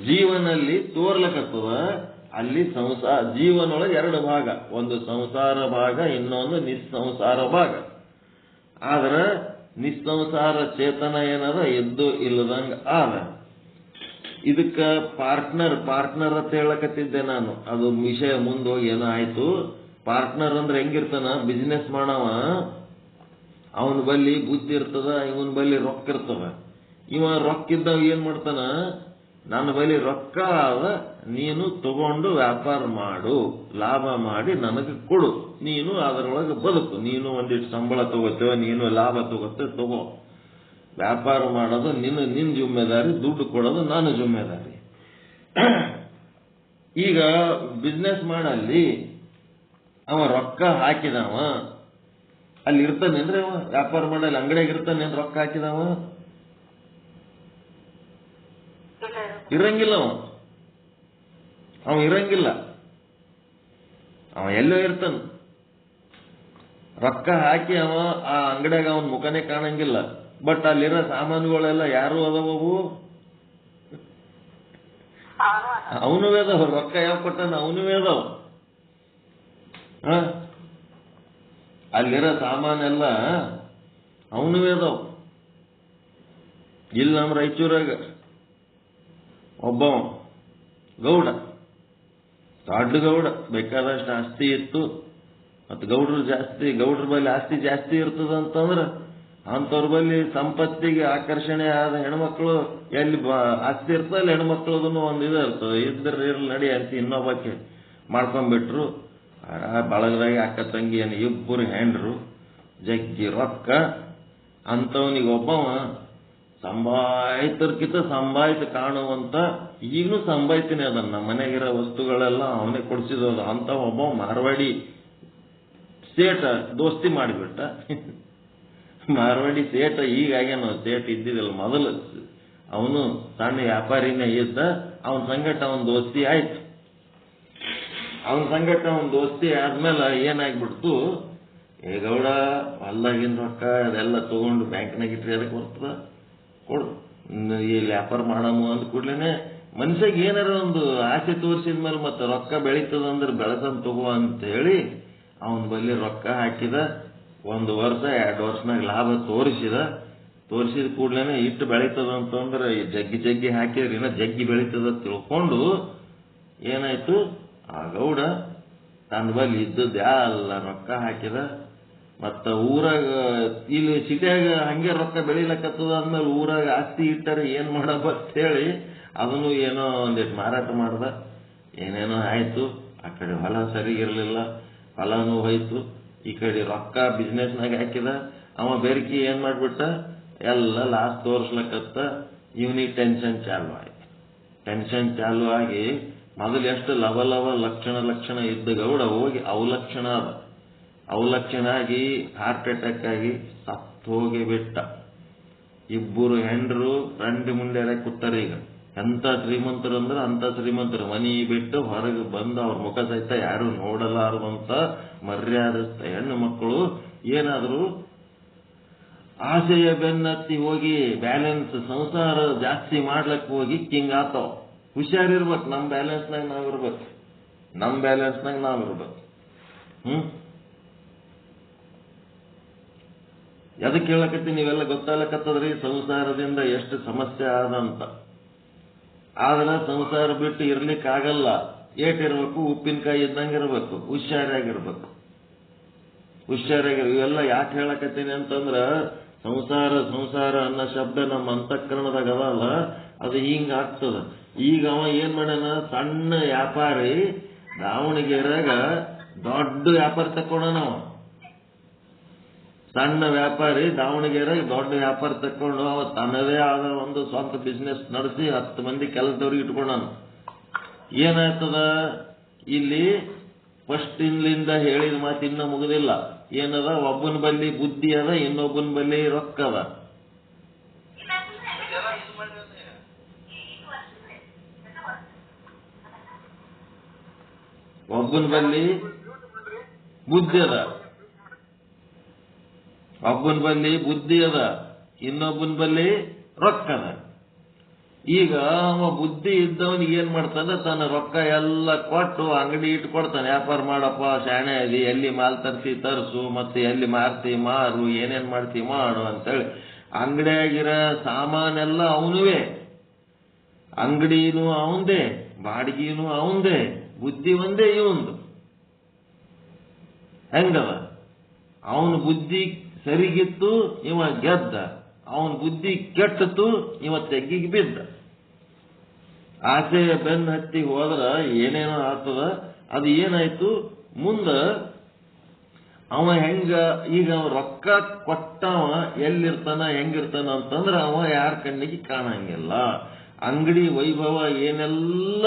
ಜೀವನಲ್ಲಿ ತೋರ್ಲಕತ್ತದ. ಅಲ್ಲಿ ಜೀವನೊಳಗೆ ಎರಡು ಭಾಗ, ಒಂದು ಸಂಸಾರ ಭಾಗ, ಇನ್ನೊಂದು ನಿಸ್ಸಂಸಾರ ಭಾಗ. ಆದ್ರೆ ನಿಸ್ಸಂಸಾರ ಚೇತನ ಏನದ, ಎದ್ದು ಇಲ್ಲದಂಗ ಆದ. ಇದಕ್ಕ ಪಾರ್ಟ್ನರ್ ಅಂತ ಹೇಳಕತ್ತಿದ್ದೆ ನಾನು. ಅದು ವಿಷಯ ಮುಂದೋಗಿ ಏನೋ ಆಯ್ತು. ಪಾರ್ಟ್ನರ್ ಅಂದ್ರೆ ಹೆಂಗಿರ್ತಾನ, ಬಿಸ್ನೆಸ್ ಮಾಡವ, ಅವನ ಬಲ್ಲಿ ಬುದ್ಧಿ ಇರ್ತದ, ಇವನ್ ಬಲ್ಲಿ ರೊಕ್ಕ ಇರ್ತದ. ಇವ ರೊಕ್ಕ ಇದ್ದವ ಏನ್ ಮಾಡ್ತಾನ, ನನ್ನ ಬಳಿ ರೊಕ್ಕ ಅದ, ನೀನು ತಗೊಂಡು ವ್ಯಾಪಾರ ಮಾಡು, ಲಾಭ ಮಾಡಿ ನನಗೆ ಕೊಡು, ನೀನು ಅದರೊಳಗೆ ಬದುಕು, ನೀನು ಒಂದಿಷ್ಟು ಸಂಬಳ ತಗೋತೇವ, ನೀನು ಲಾಭ ತಗೋತೇವೆ, ತಗೋ. ವ್ಯಾಪಾರ ಮಾಡೋದು ನಿನ್ನ ಜಿಮ್ಮೆದಾರಿ, ದುಡ್ಡು ಕೊಡೋದು ನಾನು ಜಿಮ್ಮೆದಾರಿ. ಈಗ ಬಿಸ್ನೆಸ್ ಮಾಡಲ್ಲಿ ಅವ ರೊಕ್ಕ ಹಾಕಿದವ ಅಲ್ಲಿ ಇರ್ತಾನೇನ್ರಿ? ಅವ ವ್ಯಾಪಾರ ಮಾಡಲ್ಲಿ ಅಂಗಡಿಯಾಗ ಇರ್ತಾನೇನ್? ರೊಕ್ಕ ಹಾಕಿದವ ಇರಂಗಿಲ್ಲ. ಅವ ಇರಂಗಿಲ್ಲ, ಅವ ಎಲ್ಲೋ ಇರ್ತಾನ. ರೊಕ್ಕ ಹಾಕಿ ಅವ ಆ ಅಂಗಡಿಯಾಗ ಅವನ ಮುಖನೇ ಕಾಣಂಗಿಲ್ಲ. ಬಟ್ ಅಲ್ಲಿರೋ ಸಾಮಾನುಗಳೆಲ್ಲ ಯಾರು ಅದಾವವು? ಅವನು ಅದಾವ. ರೊಕ್ಕ ಯಾವ ಕೊಟ್ಟಾನ ಅವನು ಅದಾವ. ಅಲ್ಲಿರೋ ಸಾಮಾನೆಲ್ಲ ಅವನು ಅದಾವ. ಇಲ್ಲಿ ನಮ್ಮ ರಾಯಚೂರಾಗ ಒಬ್ಬ ಗೌಡ, ದೊಡ್ಡ ಗೌಡ, ಬೇಕಾದಷ್ಟು ಆಸ್ತಿ ಇತ್ತು. ಮತ್ತು ಗೌಡ್ರ ಬಳಿ ಆಸ್ತಿ ಜಾಸ್ತಿ ಇರ್ತದ ಅಂತಂದ್ರ ಅಂಥವ್ರ ಬಳಿ ಸಂಪತ್ತಿಗೆ ಆಕರ್ಷಣೆ ಆದ ಹೆಣ್ಮಕ್ಳು ಎಲ್ಲಿ ಆಸ್ತಿ ಇರ್ತದೆ ಅಲ್ಲಿ ಹೆಣ್ಮಕ್ಳದನ್ನು ಒಂದು ಇದು ಇರ್ತದೆ. ಇರ್ಲಿ ನಡಿ ಅಂತ ಇನ್ನೊಬ್ಬಕ್ಕೆ ಮಾಡ್ಕೊಂಡ್ಬಿಟ್ರು. ಬಳಗದಾಗ ಅಕ್ಕ ತಂಗಿ ಏನು ಇಬ್ಬರು ಹೆಂಡ್ರು, ಜಗ್ಗಿ ರೊಕ್ಕ. ಅಂಥವನಿಗೆ ಒಬ್ಬವ ಸಂಭಾಯ್ತರ್ಕಿಂತ ಸಂಭಾಯ್ತ ಕಾಣುವಂತ, ಈಗಲೂ ಸಂಭಾಯ್ತೀನಿ ಅದನ್ನ, ನಮ್ಮ ಮನೆಗಿರೋ ವಸ್ತುಗಳೆಲ್ಲ ಅವನೇ ಕೊಡಿಸಿದೋದು. ಅಂತ ಒಬ್ಬ ಮಾರ್ವಾಡಿ ಸೇಟ ದೋಸ್ತಿ ಮಾಡಿಬಿಟ್ಟ. ಮಾರ್ವಾಡಿ ಸೇಟ ಈಗಾಗ್ಯಾನ, ಸೇಟ ಇದ್ದಿದ್ದಿಲ್ಲ ಮೊದಲು. ಅವನು ಸಣ್ಣ ವ್ಯಾಪಾರಿನೇ ಇದ್ದ, ಅವನ ಸಂಗಟ ಅವನ ದೋಸ್ತಿ ಆಯ್ತು. ಅವನ ಸಂಗಟ ಅವನ ದೋಸ್ತಿ ಆದ್ಮೇಲೆ ಏನಾಗ್ಬಿಡ್ತು, ಏ ಗೌಡ ಹೊಲ್ದಾಗಿನ ರೊಕ್ಕ ಅದೆಲ್ಲ ತಗೊಂಡು ಬ್ಯಾಂಕ್ನಾಗ ಇಟ್ರಿ ಅದಕ್ಕೆ ಬರ್ತದ, ಕೊಡು ಇಲ್ಲಿ ವ್ಯಾಪಾರ ಮಾಡಮು ಅಂದ ಕೂಡ್ಲೇನೆ ಮನುಷ್ಯಗೆ ಏನಾರ ಒಂದು ಆಸೆ ತೋರಿಸಿದ್ಮೇಲೆ ಮತ್ತೆ ರೊಕ್ಕ ಬೆಳೀತದಂದ್ರೆ ಬೆಳೆಸನ್ ತಗೋ ಅಂತ ಹೇಳಿ ಅವನ ಬಲ್ಲಿ ರೊಕ್ಕ ಹಾಕಿದ. 1 ವರ್ಷ 2 ವರ್ಷನಾಗ ಲಾಭ ತೋರಿಸಿದ ಕೂಡ್ಲೇನೆ ಇಟ್ಟು ಬೆಳೀತದ ಅಂತಂದ್ರೆ ಜಗ್ಗಿ ಹಾಕಿದ್ರಿ ಇನ್ನ ಜಗ್ಗಿ ಬೆಳೀತದ ತಿಳ್ಕೊಂಡು ಏನಾಯ್ತು, ಆ ಗೌಡ ತನ್ನ ಬಲ್ಲಿ ಇದ್ದದ್ದು ಎಲ್ಲ ರೊಕ್ಕ ಹಾಕಿದ. ಮತ್ತ ಊರಾಗ ಇಲ್ಲಿ ಸಿಟಿಯಾಗ ಹಂಗೆ ರೊಕ್ಕ ಬೆಳಿಲಕತ್ತದ ಅಂದ್ಮೇಲೆ ಊರಾಗ ಆಸ್ತಿ ಇಟ್ಟಾರೆ ಏನ್ ಮಾಡಪ್ಪ ಅಂತ ಹೇಳಿ ಅದನ್ನು ಏನೋ ಒಂದಿಟ್ಟು ಮಾರಾಟ ಮಾಡ್ದ. ಏನೇನೋ ಆಯ್ತು, ಆ ಕಡೆ ಹೊಲ ಸರಿಗಿರ್ಲಿಲ್ಲ, ಹೊಲನೂ ಹೋಯ್ತು, ಈ ಕಡೆ ರೊಕ್ಕ ಬಿಸ್ನೆಸ್ನಾಗ ಹಾಕಿದ. ಅವ ಬೇರೆಕಿ ಏನ್ ಮಾಡ್ಬಿಟ್ಟ, ಎಲ್ಲ ಲಾಸ್ ತೋರ್ಸ್ಲಕತ್ತ. ಇವನಿಗೆ ಟೆನ್ಷನ್ ಚಾಲು ಆಯ್ತು. ಟೆನ್ಷನ್ ಚಾಲು ಆಗಿ ಮೊದಲು ಎಷ್ಟು ಲವ ಲಕ್ಷಣ ಇದ್ದ ಗೌಡ ಹೋಗಿ ಅವಲಕ್ಷಣ ಆಗಿ ಹಾರ್ಟ್ ಅಟ್ಯಾಕ್ ಆಗಿ ಸತ್ತು ಹೋಗಿ ಬಿಟ್ಟ. 2 ಹೆಂಡ್ರು ರಂಡಿ ಮುಂಡೆ ಕೂತಾರ. ಈಗ ಎಂತ ಶ್ರೀಮಂತರು ಅಂದ್ರೆ ಅಂತ ಶ್ರೀಮಂತರು, ಮನಿ ಬಿಟ್ಟು ಹೊರಗೆ ಬಂದು ಅವ್ರ ಮುಖ ಸಹಿತ ಯಾರು ನೋಡಲಾರದಂತ ಮರ್ಯಾದಸ್ಥ ಹೆಣ್ಣು ಮಕ್ಕಳು ಏನಾದ್ರು ಆಸೆಯ ಬೆನ್ನತ್ತಿ ಹೋಗಿ ಬ್ಯಾಲೆನ್ಸ್ ಸಂಸಾರ ಜಾಸ್ತಿ ಮಾಡ್ಲಕ್ ಹೋಗಿ ಕಿಂಗ್ ಆತಾವ್. ಹುಷಾರಿರ್ಬೇಕು, ನಮ್ ಬ್ಯಾಲೆನ್ಸ್ನಾಗ ನಾವಿರ್ಬೇಕು. ಎದಕ್ಕೆ ಹೇಳಕತ್ತಿ ನೀವೆಲ್ಲ ಗೊತ್ತಾಗಲಕತ್ತದ್ರಿ ಸಂಸಾರದಿಂದ ಎಷ್ಟು ಸಮಸ್ಯೆ ಆದಂತ. ಆದ್ರೆ ಸಂಸಾರ ಬಿಟ್ಟು ಇರ್ಲಿಕ್ಕಾಗಲ್ಲ. ಏಟಿರ್ಬೇಕು, ಉಪ್ಪಿನಕಾಯಿ ಇದ್ದಂಗೆ ಇರ್ಬೇಕು, ಹುಷಾರಾಗಿರ್ಬೇಕು. ಇವೆಲ್ಲ ಯಾಕೆ ಹೇಳಕತ್ತೀನಿ ಅಂತಂದ್ರ ಸಂಸಾರ ಅನ್ನೋ ಶಬ್ದ ನಮ್ಮ ಅಂತಃಕರಣದಾಗ ಅದಲ್ಲ, ಅದು ಹಿಂಗ ಆಗ್ತದ. ಈಗ ಅವ ಏನ್ ಮಾಡ್ಯಾನ, ಸಣ್ಣ ವ್ಯಾಪಾರಿ ದಾವಣಗೆರೆಗ ದೊಡ್ಡ ವ್ಯಾಪಾರ ತಕ್ಕೊಂಡನವ. ಸಣ್ಣ ವ್ಯಾಪಾರಿ ದಾವಣಗೆರೆಗೆ ದೊಡ್ಡ ವ್ಯಾಪಾರ ತಕ್ಕೊಂಡು ಅವ ತನ್ನದೇ ಆದ ಒಂದು ಸ್ವಂತ ಬಿಸ್ನೆಸ್ ನಡೆಸಿ 10 ಮಂದಿ ಕೆಲಸದವ್ರಿಗೆ ಇಟ್ಕೊಂಡಾನ. ಏನಾಗ್ತದ, ಇಲ್ಲಿ ಫಸ್ಟ್ ಇನ್ಲಿಂದ ಹೇಳಿದ ಮಾತು ಇನ್ನ ಮುಗುದಿಲ್ಲ. ಏನದ, ಒಬ್ಬನ ಬಲ್ಲಿ ಬುದ್ಧಿ ಅದ, ಇನ್ನೊಬ್ಬನ ಬಲ್ಲಿ ರೊಕ್ಕ ಅದ. ಒಬ್ಬನ ಬಲ್ಲಿ ಬುದ್ಧಿ ಅದ, ಇನ್ನೊಬ್ಬನ ಬಲ್ಲಿ ರೊಕ್ಕ ಅದ. ಈಗ ಅವ ಬುದ್ಧಿ ಇದ್ದವನಿಗೆ ಏನ್ ಮಾಡ್ತಾನೆ, ತನ್ನ ರೊಕ್ಕ ಎಲ್ಲ ಕೊಟ್ಟು ಅಂಗಡಿ ಇಟ್ಕೊಡ್ತಾನೆ. ವ್ಯಾಪಾರ ಮಾಡಪ್ಪ, ಶಾಣೆ ಅದಿ, ಎಲ್ಲಿ ಮಾಲ್ ತರಿಸು, ಮತ್ತೆ ಎಲ್ಲಿ ಮಾರ್ತಿ ಮಾರು, ಏನೇನ್ ಮಾಡ್ತಿ ಮಾಡು ಅಂತೇಳಿ. ಅಂಗಡಿಯಾಗಿರ ಸಾಮಾನೆಲ್ಲ ಅವನುವೇ, ಅಂಗಡಿನೂ ಅವಂದೇ, ಬಾಡಿಗೆನೂ ಅವಂದೇ, ಬುದ್ಧಿ ಒಂದೇ ಇವಂದು. ಹೆಂಗದ, ಅವನ ಬುದ್ಧಿ ಸರಿಗಿತ್ತು, ಇವ ಗೆದ್ದ. ಅವನ ಬುದ್ಧಿ ಕೆಟ್ಟತು, ಇವ ತೆಗ್ಗಿಗೆ ಬಿದ್ದ. ಆಸೆಯ ಬೆನ್ನ ಹತ್ತಿ ಹೋದ್ರ ಏನೇನೋ ಆಗ್ತದ. ಅದು ಏನಾಯ್ತು ಮುಂದ, ಅವ ಹೆಂಗ ಈಗ ರೊಕ್ಕ ಕೊಟ್ಟವ ಎಲ್ಲಿರ್ತಾನ ಹೆಂಗಿರ್ತಾನ ಅಂತಂದ್ರ ಅವ ಯಾರ ಕಣ್ಣಿಗೆ ಕಾಣಂಗಿಲ್ಲ. ಅಂಗಡಿ ವೈಭವ ಏನೆಲ್ಲ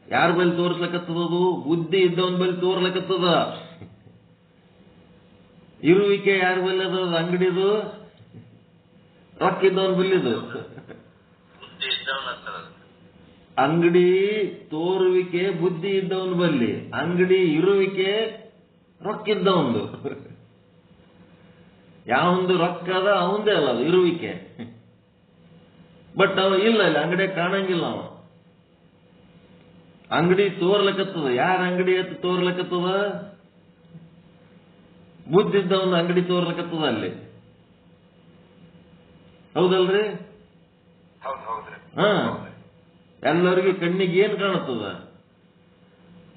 ಯಾರ ಬಳಿ ತೋರ್ಸ್ಲಕತ್ತದದು, ಬುದ್ಧಿ ಇದ್ದವನ್ ಬಳಿ ತೋರ್ಲಕತ್ತದ. ಇರುವಿಕೆ ಯಾರ ಬಲ್ಲಿ ಅದ, ಅಂಗಡಿದು ರೊಕ್ಕ ಇದ್ದವನ್ ಬಲ್ಲಿದು. ಅಂಗಡಿ ತೋರುವಿಕೆ ಬುದ್ಧಿ ಇದ್ದವನ್ ಬಲ್ಲಿ, ಅಂಗಡಿ ಇರುವಿಕೆ ರೊಕ್ಕಿದ್ದವಂದು. ಯಾವಂದು ರೊಕ್ಕ ಅದ ಅವಂದೇ ಅಲ್ಲ ಅದು ಇರುವಿಕೆ. ಬಟ್ ಅವ ಇಲ್ಲ, ಅಂಗಡಿ ಕಾಣಂಗಿಲ್ಲ. ಅವ ಅಂಗಡಿ ತೋರ್ಲಕತ್ತದ. ಯಾರ ಅಂಗಡಿ ಎತ್ತು ತೋರ್ಲಕತ್ತದ, ಬುದ್ಧಿದ್ದವನ್ ಅಂಗಡಿ ತೋರ್ಲಕತ್ತದ ಅಲ್ಲಿ. ಹೌದಲ್ರಿ? ಎಲ್ಲರಿಗೂ ಕಣ್ಣಿಗೆ ಏನ್ ಕಾಣುತ್ತದ,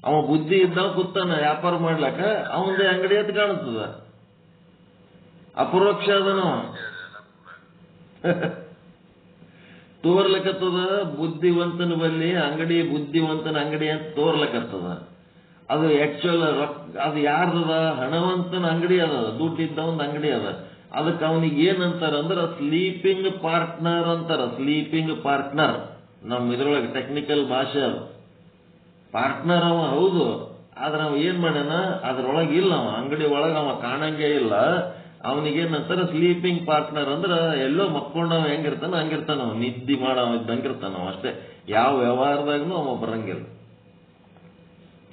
ಅವ ಬುದ್ಧಿ ಇದ್ದವ ಕೂತಾನ ವ್ಯಾಪಾರ ಮಾಡ್ಲಕ್ಕ, ಅವಂದೇ ಅಂಗಡಿ ಎದ್ದು ಕಾಣುತ್ತದ. ಅಪರೋಕ್ಷ ಅದನವ ತೋರ್ಲಕತ್ತದ. ಬುದ್ಧಿವಂತನ ಬಲ್ಲಿ ಅಂಗಡಿ, ಬುದ್ಧಿವಂತನ ಅಂಗಡಿ ಅಂತ ತೋರ್ಲಕತ್ತದ. ಅದು ಆಕ್ಚುಯಲ್ ಅದು ಯಾರ್ದದ, ಹಣವಂತನ ಅಂಗಡಿ ಅದ, ದುಡ್ಡಿದ್ದವನ್ ಅಂಗಡಿ ಅದ. ಅದಕ್ಕೆ ಅವನಿಗೆ ಏನಂತಾರ ಅಂದ್ರ ಸ್ಲೀಪಿಂಗ್ ಪಾರ್ಟ್ನರ್ ಅಂತಾರ. ಸ್ಲೀಪಿಂಗ್ ಪಾರ್ಟ್ನರ್ ನಮ್ ಇದ್ರೊಳಗೆ ಟೆಕ್ನಿಕಲ್ ಭಾಷೆ ಅದು. ಪಾರ್ಟ್ನರ್ ಅವ ಹೌದು, ಆದ್ರೆ ಅವ ಏನ್ ಮಾಡ್ಯಾನ, ಅದ್ರೊಳಗೆ ಇಲ್ಲ, ಅವ ಅಂಗಡಿ ಒಳಗೆ ಅವ ಕಾಣಂಗೇ ಇಲ್ಲ. ಅವನಿಗೇನಂತಾರ ಸ್ಲೀಪಿಂಗ್ ಪಾರ್ಟ್ನರ್ ಅಂದ್ರ ಎಲ್ಲೋ ಮಕ್ಕೊಂಡವ ಹೆಂಗಿರ್ತಾನ ಹಂಗಿರ್ತಾನ, ಅವ ನಿದ್ದಿ ಮಾಡವ ಇದ್ದಂಗಿರ್ತಾನ ಅವ ಅಷ್ಟೇ. ಯಾವ ವ್ಯವಹಾರದಾಗನು ಅವ ಬರಂಗಿಲ್ಲ.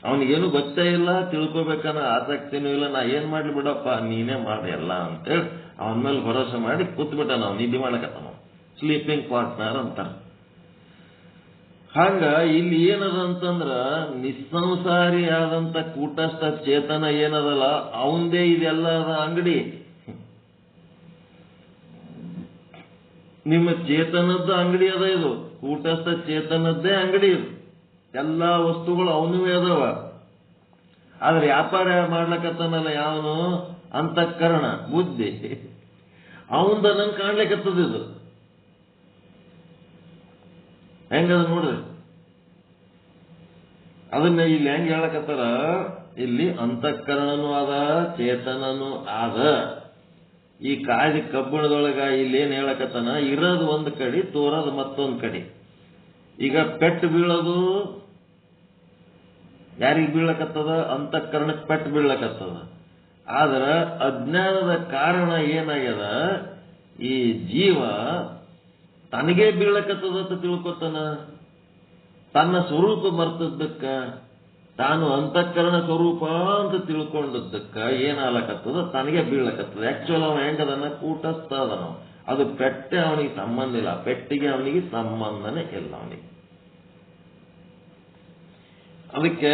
ಅವನಿಗೇನು ಗೊತ್ತೇ ಇಲ್ಲ, ತಿಳ್ಕೊಬೇಕನ್ನೋ ಆಸಕ್ತಿನೂ ಇಲ್ಲ. ನಾ ಏನ್ ಮಾಡ್ಲಿ ಬಿಡಪ್ಪ, ನೀನೇ ಮಾಡಿ ಎಲ್ಲ ಅಂತೇಳಿ ಅವನ ಮೇಲೆ ಭರೋಸೆ ಮಾಡಿ ಕೂತ್ಬಿಟ್ಟ. ನಾವು ನಿದ್ದೆ ಮಾಡಕತ್ತ, ನಾವು ಸ್ಲೀಪಿಂಗ್ ಪಾರ್ಟ್ನರ್ ಅಂತಾರ. ಹಂಗ ಇಲ್ಲಿ ಏನದ ಅಂತಂದ್ರ, ನಿಸ್ಸಂಸಾರಿ ಆದಂತ ಕೂಟಸ್ಥ ಚೇತನ ಏನದಲ್ಲ ಅವಂದೇ ಇದೆಲ್ಲ ಅಂಗಡಿ. ನಿಮ್ಮ ಚೇತನದ ಅಂಗಡಿ ಅದ ಇದು, ಕೂಟಸ್ಥ ಚೇತನದ್ದೇ ಅಂಗಡಿ ಇದು. ಎಲ್ಲಾ ವಸ್ತುಗಳು ಅವನವೇ ಅದಾವ. ಆದ್ರೆ ವ್ಯಾಪಾರ ಮಾಡ್ಲಕತ್ತಾನಲ್ಲ ಯಾವನು, ಅಂತಃಕರಣ, ಬುದ್ಧಿ, ಅವಂದ ನಂಗೆ ಕಾಣ್ಲಿಕ್ಕತ್ತದ ಇದು. ಹೆಂಗದ ನೋಡ್ರಿ. ಅದನ್ನ ಇಲ್ಲಿ ಹೆಂಗ್ ಹೇಳಕತ್ತಾರ, ಇಲ್ಲಿ ಅಂತಃಕರಣನೂ ಅದ, ಚೇತನನೂ ಆದ. ಈ ಕಾಯ್ದ ಕಬ್ಬಿಣದೊಳಗ ಇಲ್ಲಿ ಏನ್ ಹೇಳಕತ್ತಾನ, ಇರೋದು ಒಂದ್ ಕಡೆ, ತೋರೋದು ಮತ್ತೊಂದ್ ಕಡೆ. ಈಗ ಪೆಟ್ಟು ಬೀಳೋದು ಯಾರಿಗೆ ಬೀಳಕತ್ತದ, ಅಂತಃಕರಣಕ್ಕೆ ಪೆಟ್ಟು ಬೀಳಕತ್ತದ. ಆದ್ರ ಅಜ್ಞಾನದ ಕಾರಣ ಏನಾಗ್ಯದ, ಈ ಜೀವ ತನಗೇ ಬೀಳಕತ್ತದ ಅಂತ ತಿಳ್ಕೊತಾನ. ತನ್ನ ಸ್ವರೂಪ ಮರ್ತದ್ದಕ್ಕ, ತಾನು ಅಂತಃಕರಣ ಸ್ವರೂಪ ಅಂತ ತಿಳ್ಕೊಂಡದ್ದಕ್ಕ ಏನಾಗ್ಲಕತ್ತದ, ತನಗೆ ಬೀಳಕತ್ತದ. ಆಕ್ಚುಲ್ ಅವ ಹೆಂಗದನ್ನ, ಕೂಟಸ್ಥ ಅದನ. ಅದು ಪೆಟ್ಟೆ ಅವನಿಗೆ ಸಂಬಂಧ ಇಲ್ಲ, ಪೆಟ್ಟಿಗೆ ಅವನಿಗೆ ಸಂಬಂಧನೇ ಇಲ್ಲ ಅವನಿಗೆ. ಅದಕ್ಕೆ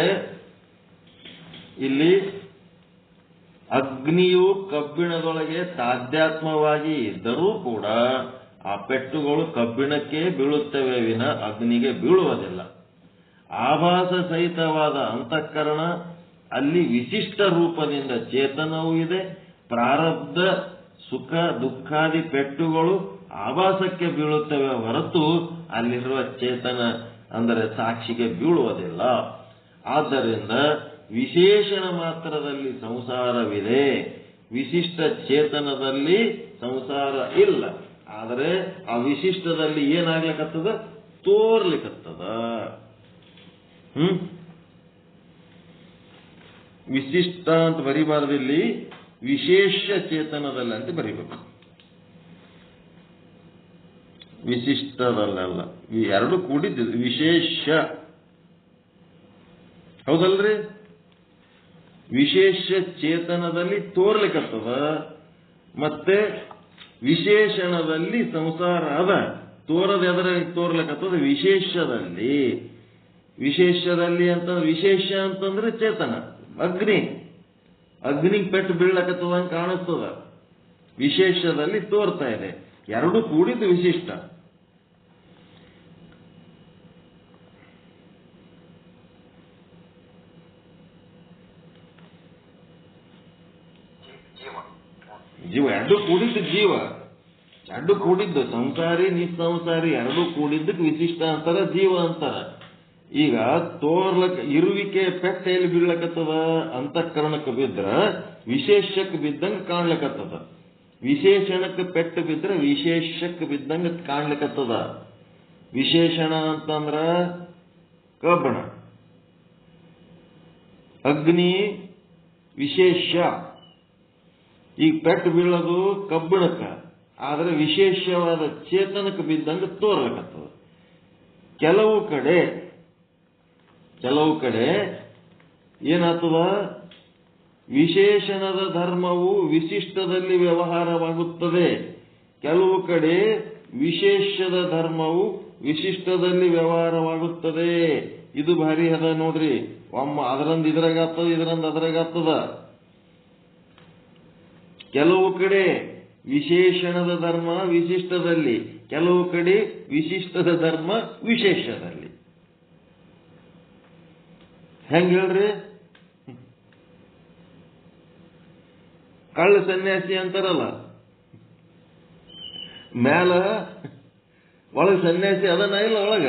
ಇಲ್ಲಿ ಅಗ್ನಿಯು ಕಬ್ಬಿಣದೊಳಗೆ ತಾಧ್ಯಾತ್ಮವಾಗಿ ಇದ್ದರೂ ಕೂಡ ಆ ಪೆಟ್ಟುಗಳು ಕಬ್ಬಿಣಕ್ಕೆ ಬೀಳುತ್ತವೆ ವಿನ ಅಗ್ನಿಗೆ ಬೀಳುವುದಿಲ್ಲ. ಆಭಾಸ ಸಹಿತವಾದ ಅಂತಃಕರಣ, ಅಲ್ಲಿ ವಿಶಿಷ್ಟ ರೂಪದಿಂದ ಚೇತನವೂ ಇದೆ. ಪ್ರಾರಬ್ಧ ಸುಖ ದುಃಖಾದಿ ಪೆಟ್ಟುಗಳು ಆಭಾಸಕ್ಕೆ ಬೀಳುತ್ತವೆ ಹೊರತು ಅಲ್ಲಿರುವ ಚೇತನ ಅಂದರೆ ಸಾಕ್ಷಿಗೆ ಬೀಳುವುದಿಲ್ಲ. ಆದ್ದರಿಂದ ವಿಶೇಷಣ ಮಾತ್ರದಲ್ಲಿ ಸಂಸಾರವಿದೆ, ವಿಶಿಷ್ಟ ಚೇತನದಲ್ಲಿ ಸಂಸಾರ ಇಲ್ಲ. ಆದರೆ ಆ ವಿಶಿಷ್ಟದಲ್ಲಿ ಏನಾಗ್ಲಿಕ್ಕತ್ತದ, ತೋರ್ಲಿಕ್ಕತ್ತದ. ವಿಶಿಷ್ಟ ಅಂತ ಬರಿಬಾರ್ದು, ಇಲ್ಲಿ ವಿಶೇಷ ಚೇತನದಲ್ಲಿ ಅಂತ ಬರಿಬೇಕು. ವಿಶಿಷ್ಟದಲ್ಲ, ಎರಡು ಕೂಡಿದ್ದು ವಿಶೇಷ, ಹೌದಲ್ರಿ? ವಿಶೇಷ ಚೇತನದಲ್ಲಿ ತೋರ್ಲಿಕ್ಕತ್ತದ, ಮತ್ತೆ ವಿಶೇಷಣದಲ್ಲಿ ಸಂಸಾರ ಅದ. ತೋರದ ಎದರಲ್ಲಿ ತೋರ್ಲಿಕ್ಕತ್ತದ, ವಿಶೇಷದಲ್ಲಿ. ವಿಶೇಷದಲ್ಲಿ ಅಂತ, ವಿಶೇಷ ಅಂತಂದ್ರೆ ಚೇತನ, ಅಗ್ನಿ. ಅಗ್ನಿ ಪೆಟ್ಟು ಬೀಳಕತ್ತದಂಗೆ ಕಾಣಿಸ್ತದ, ವಿಶೇಷದಲ್ಲಿ ತೋರ್ತಾ ಇದೆ. ಎರಡು ಕೂಡಿದ್ದು ವಿಶಿಷ್ಟ. ಜೀವ ಎರಡು ಕೂಡಿದ್ದು, ಜೀವ ಎರಡು ಕೂಡಿದ್ದು, ಸಂಸಾರಿ ನಿಸ್ಸಂಸಾರಿ ಎರಡು ಕೂಡಿದ್ದಕ್ಕೆ ವಿಶಿಷ್ಟ ಅಂತಾರ, ಜೀವ ಅಂತಾರ. ಈಗ ಇರುವಿಕೆ ಪೆಟ್ಟ ಎಲ್ಲಿ ಬೀಳ್ಲಕತ್ತದ, ಅಂತಃಕರಣಕ್ಕೆ ಬಿದ್ರ ವಿಶೇಷಕ್ಕೆ ಬಿದ್ದಂಗೆ ಕಾಣ್ಲಿಕ್ಕತ್ತದ. ವಿಶೇಷಣಕ್ಕೆ ಪೆಟ್ಟು ಬಿದ್ರೆ ವಿಶೇಷಕ್ಕೆ ಬಿದ್ದಂಗೆ ಕಾಣ್ಲಿಕ್ಕತ್ತದ. ವಿಶೇಷಣ ಅಂತಂದ್ರ ಕಬ್ಬಣ, ಅಗ್ನಿ ವಿಶೇಷ. ಈಗ ಪೆಟ್ಟು ಬೀಳೋದು ಕಬ್ಬಿಣಕ್ಕ, ಆದ್ರೆ ವಿಶೇಷವಾದ ಚೇತನಕ್ಕೆ ಬಿದ್ದಂಗೆ ತೋರ್ಲಕತ್ತದ. ಕೆಲವು ಕಡೆ ಏನಾಗ್ತದ, ವಿಶೇಷಣದ ಧರ್ಮವು ವಿಶಿಷ್ಟದಲ್ಲಿ ವ್ಯವಹಾರವಾಗುತ್ತದೆ. ಕೆಲವು ಕಡೆ ವಿಶೇಷದ ಧರ್ಮವು ವಿಶಿಷ್ಟದಲ್ಲಿ ವ್ಯವಹಾರವಾಗುತ್ತದೆ. ಇದು ಭಾರಿ ಅದ ನೋಡ್ರಿ. ಒಮ್ಮ ಅದರಂದ್ ಇದ್ರಾಗಾಗ್ತದ, ಇದರಂದ್ ಅದ್ರಾಗಾಗ್ತದ. ಕೆಲವು ಕಡೆ ವಿಶೇಷಣದ ಧರ್ಮ ವಿಶಿಷ್ಟದಲ್ಲಿ, ಕೆಲವು ಕಡೆ ವಿಶಿಷ್ಟದ ಧರ್ಮ ವಿಶೇಷದಲ್ಲಿ. ಹೆಂಗ್ ಹೇಳ್ರಿ? ಕಳ್ಳ ಸನ್ಯಾಸಿ ಅಂತಾರಲ್ಲ, ಮ್ಯಾಲ ಒಳಗ ಸನ್ಯಾಸಿ ಅದನ್ನ ಇಲ್ಲ ಒಳಗ.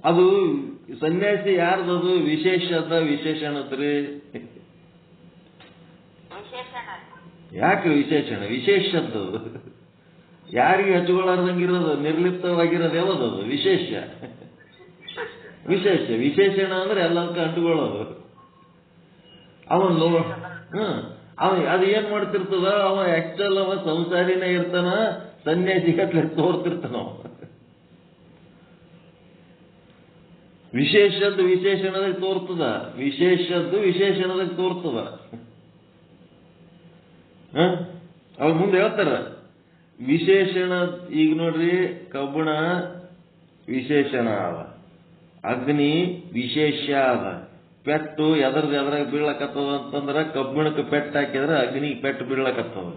ಅದು ಸನ್ಯಾಸಿ ಯಾರ್ದದು? ವಿಶೇಷದ ವಿಶೇಷಣದ್ರಿ. ಯಾಕೆ ವಿಶೇಷಣ? ವಿಶೇಷದ್ದು ಯಾರಿಗೆ ಹಚ್ಕೊಳ್ಳಾರ್ದಂಗಿರೋದು, ನಿರ್ಲಿಪ್ತವಾಗಿರೋದು ಯಾವ್ದದು? ವಿಶೇಷ. ವಿಶೇಷಣ ಅಂದ್ರೆ ಎಲ್ಲದಕ್ಕೆ ಅಂಟುಕೊಳ್ಳೋದು. ಅವನು ಅದು ಏನ್ ಮಾಡ್ತಿರ್ತದ, ಅವ ಆಕ್ಚುಲ್ ಅವ ಸಂಸಾರಿನೇ ಇರ್ತಾನ, ಸನ್ಯಾಸಿಗತ್ಲೆ ತೋರ್ತಿರ್ತಾನ. ವಿಶೇಷದ್ದು ವಿಶೇಷಣದಾಗ ತೋರ್ತದ, ವಿಶೇಷದ್ದು ವಿಶೇಷಣದಾಗ ತೋರ್ತದ. ಅವ್ರ ಮುಂದೆ ಹೇಳ್ತಾರ ವಿಶೇಷಣ. ಈಗ ನೋಡ್ರಿ, ಕಬ್ಬಣ ವಿಶೇಷಣ ಅದ, ಅಗ್ನಿ ವಿಶೇಷ ಅದ. ಪೆಟ್ಟು ಎದ್ರಾಗ ಬೀಳಕತ್ತದ ಅಂತಂದ್ರೆ ಕಬ್ಬಿಣಕ್ಕೆ ಪೆಟ್ಟು ಹಾಕಿದ್ರೆ ಅಗ್ನಿಗೆ ಪೆಟ್ಟು ಬೀಳಕತ್ತದ.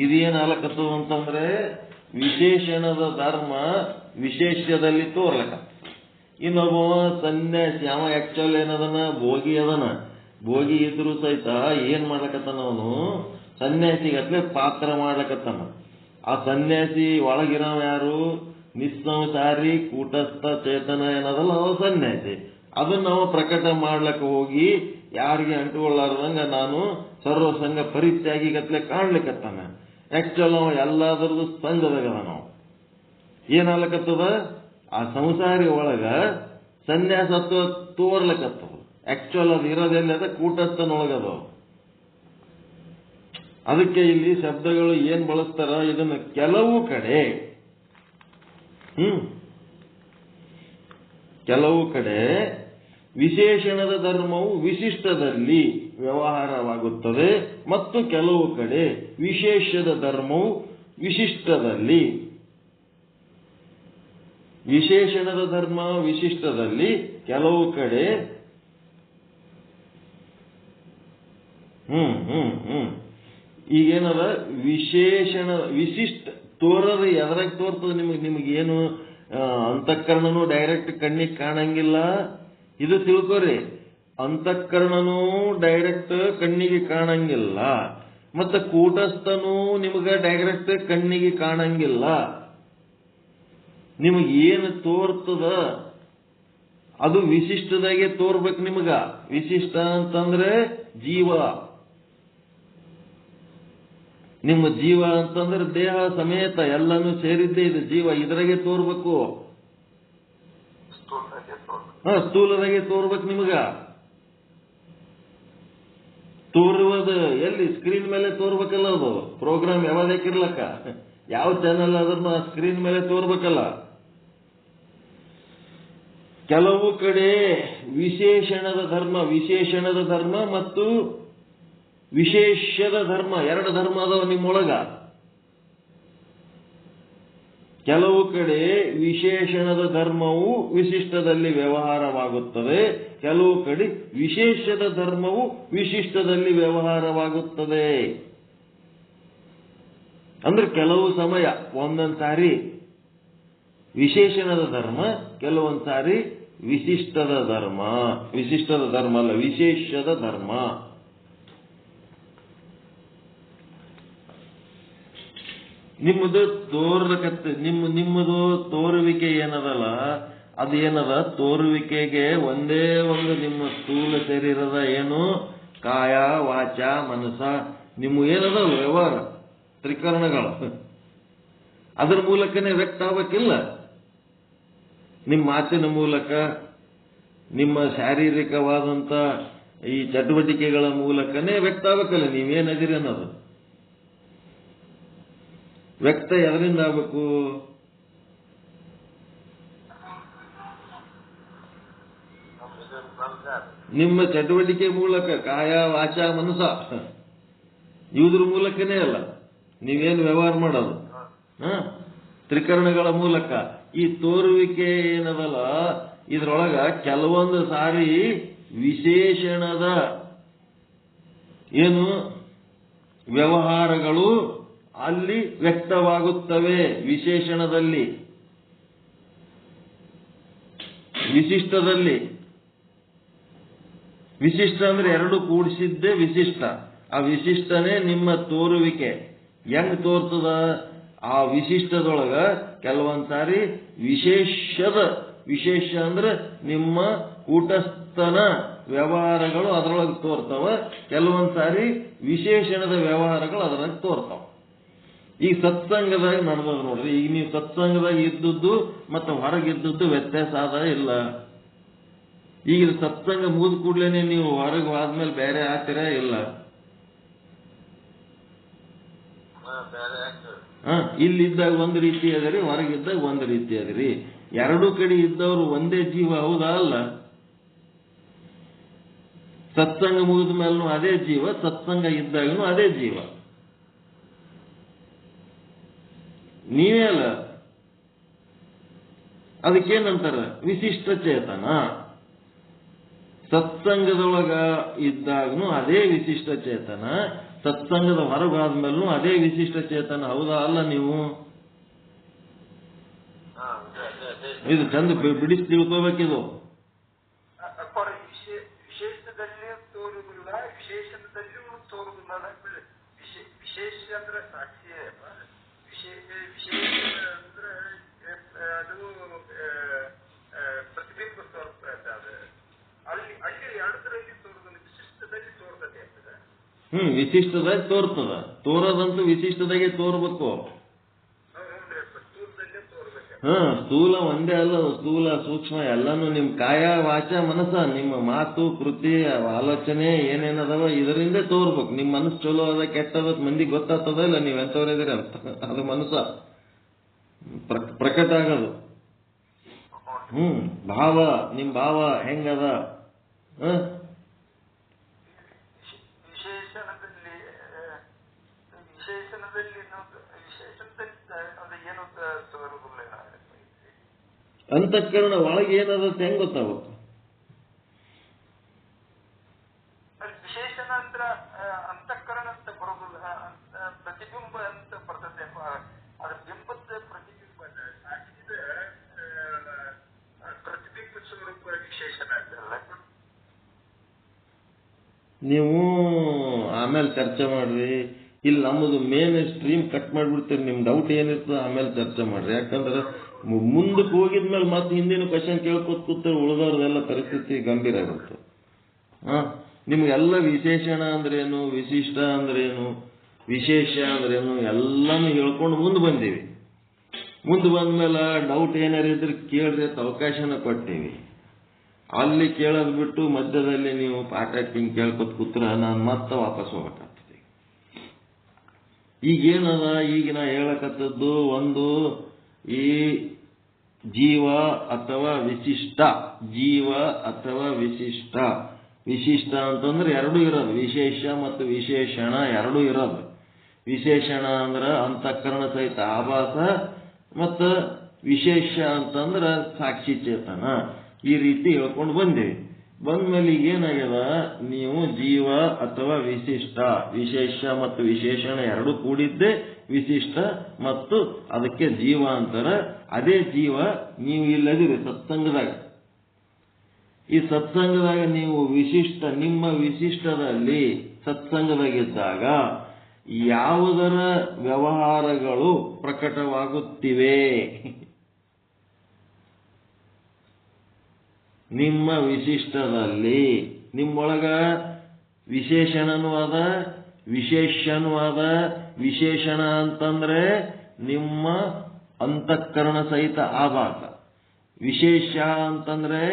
ಇದೇನ್ ಆಲಕತ್ತದ ಅಂತಂದ್ರೆ ವಿಶೇಷಣದ ಧರ್ಮ ವಿಶೇಷದಲ್ಲಿ ತೋರ್ಲಕತ್ತ. ಇನ್ನೊಬ್ಬ ಸನ್ಯಾಸಿ, ಅವ ಆಕ್ಚುಲ್ ಏನದನ, ಭೋಗಿ ಅದನ. ಭೋಗಿ ಇದ್ರು ಸಹಿತ ಏನ್ ಮಾಡ್ಲಕತ್ತಾನ, ಅವನು ಸನ್ಯಾಸಿಗತ್ಲೆ ಪಾತ್ರ ಮಾಡ್ಲಕತ್ತಾನ. ಆ ಸನ್ಯಾಸಿ ಒಳಗಿರೋ ಯಾರು, ನಿಸ್ಸಂಸಾರಿ ಕೂಟಸ್ಥ ಚೇತನ ಏನದಲ್ಲ, ಅವ ಸನ್ಯಾಸಿ. ಅದನ್ನ ನಾವು ಪ್ರಕಟ ಮಾಡ್ಲಕ್ಕ ಹೋಗಿ ಯಾರಿಗೆ ಅಂಟುಕೊಳ್ಳಾರ್ದಂಗ ನಾನು ಸರ್ವಸಂಗ ಪರಿತ್ಯಾಗಿ ಗತ್ಲೆ ಕಾಣ್ಲಿಕ್ಕತ್ತಾನ. ಆಕ್ಚುಲ್ ಅವ ಎಲ್ಲಾದ್ರದ್ದು ಸಂಘದಾಗ ನಾವು ಏನಾಗ್ಲಕತ್ತದ, ಆ ಸಂಸಾರಿ ಒಳಗ ಸನ್ಯಾಸತ್ವ ತೋರ್ಲಕತ್ತದ. ಆಕ್ಚುಲ್ ಅದು ಇರೋದೆಲ್ಲ ಅದ, ಕೂಟಸ್ಥನೊಳಗದ. ಅದಕ್ಕೆ ಇಲ್ಲಿ ಶಬ್ದಗಳು ಏನ್ ಬಳಸ್ತಾರ, ಇದನ್ನ ಕೆಲವು ಕಡೆ ವಿಶೇಷಣದ ಧರ್ಮವು ವಿಶಿಷ್ಟದಲ್ಲಿ ವ್ಯವಹಾರವಾಗುತ್ತದೆ ಮತ್ತು ಕೆಲವು ಕಡೆ ವಿಶೇಷದ ಧರ್ಮವು ವಿಶಿಷ್ಟದಲ್ಲಿ. ವಿಶೇಷಣದ ಧರ್ಮ ವಿಶಿಷ್ಟದಲ್ಲಿ, ಕೆಲವು ಕಡೆ ಈಗೇನದ ವಿಶೇಷಣ ವಿಶಿಷ್ಟ ತೋರದ ಎದ್ರಾಗ ತೋರ್ತದ. ನಿಮಗೇನು ಅಂತಃಕರಣನೂ ಡೈರೆಕ್ಟ್ ಕಣ್ಣಿಗೆ ಕಾಣಂಗಿಲ್ಲ, ಇದು ತಿಳ್ಕೊರಿ. ಅಂತಃಕರಣನೂ ಡೈರೆಕ್ಟ್ ಕಣ್ಣಿಗೆ ಕಾಣಂಗಿಲ್ಲ, ಮತ್ತೆ ಕೂಟಸ್ಥನೂ ನಿಮಗ ಡೈರೆಕ್ಟ್ ಕಣ್ಣಿಗೆ ಕಾಣಂಗಿಲ್ಲ. ನಿಮಗೇನು ತೋರ್ತದ ಅದು ವಿಶಿಷ್ಟದಾಗೆ ತೋರ್ಬೇಕು ನಿಮಗ. ವಿಶಿಷ್ಟ ಅಂತಂದ್ರೆ ಜೀವ. ನಿಮ್ಮ ಜೀವ ಅಂತಂದ್ರೆ ದೇಹ ಸಮೇತ ಎಲ್ಲಾನು ಸೇರಿದ್ದೇ ಇದು ಜೀವ. ಇದ್ರಾಗೆ ತೋರ್ಬೇಕು, ಸ್ಥೂಲದಾಗೆ ತೋರ್ಬೇಕು ನಿಮಗ. ತೋರುವುದು ಎಲ್ಲಿ, ಸ್ಕ್ರೀನ್ ಮೇಲೆ ತೋರ್ಬೇಕಲ್ಲ. ಅದು ಪ್ರೋಗ್ರಾಮ್ ಯಾವ್ದಾಕಿರ್ಲಕ್ಕ, ಯಾವ ಚಾನಲ್ ಅದನ್ನ ಸ್ಕ್ರೀನ್ ಮೇಲೆ ತೋರ್ಬೇಕಲ್ಲ. ಕೆಲವು ಕಡೆ ವಿಶೇಷಣದ ಧರ್ಮ ಮತ್ತು ವಿಶೇಷದ ಧರ್ಮ, ಎರಡು ಧರ್ಮ ಅದಾವ ನಿಮ್ಮೊಳಗ. ಕೆಲವು ಕಡೆ ವಿಶೇಷಣದ ಧರ್ಮವು ವಿಶಿಷ್ಟದಲ್ಲಿ ವ್ಯವಹಾರವಾಗುತ್ತದೆ, ಕೆಲವು ಕಡೆ ವಿಶೇಷದ ಧರ್ಮವು ವಿಶಿಷ್ಟದಲ್ಲಿ ವ್ಯವಹಾರವಾಗುತ್ತದೆ. ಅಂದ್ರೆ ಕೆಲವು ಸಮಯ ಒಂದೊಂದು ಸಾರಿ ವಿಶೇಷಣದ ಧರ್ಮ, ಕೆಲವೊಂದು ಸಾರಿ ವಿಶಿಷ್ಟದ ಧರ್ಮ ಅಲ್ಲ, ವಿಶೇಷದ ಧರ್ಮ. ನಿಮ್ಮದು ನಿಮ್ಮದು ತೋರುವಿಕೆ ಏನದಲ್ಲ, ಅದೇನದ, ತೋರುವಿಕೆಗೆ ಒಂದೇ ಒಂದು ನಿಮ್ಮ ಸ್ಥೂಲ ಶರೀರದ ಏನು ಕಾಯ ವಾಚ ಮನಸ, ನಿಮ್ಮ ಏನದ ವ್ಯವಹಾರ ತ್ರಿಕರಣಗಳು, ಅದರ ಮೂಲಕನೇ ವ್ಯಕ್ತ ಆಗಬೇಕಿಲ್ಲ. ನಿಮ್ಮ ಮಾತಿನ ಮೂಲಕ, ನಿಮ್ಮ ಶಾರೀರಿಕವಾದಂತ ಈ ಚಟುವಟಿಕೆಗಳ ಮೂಲಕನೇ ವ್ಯಕ್ತ ಆಗಬೇಕಲ್ಲ ನೀವೇನದಿರಿ ಅನ್ನೋದು. ವ್ಯಕ್ತ ಎದರಿಂದ ಆಗಬೇಕು? ನಿಮ್ಮ ಚಟುವಟಿಕೆ ಮೂಲಕ, ಕಾಯ ವಾಚ ಮನಸ, ಇವುದ್ರ ಮೂಲಕನೇ ಅಲ್ಲ ನೀವೇನು ವ್ಯವಹಾರ ಮಾಡೋದು. ತ್ರಿಕರಣಗಳ ಮೂಲಕ. ಈ ತೋರುವಿಕೆ ಏನದಲ್ಲ, ಇದ್ರೊಳಗ ಕೆಲವೊಂದು ಸಾರಿ ವಿಶೇಷಣದ ಏನು ವ್ಯವಹಾರಗಳು ಅಲ್ಲಿ ವ್ಯಕ್ತವಾಗುತ್ತವೆ. ವಿಶೇಷಣದಲ್ಲಿ, ವಿಶಿಷ್ಟದಲ್ಲಿ. ವಿಶಿಷ್ಟ ಅಂದ್ರೆ ಎರಡು ಕೂಡಿಸಿದ್ದೇ ವಿಶಿಷ್ಟ. ಆ ವಿಶಿಷ್ಟನೇ ನಿಮ್ಮ ತೋರುವಿಕೆ. ಹೆಂಗ್ ತೋರ್ತದ? ಆ ವಿಶಿಷ್ಟದೊಳಗ ಕೆಲವೊಂದ್ ಸಾರಿ ವಿಶೇಷ ಅಂದ್ರೆ ನಿಮ್ಮ ಕೂಟಸ್ಥನ ವ್ಯವಹಾರಗಳು ಅದರೊಳಗೆ ತೋರ್ತಾವ, ಕೆಲವೊಂದ್ ಸಾರಿ ವಿಶೇಷಣದ ವ್ಯವಹಾರಗಳು ಅದರೊಳಗೆ ತೋರ್ತಾವ. ಈಗ ಸತ್ಸಂಗದಾಗ ನಡೆದದ ನೋಡ್ರಿ. ಈಗ ನೀವು ಸತ್ಸಂಗದಾಗ ಇದ್ದದ್ದು ಮತ್ತು ಹೊರಗಿದ್ದದ್ದು ವ್ಯತ್ಯಾಸ ಆದ ಇಲ್ಲ. ಈಗ ಸತ್ಸಂಗ ಮುಗಿದ ಕೂಡ್ಲೇನೆ ನೀವು ಹೊರಗೆ ಆದ್ಮೇಲೆ ಬೇರೆ ಆಗ್ತೀರಾ ಇಲ್ಲ. ಇಲ್ಲಿದ್ದಾಗ ಒಂದು ರೀತಿ ಅದರಿ, ಹೊರಗಿದ್ದಾಗ ಒಂದು ರೀತಿ ಅದರಿ. ಎರಡೂ ಕಡೆ ಇದ್ದವರು ಒಂದೇ ಜೀವ, ಹೌದಾ ಅಲ್ಲ? ಸತ್ಸಂಗ ಮುಗಿದ ಮೇಲೂ ಅದೇ ಜೀವ, ಸತ್ಸಂಗ ಇದ್ದಾಗನು ಅದೇ ಜೀವ. ನೀವೇ ಅಲ್ಲ. ಅದಕ್ಕೇನಂತಾರ? ವಿಶಿಷ್ಟ ಚೇತನ. ಸತ್ಸಂಗದೊಳಗ ಇದ್ದಾಗನು ಅದೇ ವಿಶಿಷ್ಟ ಚೇತನ, ಸತ್ಸಂಗದ ಹೊರಗಾದ್ಮೇಲೂ ಅದೇ ವಿಶಿಷ್ಟ ಚೇತನ, ಹೌದಾ ಅಲ್ಲ? ನೀವು ಇದು ಚಂದ ಬಿಡಿಸಿ ತಿಳ್ಕೋಬೇಕಿದು. ವಿಶೇಷದಲ್ಲಿ ತೋರುವುದಿಲ್ಲ, ವಿಶೇಷದಲ್ಲಿಯೂ ತೋರುವುದಿಲ್ಲ. ವಿಶೇಷ ಅಂದ್ರೆ ಸಾಕ್ಷಿಯೇ. ವಿಶೇಷ ಅಂದ್ರೆ ಅದು ಪ್ರತಿಬಿಂಬ ತೋರ್ತಾ ಇದೆ. ಅಲ್ಲಿ ಎರಡರಲ್ಲಿ ತೋರುವುದಿಲ್ಲ, ವಿಶಿಷ್ಟದಲ್ಲಿ ತೋರ್ತದೆ ಆಗ್ತದೆ. ವಿಶಿಷ್ಟದಾಗ ತೋರ್ತದ. ತೋರೋದಂತೂ ವಿಶಿಷ್ಟದಾಗೆ ತೋರ್ಬೇಕು. ಸ್ಥೂಲ ಒಂದೇ ಅಲ್ಲ, ಸ್ಥೂಲ ಸೂಕ್ಷ್ಮ ಎಲ್ಲಾನು ನಿಮ್ ಕಾಯ ವಾಚ ಮನಸ್ಸ, ನಿಮ್ಮ ಮಾತು ಕೃತಿ ಆಲೋಚನೆ ಏನೇನದವ ಇದರಿಂದ ತೋರ್ಬೇಕು. ನಿಮ್ ಮನಸ್ಸು ಚಲೋ ಅದ ಕೆಟ್ಟದ ಮಂದಿಗೆ ಗೊತ್ತಾಗ್ತದ ಇಲ್ಲ ನೀವ್ ಎಂತವ್ರಿದ್ದೀರಿ ಅಂತ. ಅದು ಮನಸ್ಸ ಪ್ರಕಟ ಆಗೋದು. ಭಾವ, ನಿಮ್ ಭಾವ ಹೆಂಗದ. ಅಂತಃಕರಣ ಒಳಗೆ ಏನದಂತ ಹೆಂಗ್ ಗೊತ್ತಾಗುತ್ತೆ? ವಿಶೇಷಣ ಅಂದ್ರ ಅಂತಃಕರಣ ಅಂತ ಬರೋದಿಲ್ಲ, ಪ್ರತಿಬಿಂಬ ಅಂತ ಬರ್ತದೆ. ಅದ್ರ ಬಿಂಬದ ಪ್ರತಿಬಿಂಬ ಸಾಕ್ಷಿದ ಪ್ರತಿಬಿಂಬ ಸ್ವರೂಪ ವಿಶೇಷಣ ಅಂತಲ್ಲ. ನೀವು ಆಮೇಲೆ ಚರ್ಚೆ ಮಾಡ್ರಿ. ಇಲ್ಲಿ ನಮ್ಮದು ಮೇನ್ ಸ್ಟ್ರೀಮ್ ಕಟ್ ಮಾಡ್ಬಿಡ್ತೀರಿ. ನಿಮ್ ಡೌಟ್ ಏನಿರ್ತದೆ ಆಮೇಲೆ ಚರ್ಚೆ ಮಾಡ್ರಿ. ಯಾಕಂದ್ರೆ ಮುಂದಕ್ಕೆ ಹೋಗಿದ್ಮೇಲೆ ಮತ್ತೆ ಹಿಂದಿನ ಕ್ವಶನ್ ಕೇಳ್ಕೊತ ಕೂತಾರೆ, ಉಳಿದವ್ರದೆಲ್ಲ ಪರಿಸ್ಥಿತಿ ಗಂಭೀರ ಆಗುತ್ತೆ. ನಿಮ್ಗೆಲ್ಲ ವಿಶೇಷಣ ಅಂದ್ರೇನು, ವಿಶಿಷ್ಟ ಅಂದ್ರೇನು, ವಿಶೇಷ ಅಂದ್ರೇನು ಎಲ್ಲಾನು ಹೇಳ್ಕೊಂಡು ಮುಂದೆ ಬಂದೀವಿ. ಮುಂದೆ ಬಂದ್ಮೇಲೆ ಡೌಟ್ ಏನಾರು ಇದ್ರೆ ಕೇಳ್ರಿ ಅಂತ ಅವಕಾಶನ ಕೊಟ್ಟೀವಿ. ಅಲ್ಲಿ ಕೇಳೋದು ಬಿಟ್ಟು ಮಧ್ಯದಲ್ಲಿ ನೀವು ಪಾಠ ಹಿಂಗೆ ಕೇಳ್ಕೊತ ಕೂತ್ರ ನಾನು ಮತ್ತೆ ವಾಪಸ್ ಹೋಗ್ಬೇಕಾಗ್ತದೆ. ಈಗೇನದ, ಈಗ ನಾ ಹೇಳಕತ್ತದ್ದು ಒಂದು ಈ ಜೀವ ಅಥವಾ ವಿಶಿಷ್ಟ. ಜೀವ ಅಥವಾ ವಿಶಿಷ್ಟ. ವಿಶಿಷ್ಟ ಅಂತಂದ್ರೆ ಎರಡೂ ಇರೋದು, ವಿಶೇಷ ಮತ್ತು ವಿಶೇಷಣ ಎರಡೂ ಇರೋದು. ವಿಶೇಷಣ ಅಂದ್ರೆ ಅಂತಃಕರಣ ಸಹಿತ ಆಭಾಸ, ಮತ್ತು ವಿಶೇಷ ಅಂತಂದ್ರೆ ಸಾಕ್ಷಿ ಚೇತನ. ಈ ರೀತಿ ಹೇಳ್ಕೊಂಡು ಬಂದೇವಿ. ಬಂದ್ಮೇಲೆ ಈಗ ಏನಾಗ್ಯದ, ನೀವು ಜೀವ ಅಥವಾ ವಿಶಿಷ್ಟ, ವಿಶೇಷ ಮತ್ತು ವಿಶೇಷಣ ಎರಡೂ ಕೂಡಿದ್ದೇ ವಿಶಿಷ್ಟ, ಮತ್ತು ಅದಕ್ಕೆ ಜೀವ ಅಂತಾರ. ಅದೇ ಜೀವ ನೀವು ಇಲ್ಲದಿರಿ ಸತ್ಸಂಗದಾಗ. ಈ ಸತ್ಸಂಗದಾಗ ನೀವು ವಿಶಿಷ್ಟ, ನಿಮ್ಮ ವಿಶಿಷ್ಟದಲ್ಲಿ ಸತ್ಸಂಗದಾಗಿದ್ದಾಗ ಯಾವುದರ ವ್ಯವಹಾರಗಳು ಪ್ರಕಟವಾಗುತ್ತಿವೆ? ನಿಮ್ಮ ವಿಶಿಷ್ಟದಲ್ಲಿ. ನಿಮ್ಮೊಳಗ ವಿಶೇಷಣನೂ ಅದ, ವಿಶೇಷನೂ ಅದ. ವಿಶೇಷಣ ಅಂತಂದ್ರೆ ನಿಮ್ಮ ಅಂತಃಕರಣ ಸಹಿತ ಆಭಾಸ. ವಿಶೇಷ ಅಂತಂದ್ರೆ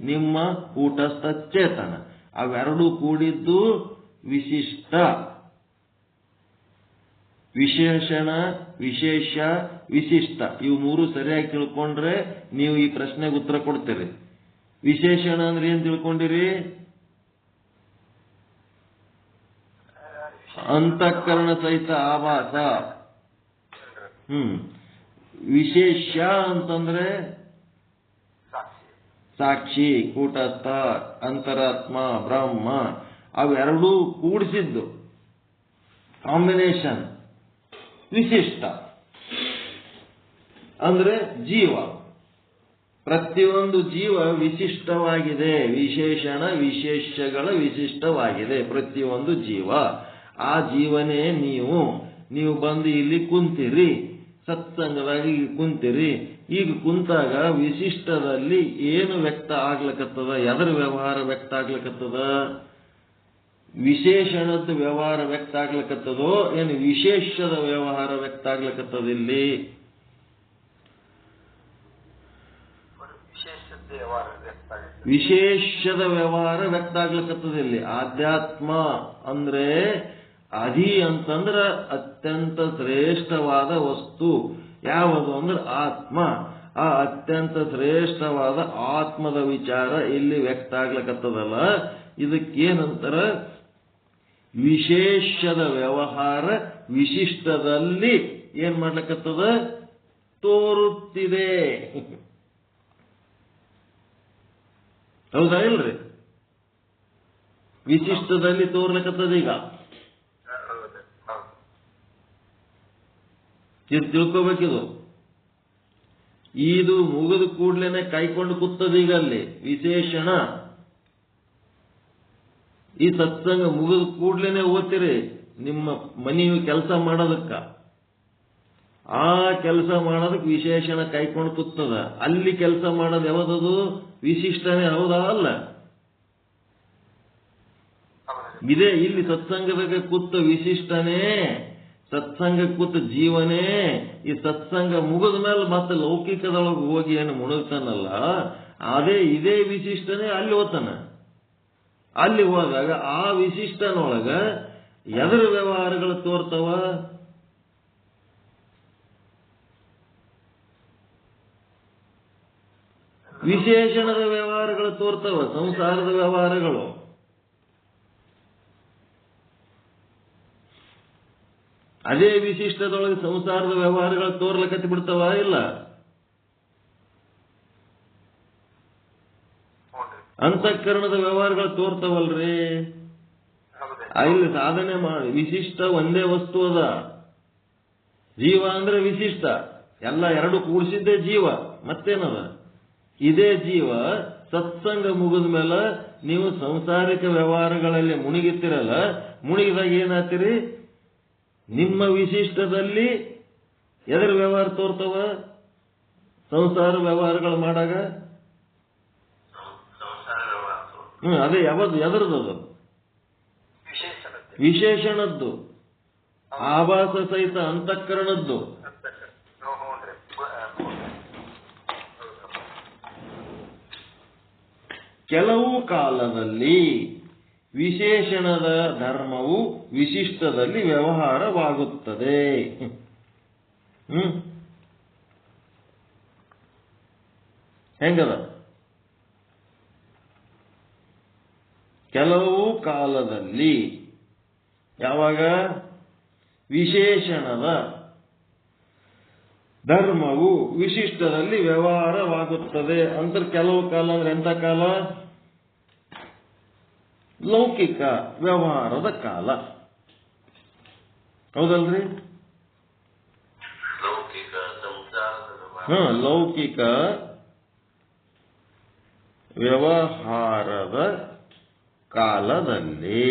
ನಿಮ್ಮ ಕೂಟಸ್ಥ ಚೇತನ. ಅವೆರಡೂ ಕೂಡಿದ್ದು ವಿಶಿಷ್ಟ. ವಿಶೇಷಣ, ವಿಶೇಷ, ವಿಶಿಷ್ಟ ಇವು ಮೂರು ಸರಿಯಾಗಿ ತಿಳ್ಕೊಂಡ್ರೆ ನೀವು ಈ ಪ್ರಶ್ನೆಗೆ ಉತ್ತರ ಕೊಡ್ತೀರಿ. ವಿಶೇಷಣ ಅಂದ್ರೆ ಏನ್ ತಿಳ್ಕೊಂಡಿರಿ? ಅಂತಃಕರಣ ಸಹಿತ ಆಭಾಸ. ವಿಶೇಷ ಅಂತಂದ್ರೆ ಸಾಕ್ಷಿ, ಕೂಟಸ್ಥ, ಅಂತರಾತ್ಮ, ಬ್ರಹ್ಮ ಅವೆರಡೂ ಕೂಡಿಸಿದ್ದು ಕಾಂಬಿನೇಷನ್. ವಿಶಿಷ್ಟ ಅಂದ್ರೆ ಜೀವ. ಪ್ರತಿಯೊಂದು ಜೀವ ವಿಶಿಷ್ಟವಾಗಿದೆ. ವಿಶೇಷಣ ವಿಶೇಷಗಳ ವಿಶಿಷ್ಟವಾಗಿದೆ ಪ್ರತಿಯೊಂದು ಜೀವ. ಆ ಜೀವನೇ ನೀವು ಬಂದು ಇಲ್ಲಿ ಕುಂತಿರಿ, ಸತ್ಸಂಗವಾಗಿ ಕುಂತಿರಿ. ಈಗ ಕುಂತಾಗ ವಿಶಿಷ್ಟದಲ್ಲಿ ಏನು ವ್ಯಕ್ತ ಆಗ್ಲಕತ್ತದ? ಎದರ ವ್ಯವಹಾರ ವ್ಯಕ್ತ ಆಗ್ಲಕತ್ತದ? ವಿಶೇಷಣದ ವ್ಯವಹಾರ ವ್ಯಕ್ತ ಆಗ್ಲಕತ್ತದೋ ಏನು ವಿಶೇಷದ ವ್ಯವಹಾರ ವ್ಯಕ್ತ ಆಗ್ಲಕತ್ತದ? ಇಲ್ಲಿ ವಿಶೇಷದ ವ್ಯವಹಾರ ವ್ಯಕ್ತ ಆಗ್ಲಕತ್ತದ. ಇಲ್ಲಿ ಆಧ್ಯಾತ್ಮ ಅಂದ್ರೆ ಅಧಿ ಅಂತಂದ್ರೆ ಅತ್ಯಂತ ಶ್ರೇಷ್ಠವಾದ ವಸ್ತು ಯಾವುದು ಅಂದ್ರೆ ಆತ್ಮ. ಆ ಅತ್ಯಂತ ಶ್ರೇಷ್ಠವಾದ ಆತ್ಮದ ವಿಚಾರ ಇಲ್ಲಿ ವ್ಯಕ್ತ ಆಗ್ಲಕತ್ತದಲ್ಲ, ಇದಕ್ಕೇನಂತರ ವಿಶೇಷದ ವ್ಯವಹಾರ ವಿಶಿಷ್ಟದಲ್ಲಿ ಏನ್ ಮಾಡ್ಲಕತ್ತದ, ತೋರುತ್ತಿದೆ. ಹೌದಾ ಇಲ್ರಿ? ವಿಶಿಷ್ಟದಲ್ಲಿ ತೋರ್ಲಕತ್ತದ. ಈಗ ಇದು ತಿಳ್ಕೋಬೇಕಿದು. ಇದು ಮುಗಿದ ಕೂಡ್ಲೇನೆ ಕೈಕೊಂಡು ಕೂತದ. ಈಗ ಅಲ್ಲಿ ವಿಶೇಷಣ. ಈ ಸತ್ಸಂಗ ಮುಗಿದ ಕೂಡ್ಲೇನೆ ಓದ್ತೀರಿ ನಿಮ್ಮ ಮನೆಯು ಕೆಲಸ ಮಾಡೋದಕ್ಕ. ಆ ಕೆಲಸ ಮಾಡೋದಕ್ಕೆ ವಿಶೇಷಣ ಕೈಕೊಂಡು ಕೂತದ. ಅಲ್ಲಿ ಕೆಲಸ ಮಾಡೋದು ಯಾವ್ದದು? ವಿಶಿಷ್ಟನೇ. ಹೌದಾ ಅಲ್ಲ? ಇದೇ ಇಲ್ಲಿ ಸತ್ಸಂಗದಾಗ ಕೂತ ವಿಶಿಷ್ಟನೇ, ಸತ್ಸಂಗ ಕೂತ ಜೀವನೇ. ಈ ಸತ್ಸಂಗ ಮುಗಿದ ಮೇಲೆ ಮತ್ತೆ ಲೌಕಿಕದೊಳಗೆ ಹೋಗಿ ಏನು ಮುಳುಗ್ತಾನಲ್ಲ, ಇದೇ ವಿಶಿಷ್ಟನೇ ಅಲ್ಲಿ ಹೋಗ್ತಾನ. ಅಲ್ಲಿ ಹೋದಾಗ ಆ ವಿಶಿಷ್ಟನೊಳಗ ಎದರ ವ್ಯವಹಾರಗಳು ತೋರ್ತಾವ? ವಿಶೇಷಣದ ವ್ಯವಹಾರಗಳು ತೋರ್ತಾವ, ಸಂಸಾರದ ವ್ಯವಹಾರಗಳು. ಅದೇ ವಿಶಿಷ್ಟದೊಳಗೆ ಸಂಸಾರದ ವ್ಯವಹಾರಗಳು ತೋರ್ಲಕತ್ತಿ ಬಿಡ್ತಾವ ಇಲ್ಲ? ಅಂತಃಕರಣದ ವ್ಯವಹಾರಗಳು ತೋರ್ತಾವಲ್ರಿ. ಇಲ್ಲಿ ಸಾಧನೆ ಮಾಡಿ ವಿಶಿಷ್ಟ ಒಂದೇ ವಸ್ತು ಅದ. ಜೀವ ಅಂದ್ರೆ ವಿಶಿಷ್ಟ, ಎಲ್ಲ ಎರಡು ಕೂಡಿಸಿದ್ದೇ ಜೀವ. ಮತ್ತೇನದ? ಇದೇ ಜೀವ ಸತ್ಸಂಗ ಮುಗಿದ ಮೇಲೆ ನೀವು ಸಂಸಾರಿಕ ವ್ಯವಹಾರಗಳಲ್ಲಿ ಮುಳುಗಿರ್ತಿರಲ್ಲ, ಮುಳುಗಿದಾಗ ಏನಾಗ್ತೀರಿ? ನಿಮ್ಮ ವಿಶಿಷ್ಟದಲ್ಲಿ ಎದರ ವ್ಯವಹಾರ ತೋರ್ತಾವ? ಸಂಸಾರ ವ್ಯವಹಾರಗಳು ಮಾಡಾಗ ಅದೇ ಯಾವುದು? ಎದರದದು? ವಿಶೇಷಣದ್ದು, ಆಭಾಸ ಸಹಿತ ಅಂತಃಕರಣದ್ದು. ಕೆಲವು ಕಾಲದಲ್ಲಿ ವಿಶೇಷಣದ ಧರ್ಮವು ವಿಶಿಷ್ಟದಲ್ಲಿ ವ್ಯವಹಾರವಾಗುತ್ತದೆ. ಹೆಂಗದ? ಕೆಲವು ಕಾಲದಲ್ಲಿ ಯಾವಾಗ ವಿಶೇಷಣದ ಧರ್ಮವು ವಿಶಿಷ್ಟದಲ್ಲಿ ವ್ಯವಹಾರವಾಗುತ್ತದೆ ಅಂತ. ಕೆಲವು ಕಾಲ ಅಂದ್ರೆ ಎಂಥ ಕಾಲ? ಲೌಕಿಕ ವ್ಯವಹಾರದ ಕಾಲ. ಹೌದಲ್ರಿ? ಲೌಕಿಕ ವ್ಯವಹಾರದ ಕಾಲದಲ್ಲಿ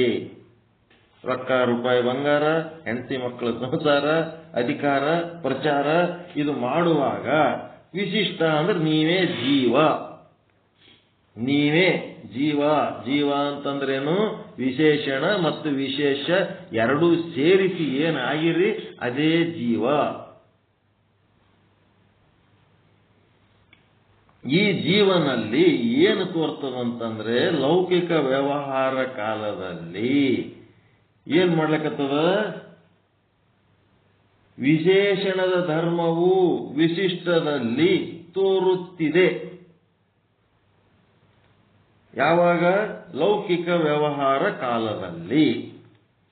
ರೊಕ್ಕ ರೂಪಾಯಿ ಬಂಗಾರ, ಹೆಂಡತಿ ಮಕ್ಕಳ ಸಂಸಾರ, ಅಧಿಕಾರ, ಪ್ರಚಾರ ಇದು ಮಾಡುವಾಗ ವಿಶಿಷ್ಟ ಅಂದ್ರೆ ನೀವೇ ಜೀವ. ನೀವೇ ಜೀವ. ಜೀವ ಅಂತಂದ್ರೇನು? ವಿಶೇಷಣ ಮತ್ತು ವಿಶೇಷ ಎರಡೂ ಸೇರಿಸಿ ಏನಾಗಿರಿ ಅದೇ ಜೀವ. ಈ ಜೀವನಲ್ಲಿ ಏನು ತೋರ್ತದಂತಂದ್ರೆ ಲೌಕಿಕ ವ್ಯವಹಾರ ಕಾಲದಲ್ಲಿ ಏನ್ ಮಾಡ್ಲಿಕ್ಕತ್ತದ? ವಿಶೇಷಣದ ಧರ್ಮವು ವಿಶಿಷ್ಟದಲ್ಲಿ ತೋರುತ್ತಿದೆ. ಯಾವಾಗ? ಲೌಕಿಕ ವ್ಯವಹಾರ ಕಾಲದಲ್ಲಿ.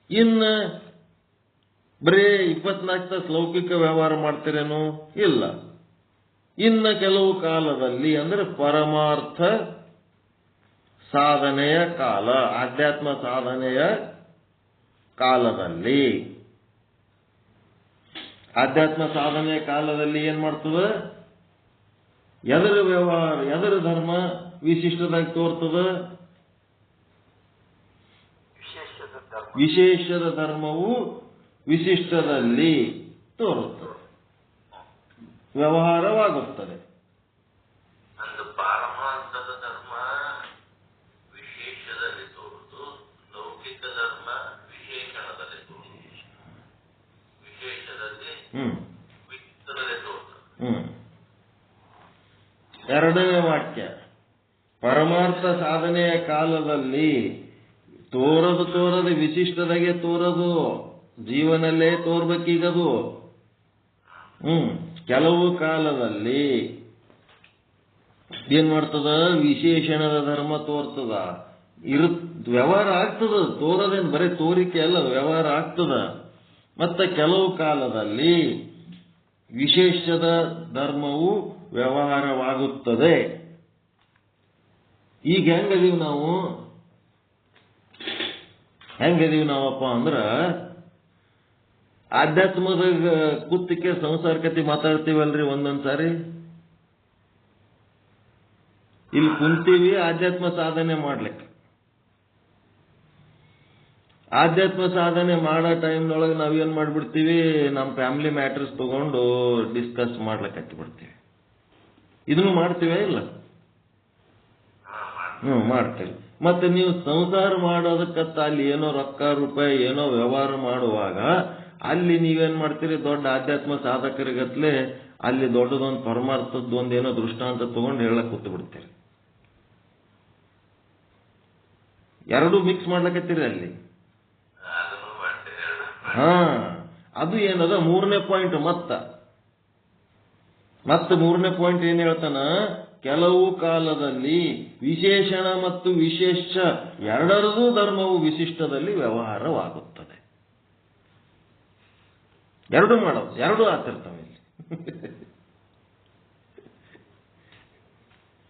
ಇನ್ನು ಬರೇ 24 ತಾಸು ಲೌಕಿಕ ವ್ಯವಹಾರ ಮಾಡ್ತೀರೇನು? ಇಲ್ಲ. ಇನ್ನು ಕೆಲವು ಕಾಲದಲ್ಲಿ ಅಂದ್ರೆ ಪರಮಾರ್ಥ ಸಾಧನೆಯ ಕಾಲ, ಆಧ್ಯಾತ್ಮ ಸಾಧನೆಯ ಕಾಲದಲ್ಲಿ. ಆಧ್ಯಾತ್ಮ ಸಾಧನೆಯ ಕಾಲದಲ್ಲಿ ಏನ್ ಮಾಡ್ತದ? ಎದರ ವ್ಯವಹಾರ, ಎದರ ಧರ್ಮ ವಿಶಿಷ್ಟದಾಗ ತೋರ್ತದ? ವಿಶೇಷದ ಧರ್ಮವು ವಿಶಿಷ್ಟದಲ್ಲಿ ತೋರುತ್ತದೆ, ವ್ಯವಹಾರವಾಗುತ್ತದೆ. ಪಾರಮಾರ್ಥದ ಧರ್ಮ ವಿಶೇಷದಲ್ಲಿ ತೋರುವುದು, ಲೌಕಿಕ ಧರ್ಮ ವಿಶೇಷಣದಲ್ಲಿ ತೋರುವುದು, ವಿಶೇಷದಲ್ಲಿ ವಿತ್ತರದಲ್ಲಿ ತೋರುತ್ತದೆ. ಎರಡನೇ ವಾಕ್ಯ, ಪರಮಾರ್ಥ ಸಾಧನೆಯ ಕಾಲದಲ್ಲಿ ತೋರದು ವಿಶಿಷ್ಟದಾಗೆ ತೋರದು, ಜೀವನಲ್ಲೇ ತೋರ್ಬೇಕೀಗದು. ಕೆಲವು ಕಾಲದಲ್ಲಿ ಏನ್ ಮಾಡ್ತದ, ವಿಶೇಷಣದ ಧರ್ಮ ತೋರ್ತದ, ವ್ಯವಹಾರ ಆಗ್ತದ. ತೋರದೇನು ಬರೀ ತೋರಿಕೆ ಅಲ್ಲ, ವ್ಯವಹಾರ ಆಗ್ತದ. ಮತ್ತೆ ಕೆಲವು ಕಾಲದಲ್ಲಿ ವಿಶೇಷದ ಧರ್ಮವು ವ್ಯವಹಾರವಾಗುತ್ತದೆ. ಈಗ ಹೆಂಗದೀವಿ ನಾವಪ್ಪ ಅಂದ್ರ, ಆಧ್ಯಾತ್ಮದ ಕುತ್ತಿಗೆ ಸಂಸಾರ ಕತೆ ಮಾತಾಡ್ತೀವಲ್ರಿ ಒಂದೊಂದ್ಸಾರಿ. ಇಲ್ಲಿ ಕುಂತೀವಿ ಆಧ್ಯಾತ್ಮ ಸಾಧನೆ ಮಾಡ್ಲಿಕ್ಕೆ. ಆಧ್ಯಾತ್ಮ ಸಾಧನೆ ಮಾಡೋ ಟೈಮ್ನೊಳಗೆ ನಾವೇನ್ ಮಾಡ್ಬಿಡ್ತೀವಿ, ನಮ್ಮ ಫ್ಯಾಮಿಲಿ ಮ್ಯಾಟರ್ಸ್ ತಗೊಂಡು ಡಿಸ್ಕಸ್ ಮಾಡ್ಲಿಕ್ಕೆ ಹತ್ತಿ ಇದನ್ನು ಮಾಡ್ತೀವೇ ಇಲ್ಲ? ಮಾಡ್ತೀವಿ. ಮತ್ತೆ ನೀವು ಸಂಸಾರ ಮಾಡೋದಕ್ಕತ್ತ ಅಲ್ಲಿ ಏನೋ ರೊಕ್ಕ ರೂಪಾಯಿ ಏನೋ ವ್ಯವಹಾರ ಮಾಡುವಾಗ ಅಲ್ಲಿ ನೀವೇನ್ ಮಾಡ್ತೀರಿ, ದೊಡ್ಡ ಆಧ್ಯಾತ್ಮ ಸಾಧಕರಿಗತ್ಲೆ ಅಲ್ಲಿ ದೊಡ್ಡದೊಂದು ಪರಮಾರ್ಥದ್ದು ಒಂದೇನೋ ದೃಷ್ಟಾಂತ ತಗೊಂಡು ಹೇಳಕ್ ಕೂತು ಬಿಡ್ತೀರಿ. ಎರಡೂ ಮಿಕ್ಸ್ ಮಾಡ್ಲಕತ್ತೀರಿ ಅಲ್ಲಿ. ಅದು ಏನದ ಮೂರನೇ ಪಾಯಿಂಟ್. ಮತ್ತೆ ಮೂರನೇ ಪಾಯಿಂಟ್ ಏನ್ ಹೇಳ್ತಾನ, ಕೆಲವು ಕಾಲದಲ್ಲಿ ವಿಶೇಷಣ ಮತ್ತು ವಿಶೇಷ ಎರಡರದೂ ಧರ್ಮವು ವಿಶಿಷ್ಟದಲ್ಲಿ ವ್ಯವಹಾರವಾಗುತ್ತದೆ. ಎರಡೂ ಮಾಡೋದು, ಎರಡೂ ಆಗ್ತಿರ್ತಾವೆ ಇಲ್ಲಿ.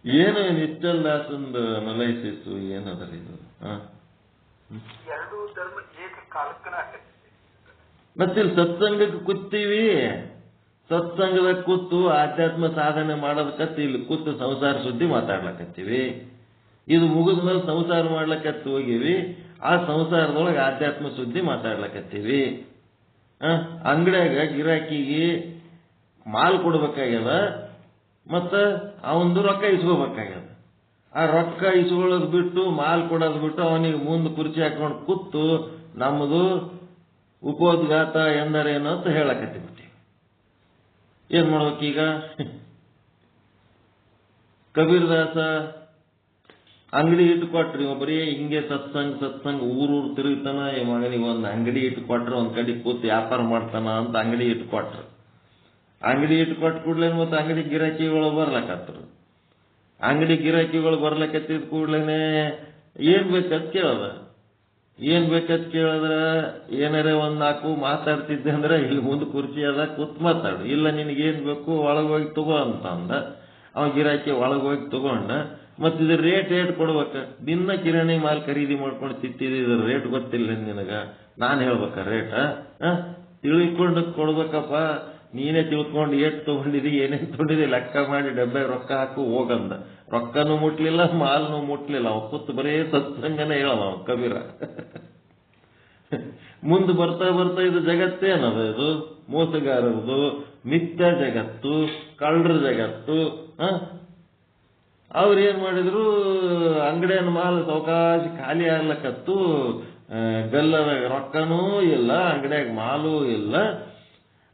ಏನು ನಿಶ್ಚಲ್ ದಾಸಂದು ಅನಲೈಸಿಸ್ ಏನದರ ಇದು? ಎರಡು ಧರ್ಮ ಏಕಕಾಲಕ್ಕನ ಮತ್ತಿಲ್ಲಿ ಸತ್ಸಂಗಕ್ಕೆ ಕೂತೀವಿ, ಸತ್ಸಂಗದಾಗ ಕೂತು ಆಧ್ಯಾತ್ಮ ಸಾಧನೆ ಮಾಡೋದಕ್ಕತ್ತಿ ಇಲ್ಲಿ ಕೂತು ಸಂಸಾರ ಸುದ್ದಿ ಮಾತಾಡ್ಲಕತ್ತೀವಿ. ಇದು ಮುಗಿದ ಮೇಲೆ ಸಂಸಾರ ಮಾಡ್ಲಕತ್ತಿ ಹೋಗಿವಿ, ಆ ಸಂಸಾರದೊಳಗೆ ಆಧ್ಯಾತ್ಮ ಸುದ್ದಿ ಮಾತಾಡ್ಲಕತ್ತೀವಿ. ಅಂಗಡಿಯಾಗ ಗಿರಾಕಿಗೆ ಮಾಲ್ ಕೊಡ್ಬೇಕಾಗ್ಯದ, ಮತ್ತ ಅವಂದು ರೊಕ್ಕ ಇಸ್ಕೋಬೇಕಾಗ್ಯದ. ಆ ರೊಕ್ಕ ಇಸ್ಕೊಳ್ಳೋದು ಬಿಟ್ಟು ಮಾಲ್ ಕೊಡೋದು ಬಿಟ್ಟು ಅವನಿಗೆ ಮುಂದೆ ಕುರ್ಚಿ ಹಾಕೊಂಡು ಕೂತು ನಮ್ಮದು ಉಪೋದ್ಘಾತ ಎಂದರೇನು ಅಂತ ಹೇಳಕತ್ತೀವಿ. ಏನ್ ಮಾಡ್ಬೇಕೀಗ? ಕಬೀರ್ದಾಸ ಅಂಗಡಿ ಇಟ್ಟುಕೊಟ್ರಿ, ಬರೀ ಹಿಂಗೆ ಸತ್ಸಂಗ್ ಊರೂರು ತಿರುಗ್ತಾನ, ಈ ಮಗನಿಗೆ ಒಂದು ಅಂಗಡಿ ಇಟ್ಟುಕೊಟ್ರ ಒಂದ್ ಕಡೆ ಕೂತು ವ್ಯಾಪಾರ ಮಾಡ್ತಾನ ಅಂತ ಅಂಗಡಿ ಇಟ್ಟುಕೊಟ್ರು. ಅಂಗಡಿ ಇಟ್ಟುಕೊಟ್ಟ ಕೂಡ್ಲೆ ಮತ್ತೆ ಅಂಗಡಿ ಗಿರಾಕಿಗಳು ಬರ್ಲಕತ್ರು. ಅಂಗಡಿ ಗಿರಾಕಿಗಳು ಬರ್ಲಕತ್ತಿದ ಕೂಡ್ಲೇನೆ ಏನ್ ಬೇಕಂತ ಕೇಳದ್ರ ಏನಾರೇ ಒಂದ್ ನಾಲ್ಕು ಮಾತಾಡ್ತಿದ್ದೆ ಅಂದ್ರೆ ಇಲ್ಲಿ ಮುಂದೆ ಕುರ್ಚಿ ಅದ ಕೂತ್ ಮಾತಾಡು, ಇಲ್ಲ ನಿನಗೇನ್ ಬೇಕು ಒಳಗೋಗಿ ತಗೋ ಅಂತ ಅಂದ. ಅವ ಗಿರಾಕಿ ಒಳಗೋಗಿ ತಗೊಂಡ. ಮತ್ತಿದ್ರ ರೇಟ್ ಕೊಡ್ಬೇಕ. ದಿನ ಕಿರಾಣಿ ಮಾಲ್ ಖರೀದಿ ಮಾಡ್ಕೊಂಡು ತಿತ್ತಿದ್ರ ರೇಟ್ ಗೊತ್ತಿಲ್ಲ ನಿನಗ, ನಾನ್ ಹೇಳ್ಬೇಕ ರೇಟ? ತಿಳ್ಕೊಂಡು ಕೊಡ್ಬೇಕಪ್ಪ. ನೀನೇ ತಿಳ್ಕೊಂಡು ಏಟ್ ತಗೊಂಡಿದಿ, ಏನೇನ್ ತಗೊಂಡಿದಿ ಲೆಕ್ಕ ಮಾಡಿ ಡಬ್ಬೆ ರೊಕ್ಕ ಹಾಕು ಹೋಗಂದ. ರೊಕ್ಕನೂ ಮುಟ್ಲಿಲ್ಲ, ಮಾಲ್ನೂ ಮುಟ್ಲಿಲ್ಲ. ಅವ ಕೂತ್ ಬರೇ ಸತ್ಸಂಗನೇ ಹೇಳವ ಕಬೀರ. ಮುಂದೆ ಬರ್ತಾ ಇದು ಜಗತ್ತೇನದ? ಇದು ಮೋಸಗಾರರದು, ಮಿಥ್ಯ ಜಗತ್ತು, ಕಳ್ಳರ ಜಗತ್ತು. ಅವ್ರೇನ್ ಮಾಡಿದ್ರು, ಅಂಗಡಿಯನ್ನ ಮಾಲ್ ಸಾವಕಾಶ ಖಾಲಿ ಆಗ್ಲಕತ್ತು. ಗಲ್ಲದ ರೊಕ್ಕನೂ ಇಲ್ಲ, ಅಂಗಡಿಯಾಗ ಮಾಲೂ ಇಲ್ಲ.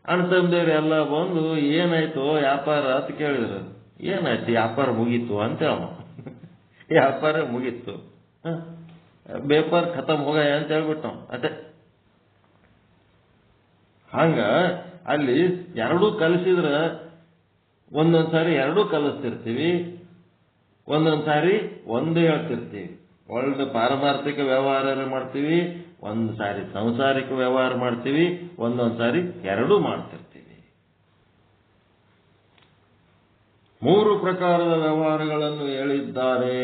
ಅಣ್ತಂದೇವ್ರು ಎಲ್ಲ ಬಂದು ಏನಾಯ್ತು ವ್ಯಾಪಾರ ಅಂತ ಕೇಳಿದ್ರು. ಏನಾಯ್ತು? ವ್ಯಾಪಾರ ಮುಗೀತು ಅಂತ ಹೇಳ. ವ್ಯಾಪಾರ ಮುಗೀತು, ವ್ಯಾಪಾರ ಖತಮ್ ಹೋಗ ಅಂತ ಹೇಳ್ಬಿಟ್ಟು ಅದೇ. ಹಂಗ ಅಲ್ಲಿ ಎರಡೂ ಕಲಿಸಿದ್ರ ಒಂದೊಂದ್ಸಾರಿ ಎರಡೂ ಕಲಿಸ್ತಿರ್ತೀವಿ, ಒಂದೊಂದ್ಸಾರಿ ಒಂದು ಹೇಳ್ತಿರ್ತೀವಿ. ಒಳ್ಳೆ ಪಾರಮಾರ್ಥಿಕ ವ್ಯವಹಾರ ಮಾಡ್ತೀವಿ, ಒಂದು ಸಾರಿ ಸಂಸಾರಿಕ ವ್ಯವಹಾರ ಮಾಡ್ತೀವಿ, ಒಂದೊಂದ್ಸಾರಿ ಎರಡೂ ಮಾಡ್ತಿರ್ತೀವಿ. 3 ಪ್ರಕಾರದ ವ್ಯವಹಾರಗಳನ್ನು ಹೇಳಿದ್ದಾರೆ.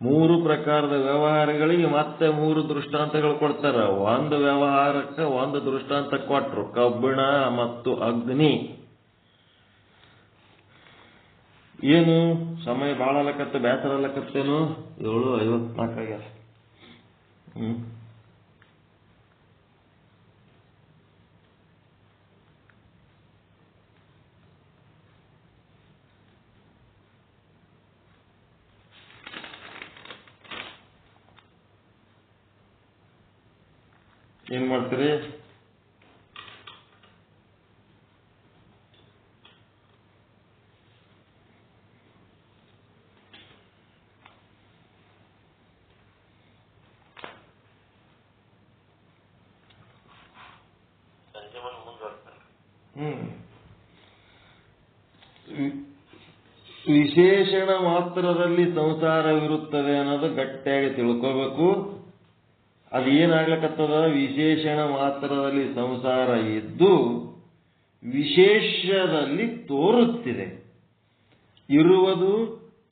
3 ಪ್ರಕಾರದ ವ್ಯವಹಾರಗಳಿಗೆ ಮತ್ತೆ 3 ದೃಷ್ಟಾಂತಗಳು ಕೊಡ್ತಾರ. ಒಂದು ವ್ಯವಹಾರಕ್ಕೆ ಒಂದು ದೃಷ್ಟಾಂತ ಕೊಟ್ರು, ಕಬ್ಬಿಣ ಮತ್ತು ಅಗ್ನಿ. ಏನು ಸಮಯ ಬಾಳ ಅಲಕತ್ತ, ಬೇಸರ ಅಲಕತ್ತೇನು? 7:54 ಆಗ್ಯಾರ. ಏನ್ ಮಾಡ್ತೀರಿ? ನಿಯಮನ ಮುಂದುವರ್ತಾನೆ. ವಿಶೇಷಣ ಮಾತ್ರದಲ್ಲಿ ಸಂಸಾರವಿರುತ್ತದೆ ಅನ್ನೋದು ಗಟ್ಟಿಯಾಗಿ ತಿಳ್ಕೋಬೇಕು. ಅದು ಏನಾಗ್ಲಕತ್ತದ, ವಿಶೇಷಣ ಮಾತ್ರದಲ್ಲಿ ಸಂಸಾರ ಇದ್ದು ವಿಶೇಷದಲ್ಲಿ ತೋರುತ್ತಿದೆ. ಇರುವುದು,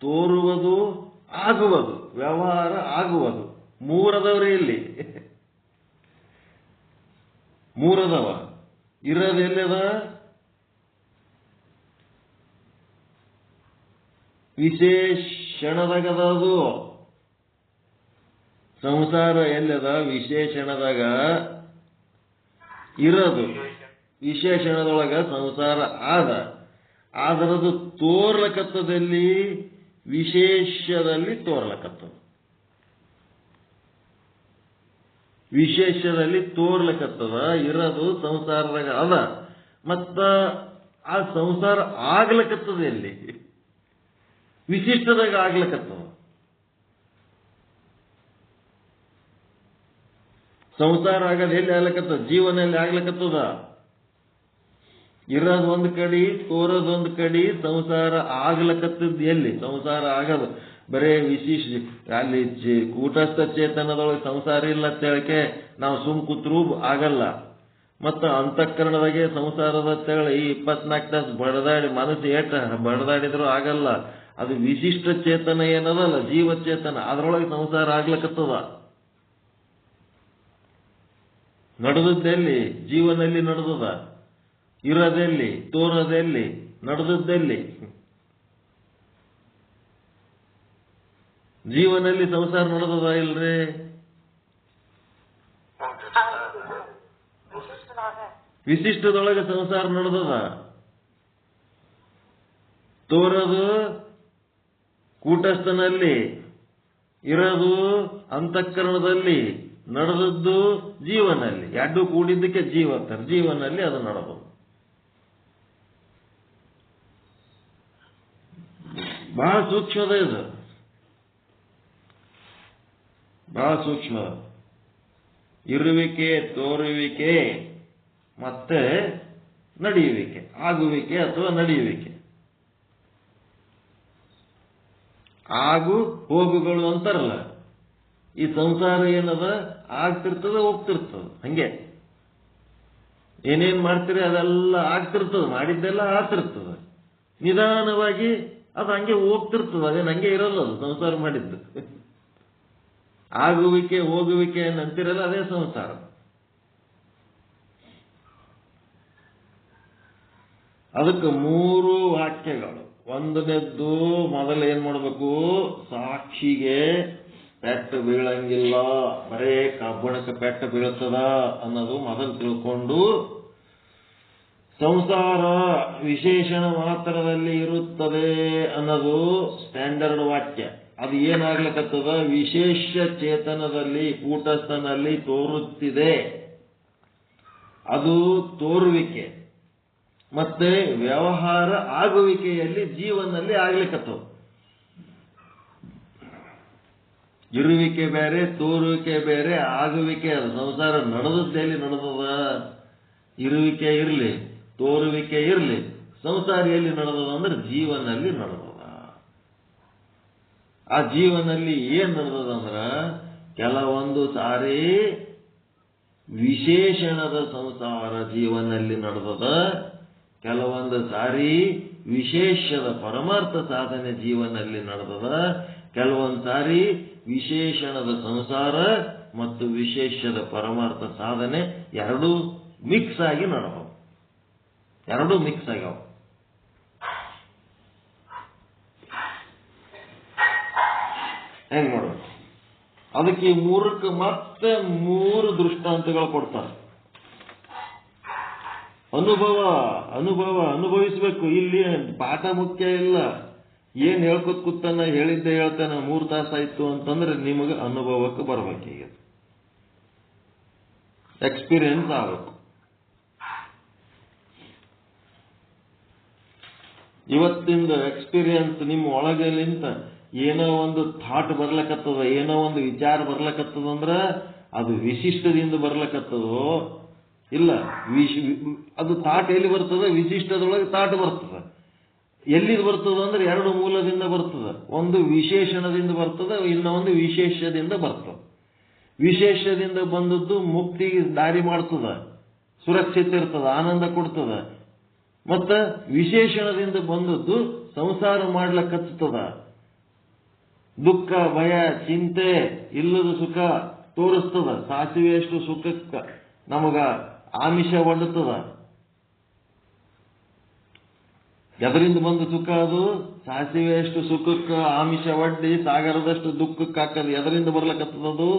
ತೋರುವುದು, ಆಗುವುದು, ವ್ಯವಹಾರ ಆಗುವುದು. ಮೂರದವ್ರೆ ಇಲ್ಲಿ, ಮೂರದವ. ಇರೋದೆಲ್ಲದ ವಿಶೇಷಣದಾಗದು. ಸಂಸಾರ ಎಲ್ಲದ ವಿಶೇಷಣದಾಗ ಇರೋದು, ವಿಶೇಷಣದೊಳಗ ಸಂಸಾರ ಆದರದು ತೋರ್ಲಕತ್ತದಲ್ಲಿ ವಿಶೇಷದಲ್ಲಿ ತೋರ್ಲಕತ್ತದ. ವಿಶೇಷದಲ್ಲಿ ತೋರ್ಲಕತ್ತದ, ಇರೋದು ಸಂಸಾರದಾಗ ಅದ. ಮತ್ತ ಆ ಸಂಸಾರ ಆಗ್ಲಕತ್ತದ ಎಲ್ಲಿ? ವಿಶಿಷ್ಟದಾಗ ಆಗ್ಲಕತ್ತದ. ಸಂಸಾರ ಆಗದ ಎಲ್ಲಿ ಆಗ್ಲಕತ್ತದ? ಜೀವನಲ್ಲಿ ಆಗ್ಲಕತ್ತದ. ಇರೋದು ಒಂದು ಕಡೆ, ತೋರೋದೊಂದು ಕಡೆ, ಸಂಸಾರ ಆಗ್ಲಕತ್ತದ ಎಲ್ಲಿ? ಸಂಸಾರ ಆಗದು ಬರೇ ವಿಶೇಷ ಅಲ್ಲಿ ಕೂಟಸ್ಥ ಚೇತನದೊಳಗೆ ಸಂಸಾರ ಇಲ್ಲ ಅಂತ ಹೇಳಕ್ಕೆ ನಾವು ಕೂತ್ರು ಆಗಲ್ಲ. ಮತ್ತು ಅಂತಃಕರಣದಾಗೆ ಸಂಸಾರದ ಅಂತೇಳಿ 24 ತಾಸು ಬಡದಾಡಿ ಮನಸ್ಸು ಬಡದಾಡಿದ್ರು ಆಗಲ್ಲ. ಅದು ವಿಶಿಷ್ಟ ಚೇತನ ಏನದಲ್ಲ, ಜೀವಚೇತನ, ಅದರೊಳಗೆ ಸಂಸಾರ ಆಗ್ಲಕತ್ತದ. ನಡೆದದ್ದೆಲ್ಲಿ? ಜೀವನಲ್ಲಿ ನಡೆದದ. ಇರೋದೆಲ್ಲಿ? ತೋರೋದೆಲ್ಲಿ? ನಡೆದದ್ದೆಲ್ಲಿ? ಜೀವನಲ್ಲಿ ಸಂಸಾರ ನಡೆದದ ಇಲ್ರಿ? ವಿಶಿಷ್ಟದೊಳಗೆ ಸಂಸಾರ ನಡೆದದ. ತೋರೋದು ಕೂಟಸ್ಥನಲ್ಲಿ, ಇರೋದು ಅಂತಃಕರಣದಲ್ಲಿ, ನಡೆದದ್ದು ಜೀವನಲ್ಲಿ. ಎರಡು ಕೂಡಿದ್ದಕ್ಕೆ ಜೀವಂತಾರೆ. ಜೀವನಲ್ಲಿ ಅದು ನಡೆದು ಬಹಳ ಸೂಕ್ಷ್ಮದ. ಇದು ಬಹಳ ಸೂಕ್ಷ್ಮ. ಇರುವಿಕೆ, ತೋರುವಿಕೆ, ಮತ್ತೆ ನಡೆಯುವಿಕೆ, ಆಗುವಿಕೆ ಅಥವಾ ನಡೆಯುವಿಕೆ. ಆಗು ಹೋಗುಗಳು ಅಂತಾರಲ್ಲ, ಈ ಸಂಸಾರ ಏನದ, ಆಗ್ತಿರ್ತದ, ಹೋಗ್ತಿರ್ತದ. ಹಂಗೆ ಏನೇನ್ ಮಾಡ್ತೀರಿ ಅದೆಲ್ಲ ಆಗ್ತಿರ್ತದ, ಮಾಡಿದ್ದೆಲ್ಲ ಆಗ್ತಿರ್ತದ. ನಿಧಾನವಾಗಿ ಅದು ಹಂಗೆ ಹೋಗ್ತಿರ್ತದ. ಅದೇನು ಹಂಗೆ ಇರಲ್ಲ, ಅದು ಸಂಸಾರ ಮಾಡಿದ್ದು. ಆಗುವಿಕೆ ಹೋಗುವಿಕೆ ಅಂತಿರಲ್ಲ, ಅದೇ ಸಂಸಾರ. ಅದಕ್ಕೆ 3 ವಾಕ್ಯಗಳು. ಒಂದನೇದ್ದು ಮೊದಲು ಏನ್ ಮಾಡಬೇಕು, ಸಾಕ್ಷಿಗೆ ಪೆಟ್ಟು ಬೀಳಂಗಿಲ್ಲ, ಬರೇ ಕಬ್ಬಣಕ್ಕೆ ಪೆಟ್ಟು ಬೀಳ್ತದ ಅನ್ನೋದು ಮೊದಲು ತಿಳ್ಕೊಂಡು, ಸಂಸಾರ ವಿಶೇಷಣ ಮಾತ್ರದಲ್ಲಿ ಇರುತ್ತದೆ ಅನ್ನೋದು ಸ್ಟ್ಯಾಂಡರ್ಡ್ ವಾಕ್ಯ. ಅದು ಏನಾಗ್ಲಿಕ್ಕತ್ತದ, ವಿಶೇಷ ಚೇತನದಲ್ಲಿ ಕೂಟಸ್ಥನಲ್ಲಿ ತೋರುತ್ತಿದೆ, ಅದು ತೋರುವಿಕೆ. ಮತ್ತೆ ವ್ಯವಹಾರ ಆಗುವಿಕೆಯಲ್ಲಿ ಜೀವನಲ್ಲಿ ಆಗ್ಲಿಕ್ಕತ್ತವ. ಇರುವಿಕೆ ಬೇರೆ, ತೋರುವಿಕೆ ಬೇರೆ, ಆಗುವಿಕೆ. ಅದು ಸಂಸಾರ ನಡೆದದ್ದೇಲಿ ನಡೆದದ. ಇರುವಿಕೆ ಇರಲಿ, ತೋರುವಿಕೆ ಇರಲಿ, ಸಂಸಾರ ಎಲ್ಲಿ ನಡೆದದ ಅಂದ್ರೆ ಜೀವನಲ್ಲಿ ನಡೆದದ. ಆ ಜೀವನಲ್ಲಿ ಏನ್ ನಡೆದದಂದ್ರ, ಕೆಲವೊಂದು ಸಾರಿ ವಿಶೇಷಣದ ಸಂಸಾರ ಜೀವನಲ್ಲಿ ನಡೆದದ, ಕೆಲವೊಂದು ಸಾರಿ ವಿಶೇಷದ ಪರಮಾರ್ಥ ಸಾಧನೆ ಜೀವನಲ್ಲಿ ನಡೆದದ, ಕೆಲವೊಂದು ಸಾರಿ ವಿಶೇಷಣದ ಸಂಸಾರ ಮತ್ತು ವಿಶೇಷದ ಪರಮಾರ್ಥ ಸಾಧನೆ ಎರಡೂ ಮಿಕ್ಸ್ ಆಗಿ ನಡೆದವು. ಎರಡೂ ಮಿಕ್ಸ್ ಆಗ್ಯಾವ. ಹೆಂಗ್ ನೋಡ್ಬೇಕು? ಅದಕ್ಕೆ ಈ 3ಕ್ಕೆ ಮತ್ತೆ 3 ದೃಷ್ಟಾಂತಗಳು ಕೊಡ್ತಾರೆ. ಅನುಭವಿಸ್ಬೇಕು. ಇಲ್ಲಿ ಪಾಠ ಮುಖ್ಯ ಇಲ್ಲ. ಏನ್ ಹೇಳ್ಕೊತ್ ಕೂತಾನ, ಹೇಳಿದ್ದೆ ಹೇಳ್ತಾನ, 3 ತಾಸಾಯ್ತು ಅಂತಂದ್ರೆ ನಿಮಗೆ ಅನುಭವಕ್ಕೆ ಬರ್ಬೇಕೀಗ, ಎಕ್ಸ್ಪೀರಿಯನ್ಸ್ ಆಗಬೇಕು. ಇವತ್ತಿಂದ ಎಕ್ಸ್ಪೀರಿಯನ್ಸ್ ನಿಮ್ಮ ಒಳಗಲಿಂತ ಏನೋ ಒಂದು ಥಾಟ್ ಬರ್ಲಕತ್ತದ, ಏನೋ ಒಂದು ವಿಚಾರ ಬರ್ಲಕತ್ತದ ಅಂದ್ರ ಅದು ವಿಶಿಷ್ಟದಿಂದ ಬರ್ಲಕತ್ತದೋ ಇಲ್ಲ, ಅದು ತಾಟ್ ಎಲ್ಲಿ ಬರ್ತದೆ? ವಿಶಿಷ್ಟದೊಳಗೆ ತಾಟ್ ಬರ್ತದೆ. ಎಲ್ಲಿದು ಬರ್ತದ ಅಂದ್ರೆ ಎರಡು ಮೂಲದಿಂದ ಬರ್ತದ. ಒಂದು ವಿಶೇಷಣದಿಂದ ಬರ್ತದ, ಇನ್ನೊಂದು ವಿಶೇಷದಿಂದ ಬರ್ತದ. ವಿಶೇಷದಿಂದ ಬಂದದ್ದು ಮುಕ್ತಿಗೆ ದಾರಿ ಮಾಡ್ತದ, ಸುರಕ್ಷಿತ ಇರ್ತದ, ಆನಂದ ಕೊಡ್ತದ. ಮತ್ತ ವಿಶೇಷಣದಿಂದ ಬಂದದ್ದು ಸಂಸಾರ ಮಾಡ್ಲಕ್ಕತ್ತದ, ದುಃಖ, ಭಯ, ಚಿಂತೆ, ಇಲ್ಲದ ಸುಖ ತೋರಿಸ್ತದ. ಸಾಸಿವೆಯಷ್ಟು ಸುಖಕ್ಕ ನಮಗ ಆಮಿಷ ಒಡ್ಡುತ್ತದ. ಎದರಿಂದ ಬಂದ ಸುಖ ಅದು? ಸಾಸಿವೆಯಷ್ಟು ಸುಖಕ್ಕೆ ಆಮಿಷ ಒಡ್ಡಿ ಸಾಗರದಷ್ಟು ದುಃಖಕ್ಕೆ ಹಾಕದು. ಎದರಿಂದ ಬರ್ಲಕತ್ತದದು?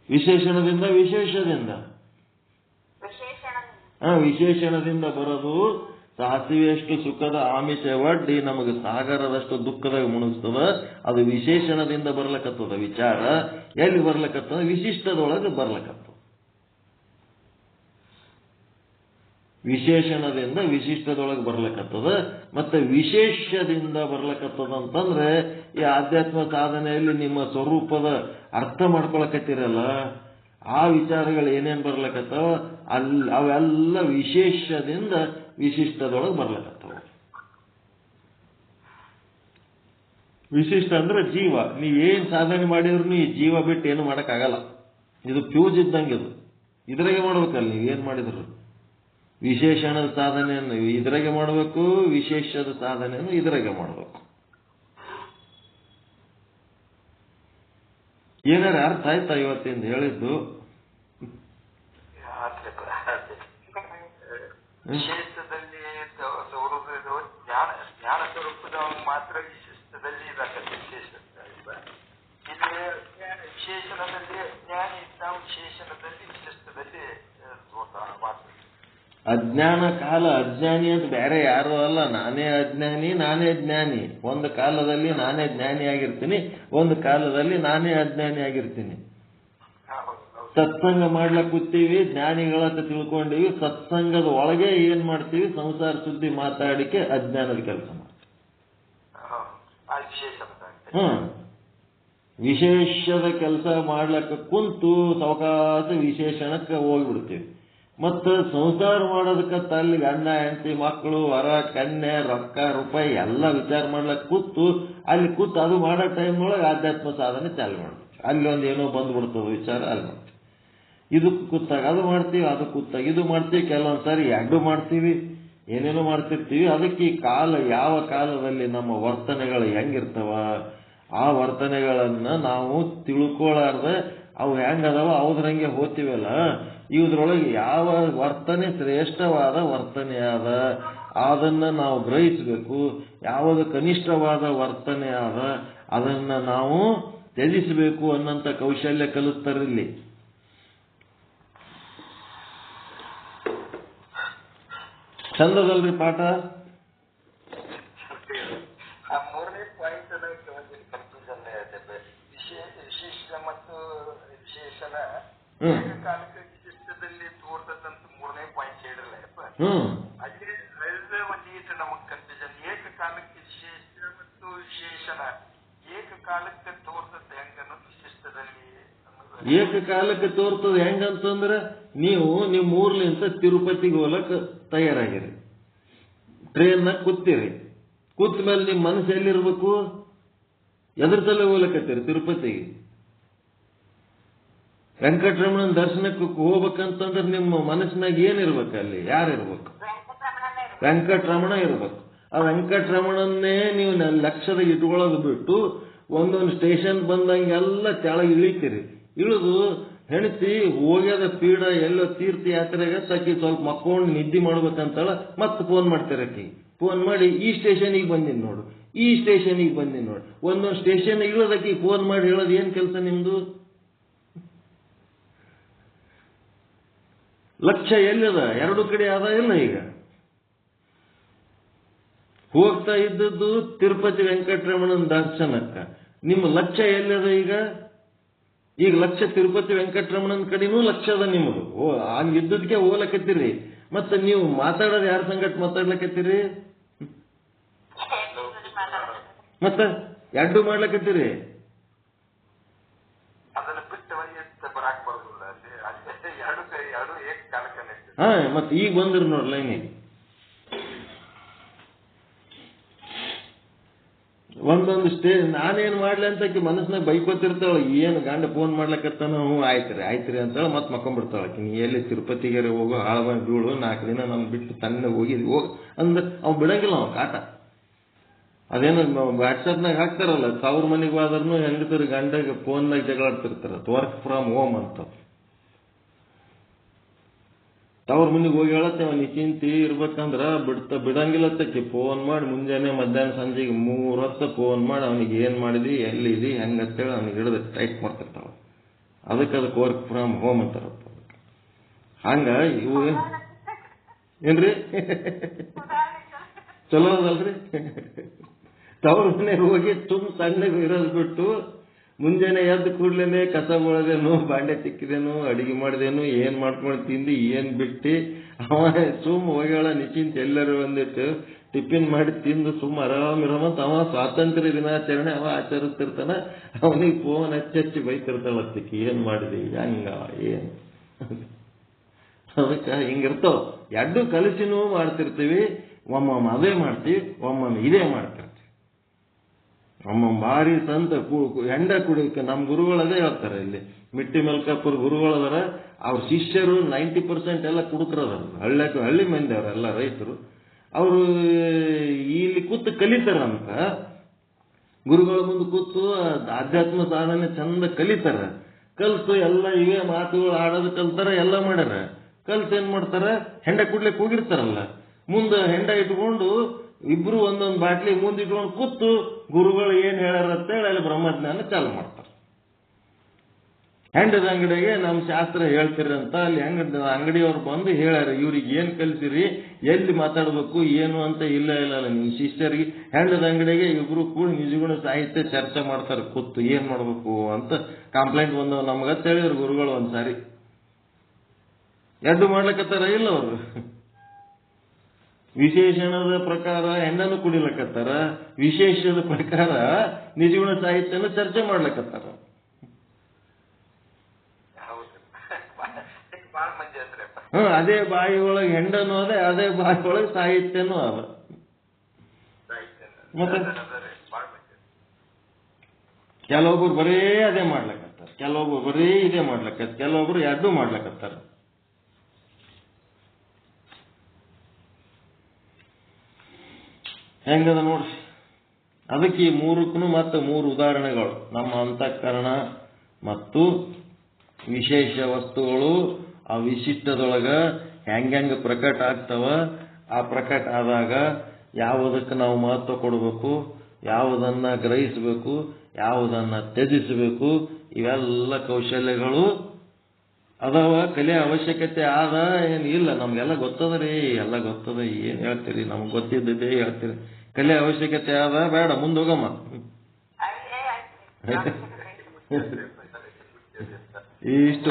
ವಿಶೇಷಣದಿಂದ. ವಿಶೇಷಣದಿಂದ ಬರೋದು ಸಾಸಿವೆಯಷ್ಟು ಸುಖದ ಆಮಿಷ ಒಡ್ಡಿ ನಮಗೆ ಸಾಗರದಷ್ಟು ದುಃಖದಾಗ ಮುಣಗಿಸ್ತದ. ಅದು ವಿಶೇಷಣದಿಂದ ಬರ್ಲಕತ್ತದ. ವಿಚಾರ ಎಲ್ಲಿ ಬರ್ಲಕತ್ತದ? ವಿಶಿಷ್ಟದೊಳಗೆ ಬರ್ಲಕತ್ತದ. ವಿಶೇಷಣದಿಂದ ವಿಶಿಷ್ಟದೊಳಗೆ ಬರ್ಲಕತ್ತದ. ಮತ್ತೆ ವಿಶೇಷದಿಂದ ಬರ್ಲಕತ್ತದ ಅಂತಂದ್ರೆ ಈ ಆಧ್ಯಾತ್ಮ ಸಾಧನೆಯಲ್ಲಿ ನಿಮ್ಮ ಸ್ವರೂಪದ ಅರ್ಥ ಮಾಡ್ಕೊಳಕತ್ತೀರಲ್ಲ, ಆ ವಿಚಾರಗಳು ಏನೇನ್ ಬರ್ಲಕತ್ತವ ಅವೆಲ್ಲ ವಿಶೇಷದಿಂದ ವಿಶಿಷ್ಟದೊಳಗೆ ಬರ್ಲಕತ್ತವ. ವಿಶಿಷ್ಟ ಅಂದ್ರೆ ಜೀವ. ನೀವೇನ್ ಸಾಧನೆ ಮಾಡಿದ್ರು ಈ ಜೀವ ಬಿಟ್ಟು ಏನು ಮಾಡಕ್ಕಾಗಲ್ಲ. ಇದು ಫ್ಯೂಸ್ ಇದ್ದಂಗೆ. ಇದು ಇದ್ರಾಗೆ ಮಾಡ್ಬೇಕಲ್ಲ ನೀವೇನ್ ಮಾಡಿದ್ರು. ವಿಶೇಷಣದ ಸಾಧನೆಯನ್ನು ಇದ್ರಾಗೆ ಮಾಡಬೇಕು, ವಿಶೇಷದ ಸಾಧನೆಯನ್ನು ಇದ್ರಾಗೆ ಮಾಡಬೇಕು. ಏನಾರ ಅರ್ಥ ಆಯ್ತಾ ಇವತ್ತಿಂದ ಹೇಳಿದ್ದು? ವಿಶೇಷದಲ್ಲಿ ತೋರುವುದು ಜ್ಞಾನ ಸ್ವರೂಪದ ಮಾತ್ರ ವಿಶಿಷ್ಟದಲ್ಲಿ ಇರತಕ್ಕಂಥ ವಿಶೇಷ. ಇಲ್ಲಿ ವಿಶೇಷಣದಲ್ಲಿ ಜ್ಞಾನಿ ಇದ್ದ ವಿಶೇಷಣದಲ್ಲಿ ವಿಶಿಷ್ಟದಲ್ಲಿ ಮಾತ್ರ. ಅಜ್ಞಾನ ಕಾಲ, ಅಜ್ಞಾನಿ ಅಂತ ಬೇರೆ ಯಾರು ಅಲ್ಲ. ನಾನೇ ಅಜ್ಞಾನಿ, ನಾನೇ ಜ್ಞಾನಿ. ಒಂದು ಕಾಲದಲ್ಲಿ ನಾನೇ ಜ್ಞಾನಿ ಆಗಿರ್ತೀನಿ, ಒಂದು ಕಾಲದಲ್ಲಿ ನಾನೇ ಅಜ್ಞಾನಿ ಆಗಿರ್ತೀನಿ. ಸತ್ಸಂಗ ಮಾಡ್ಲಕ್ ಕೂತೀವಿ, ಜ್ಞಾನಿಗಳಂತ ತಿಳ್ಕೊಂಡಿವಿ. ಸತ್ಸಂಗದ ಒಳಗೆ ಏನ್ ಮಾಡ್ತೀವಿ? ಸಂಸಾರ ಸುದ್ದಿ ಮಾತಾಡಿಕೆ ಅಜ್ಞಾನದ ಕೆಲಸ ಮಾಡ್ತೀವಿ. ವಿಶೇಷದ ಕೆಲಸ ಮಾಡ್ಲಕ್ಕ ಕುಂತು ಸಾವಕಾಶ ವಿಶೇಷಣಕ್ಕೆ ಹೋಗ್ಬಿಡ್ತೀವಿ. ಮತ್ತ ಸಂಸಾರ ಮಾಡೋದಕ್ಕಂತ ಅಲ್ಲಿ ಗಂಡ ಹೆಂಡತಿ ಮಕ್ಕಳು ಹೊರ ಕನ್ಯೆ ರೊಕ್ಕ ರೂಪಾಯಿ ಎಲ್ಲ ವಿಚಾರ ಮಾಡ್ಲಕ್ ಕೂತು ಅಲ್ಲಿ ಕೂತು ಅದು ಮಾಡೋ ಟೈಮ್ ಒಳಗೆ ಆಧ್ಯಾತ್ಮ ಸಾಧನೆ ಚಾಲು ಮಾಡ್ತೀವಿ. ಅಲ್ಲಿ ಒಂದು ಏನೋ ಬಂದ್ಬಿಡ್ತದೆ ವಿಚಾರ, ಅಲ್ಲಿ ಮಾಡ್ತೀವಿ. ಇದಕ್ಕೆ ಕೂತಾಗ ಅದು ಮಾಡ್ತೀವಿ, ಅದು ಕೂತಾಗ ಇದು ಮಾಡ್ತೀವಿ. ಕೆಲವೊಂದ್ಸಾರಿ ಎರಡು ಮಾಡ್ತೀವಿ, ಏನೇನೋ ಮಾಡ್ತಿರ್ತೀವಿ. ಅದಕ್ಕೆ ಈ ಕಾಲ, ಯಾವ ಕಾಲದಲ್ಲಿ ನಮ್ಮ ವರ್ತನೆಗಳು ಹೆಂಗಿರ್ತಾವ ಆ ವರ್ತನೆಗಳನ್ನ ನಾವು ತಿಳ್ಕೊಳಾರ್ದ ಅವು ಹೆಂಗದಾವ ಅವ್ರಂಗೆ ಹೋಗ್ತೀವಲ್ಲ, ಇವ್ರೊಳಗೆ ಯಾವ ವರ್ತನೆ ಶ್ರೇಷ್ಠವಾದ ವರ್ತನೆ ಆದ ಅದನ್ನ ನಾವು ಗ್ರಹಿಸಬೇಕು. ಯಾವುದು ಕನಿಷ್ಠವಾದ ವರ್ತನೆ ಆದ ಅದನ್ನ ನಾವು ತ್ಯಜಿಸಬೇಕು ಅನ್ನೋಂಥ ಕೌಶಲ್ಯ ಕಲಿಸ್ತಾರಿಲ್ಲಿ. ಚಂದದಲ್ರಿ ಪಾಠ? ಮೂರನೇ ಪಾಯಿಂಟ್ ಕನ್ಫ್ಯೂಷನ್ ವಿಶೇಷ ಮತ್ತು ವಿಶೇಷಣ ಕಾಲಕ್ಕೆ ವಿಶಿಷ್ಟದಲ್ಲಿ ತೋರ್ತದಂತ ಮೂರನೇ ಪಾಯಿಂಟ್ ಹೇಳಿರಲ್ಲ. ಅಲ್ಲಿ ಒಂದೀಟ ನಮಗ್ ಕನ್ಫ್ಯೂಷನ್. ಏಕಕಾಲಕ್ಕೆ ವಿಶೇಷ ಮತ್ತು ವಿಶೇಷಣ ಏಕಕಾಲಕ್ಕೆ ತೋರ್ತದ ಹೆಂಗನ್ನೋದು ವಿಶಿಷ್ಟದಲ್ಲಿ. ಏಕಕಾಲಕ್ಕೆ ತೋರ್ತದ ಹೆಂಗಂತಂದ್ರೆ ನೀವು ನಿಮ್ ಊರ್ಲಿಂತ ತಿರುಪತಿಗೆ ಹೋಲಕ್ ತಯಾರಾಗಿರಿ. ಟ್ರೈನ್ನಾಗ ಕೂತೀರಿ. ಕೂತ ಮೇಲೆ ನಿಮ್ ಮನಸ್ಸು ಎಲ್ಲಿರ್ಬೇಕು? ಎದುರ್ತಲ್ಲೇ ಹೋಗ್ಲಕತ್ತೀರಿ ತಿರುಪತಿಗೆ. ವೆಂಕಟರಮಣನ ದರ್ಶನಕ್ಕೆ ಹೋಗ್ಬೇಕಂತಂದ್ರೆ ನಿಮ್ಮ ಮನಸ್ಸಿನಾಗ ಏನಿರ್ಬೇಕು? ಅಲ್ಲಿ ಯಾರಿರ್ಬೇಕು? ವೆಂಕಟರಮಣ ಇರ್ಬೇಕು. ಆ ವೆಂಕಟರಮಣನ್ನೇ ನೀವು ಲಕ್ಷದಾಗ ಇಟ್ಕೊಳ್ಳೋದು ಬಿಟ್ಟು ಒಂದೊಂದು ಸ್ಟೇಷನ್ ಬಂದಂಗೆಲ್ಲ ಕೆಳಗೆ ಇಳಿತೀರಿ. ಇಳಿದು ಹೆಂಡತಿ ಹೋಗ್ಯದ ಪೀಡ ಎಲ್ಲೋ ತೀರ್ಥಯಾತ್ರೆಗೆ ತಕ್ಕಿ ಸ್ವಲ್ಪ ಮಕ್ಕೊಂಡು ನಿದ್ದೆ ಮಾಡ್ಬೇಕಂತಳ ಮತ್ತೆ ಫೋನ್ ಮಾಡ್ತಿರಕಿ. ಫೋನ್ ಮಾಡಿ ಈ ಸ್ಟೇಷನಿಗೆ ಬಂದಿನಿ ನೋಡು, ಈ ಸ್ಟೇಷನಿಗೆ ಬಂದಿನಿ ನೋಡು. ಒಂದೊಂದು ಸ್ಟೇಷನ್ ಇಳೋದಕ್ಕೆ ಫೋನ್ ಮಾಡಿ ಹೇಳೋದು ಏನ್ ಕೆಲಸ ನಿಮ್ದು? ಲಕ್ಷ್ಯ ಎಲ್ಲಿದ? ಎರಡು ಕಡೆ ಆದ ಇಲ್ಲ. ಈಗ ಹೋಗ್ತಾ ಇದ್ದದ್ದು ತಿರುಪತಿ ವೆಂಕಟರಮಣನ ದರ್ಶನಕ್ಕ. ನಿಮ್ಮ ಲಕ್ಷ್ಯ ಎಲ್ಲಿದ? ಈಗ ಲಕ್ಷ್ಯ ತಿರುಪತಿ ವೆಂಕಟರಮಣನ ಕಡೆನೂ ಲಕ್ಷ್ಯ ಅದ ನಿಮ್ಮದು. ಹಂಗಿದ್ದಕ್ಕೆ ಹೋಗ್ಲಕತ್ತೀರಿ. ಮತ್ತೆ ನೀವು ಮಾತಾಡೋದು ಯಾರ ಸಂಗಟ ಮಾತಾಡ್ಲಕತ್ತೀರಿ? ಮತ್ತ ಎರಡು ಮಾಡ್ಲಕತ್ತೀರಿ. ಅದನ್ನ ಬಿಟ್ಟು ಹಾ ಮತ್ತೆ ಈಗ ಬಂದ್ರಿ ನೋಡ್ರಿ ಲೈನಿಗೆ. ಒಂದೊಂದು ಸ್ಟೇಜ್ ನಾನೇನ್ ಮಾಡ್ಲಿ ಅಂತ ಮನಸ್ಸಿನಾಗ ಬೈಕೋತಿರ್ತಾಳ. ಏನು ಗಂಡ ಫೋನ್ ಮಾಡ್ಲಕತ್ತಾನ, ಹ್ಞೂ ಆಯ್ತ್ರಿ ಅಂತೇಳಿ ಮತ್ತೆ ಮಕ್ಕೊಂಡ್ಬಿಡ್ತಾಳ. ನೀ ಎಲ್ಲಿ ತಿರುಪತಿಗೆ ಹೋಗೋ ಹಾಳವಾಗಿ ಬೀಳು, 4 ದಿನ ನಮ್ ಬಿಟ್ಟು ತನ್ನ ಹೋಗಿ ಅಂದ್ರೆ ಅವ್ ಬಿಡಂಗಿಲ್ಲ ಅವ್ ಕಾಟ. ಅದೇನು ವಾಟ್ಸಪ್ನಾಗ ಹಾಕ್ತಾರಲ್ಲ, 1000 ಮನೆಗೆ ಹೋದ್ರೂ ಹೆಂಗಸರು ಗಂಡಗೆ ಫೋನ್ನಾಗ ಜಗಳಾಡ್ತಿರ್ತಾರ, ವರ್ಕ್ ಫ್ರಮ್ ಹೋಮ್ ಅಂತ. 1000 ಮನೆಗೆ ಹೋಗಿ ಹೇಳತ್ತೆ ನೀ ಚಿಂತಿ ಇರ್ಬೇಕಂದ್ರ ಬಿಡಂಗಿಲ್ಲತ್ತಕ್ಕೆ ಫೋನ್ ಮಾಡಿ ಮುಂಜಾನೆ ಮಧ್ಯಾಹ್ನ ಸಂಜೆಗೆ 3 ಹೊತ್ತು ಫೋನ್ ಮಾಡಿ ಅವನಿಗೆ ಏನ್ ಮಾಡಿದಿ, ಎಲ್ಲಿದಿ, ಹೆಂಗತ್ತೇಳಿ ಅವನಿಗೆ ಹಿಡಿದು ಟೈಟ್ ಮಾಡ್ತಿರ್ತಾವ. ಅದಕ್ಕೆ ವರ್ಕ್ ಫ್ರಮ್ ಹೋಮ್ ಅಂತಾರಪ್ಪ. ಹಂಗ ಇವು ಏನ್ರಿ ಚಲೋ ಅದಲ್ರಿ. 1000 ಮನೆಗೆ ಹೋಗಿ ಸಣ್ಣಗೆ ಇರೋದು ಬಿಟ್ಟು ಮುಂಜಾನೆ ಎದ್ದು ಕೂಡ್ಲೇನೆ ಕಸ ಬಳದೇನು, ಬಾಂಡೆ ತಿಕ್ಕಿದೇನು, ಅಡಿಗೆ ಮಾಡಿದೇನು, ಏನ್ ಮಾಡ್ಕೊಂಡು ತಿಂದು ಏನ್ ಬಿಟ್ಟು ಅವ ಹೋಗ್ಯಾಳ ನಿಶ್ಚಿಂತ ಎಲ್ಲರೂ ಒಂದಿಟ್ಟು ಟಿಫಿನ್ ಮಾಡಿ ತಿಂದು ಆರಾಮಿರಮಂತ ಅವ ಸ್ವಾತಂತ್ರ್ಯ ದಿನಾಚರಣೆ ಅವ ಆಚರಿಸ್ತಿರ್ತಾನ. ಅವನಿಗೆ ಫೋನ್ ಹಚ್ಚಿ ಬೈತಿರ್ತಾಳತ್ತಿಕ್ಕಿ, ಏನ್ ಮಾಡಿದಿ, ಹೆಂಗ ಏನ್. ಅದಕ್ಕೆ ಹಿಂಗಿರ್ತಾವ. ಎರಡು ಕಲಸಿನೂ ಮಾಡ್ತಿರ್ತೀವಿ, ಒಮ್ಮೊಮ್ಮೆ ಅದೇ ಮಾಡ್ತೀವಿ, ಒಮ್ಮೊಮ್ಮೆ ಇದೇ ಮಾಡ್ತಿರ್ತೀವಿ. ಒಮ್ಮೊಮ್ಮೆ ಭಾರಿ ಸಂತ ಹೆಂಡ ಕುಡಿಯಕ್ಕೆ ನಮ್ಮ ಗುರುಗಳದೇ ಹೇಳ್ತಾರೆ. ಇಲ್ಲಿ ಮಿಟ್ಟಿ ಮಲ್ಕಾಪುರ ಗುರುಗಳದಾರ, ಅವ್ರ ಶಿಷ್ಯರು 90% ಎಲ್ಲ ಕುಡುಕರದಾರ. ಹಳ್ಳಿ ಮಂದಿ ಅವರೆಲ್ಲ ರೈತರು. ಅವರು ಇಲ್ಲಿ ಕೂತು ಕಲಿತಾರಂತ, ಗುರುಗಳ ಮುಂದೆ ಕೂತು ಆಧ್ಯಾತ್ಮ ಸಾಧನೆ ಚಂದ ಕಲಿತಾರ. ಕಲ್ತು ಎಲ್ಲ ಇವೇ ಮಾತುಗಳು ಆಡೋದು ಕಲ್ತಾರ, ಎಲ್ಲ ಮಾಡ್ಯಾರ. ಕಲ್ತು ಏನ್ ಮಾಡ್ತಾರ, ಹೆಂಡ ಕುಡ್ಲಿಕ್ಕೆ ಹೋಗಿರ್ತಾರಲ್ಲ, ಮುಂದೆ ಹೆಂಡ ಇಟ್ಕೊಂಡು ಇಬ್ರು ಒಂದೊಂದು ಬಾಟ್ಲಿ ಮುಂದೆ ಇಟ್ಕೊಂಡು ಕೂತು ಗುರುಗಳು ಏನ್ ಹೇಳ್ಯಾರಂತೇಳಿ ಅಲ್ಲಿ ಬ್ರಹ್ಮಜ್ಞಾನ ಚಾಲು ಮಾಡ್ತಾರೆ. ಹೆಂಡದ ಅಂಗಡಿಗೆ ನಮ್ಮ ಶಾಸ್ತ್ರ ಹೇಳ್ತೀರಿ ಅಂತ ಅಲ್ಲಿ ಅಂಗಡಿಯವ್ರು ಬಂದು ಹೇಳ್ಯಾರ, ಇವ್ರಿಗೆ ಏನ್ ಕಲ್ಸಿರಿ, ಎಲ್ಲಿ ಮಾತಾಡ್ಬೇಕು ಏನು ಅಂತ. ಇಲ್ಲ ನಿಮ್ ಶಿಷ್ಯರಿಗೆ ಹೆಂಡದ ಅಂಗಡಿಗೆ ಇಬ್ರು ಕೂಡ ನಿಜಗುಣ ಸಾಹಿತ್ಯ ಚರ್ಚೆ ಮಾಡ್ತಾರೆ ಕೂತು, ಏನ್ ಮಾಡ್ಬೇಕು ಅಂತ ಕಂಪ್ಲೇಂಟ್ ಬಂದವ ನಮ್ಗ ಹೇಳಿದ್ರು ಗುರುಗಳು ಒಂದ್ಸಾರಿ. ಎದ್ದು ಮಾಡ್ಲಕತ್ತಾರ ಇಲ್ಲ ಅವರು. ವಿಶೇಷಣದ ಪ್ರಕಾರ ಹೆಣ್ಣನ್ನು ಕುಡಿಲಕತ್ತಾರ, ವಿಶೇಷದ ಪ್ರಕಾರ ನಿಜಗುಣ ಸಾಹಿತ್ಯನ ಚರ್ಚೆ ಮಾಡ್ಲಕತ್ತಾರ. ಅದೇ ಬಾಯಿ ಒಳಗೆ ಹೆಂಡನು ಅದೇ, ಅದೇ ಬಾಯಿ ಒಳಗೆ ಸಾಹಿತ್ಯನೂ ಅದ. ಮತ್ತೆ ಕೆಲವೊಬ್ರು ಬರೇ ಅದೇ ಮಾಡ್ಲಕತ್ತಾರ, ಕೆಲವೊಬ್ರು ಬರೀ ಇದೇ ಮಾಡ್ಲಕತ್ತ, ಕೆಲವೊಬ್ರು ಎರಡೂ ಮಾಡ್ಲಕತ್ತಾರ. ಹೆಂಗದ ನೋಡ್ರಿ. ಅದಕ್ಕೆ ಈ ಮೂರಕ್ಕೂ ಮತ್ತೆ 3 ಉದಾಹರಣೆಗಳು. ನಮ್ಮ ಅಂತಃಕರಣ ಮತ್ತು ವಿಶೇಷ ವಸ್ತುಗಳು ಆ ವಿಶಿಷ್ಟದೊಳಗ ಹೆಂಗ ಪ್ರಕಟ ಆಗ್ತಾವ, ಆ ಪ್ರಕಟ ಆದಾಗ ಯಾವುದಕ್ಕೆ ನಾವು ಮಹತ್ವ ಕೊಡಬೇಕು, ಯಾವುದನ್ನ ಗ್ರಹಿಸಬೇಕು, ಯಾವುದನ್ನ ತ್ಯಜಿಸಬೇಕು, ಇವೆಲ್ಲ ಕೌಶಲ್ಯಗಳು ಅದಾವ. ಕಲಿಯ ಅವಶ್ಯಕತೆ ಆದ ಏನು ಇಲ್ಲ, ನಮ್ಗೆಲ್ಲ ಗೊತ್ತದ್ರಿ, ಎಲ್ಲ ಗೊತ್ತದ, ಏನ್ ಹೇಳ್ತೀರಿ, ನಮ್ಗೆ ಗೊತ್ತಿದ್ದೇ ಹೇಳ್ತೀರಿ. ಕಲಿಯ ಅವಶ್ಯಕತೆ ಆದ, ಬೇಡ ಮುಂದೆ ಹೋಗಮ್ಮ. ಇಷ್ಟು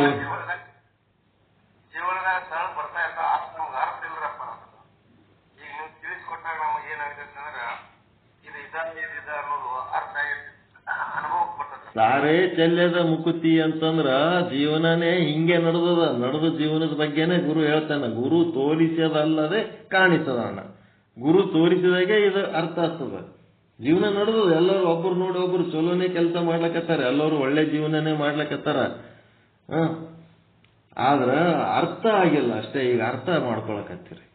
ಜೀವನದಾಗ ಸರಳ ಬರ್ತಾ ಇರ್ತ ನಮ್ಗೆ ಅರ್ಥ ಇಲ್ರಪ್ಪ. ಈಗ ನೀವು ತಿಳಿಸ್ಕೊಟ್ಟಾಗ ನಮಗೆ ಏನಾಗಿದೆ ಅಂದ್ರೆ ಇದು ಅನ್ನೋದು ಅರ್ಥ ಅನುಭವ ಬರ್ತದೆ. ಸಾರೇ ಚೆಲ್ಲದ ಮುಕುತಿ ಅಂತಂದ್ರ ಜೀವನನೇ ಹಿಂಗೆ ನಡೆದ ಜೀವನದ ಬಗ್ಗೆನೇ ಗುರು ಹೇಳ್ತಾನ. ಗುರು ತೋರಿಸದಲ್ಲದೆ ಕಾಣಿಸದಣ್ಣ. ಗುರು ತೋರಿಸಿದಾಗೆ ಇದು ಅರ್ಥ ಆಗ್ತದ. ಜೀವನ ನಡೆದದ, ಎಲ್ಲರೂ ಒಬ್ಬರು ನೋಡಿ ಒಬ್ರು ಚಲೋನೇ ಕೆಲಸ ಮಾಡ್ಲಕತ್ತಾರ, ಎಲ್ಲರೂ ಒಳ್ಳೆ ಜೀವನನೇ ಮಾಡ್ಲಕತ್ತಾರ. ಆದ್ರ ಅರ್ಥ ಆಗಿಲ್ಲ ಅಷ್ಟೇ. ಈಗ ಅರ್ಥ ಮಾಡ್ಕೊಳಕತ್ತೀರಿ.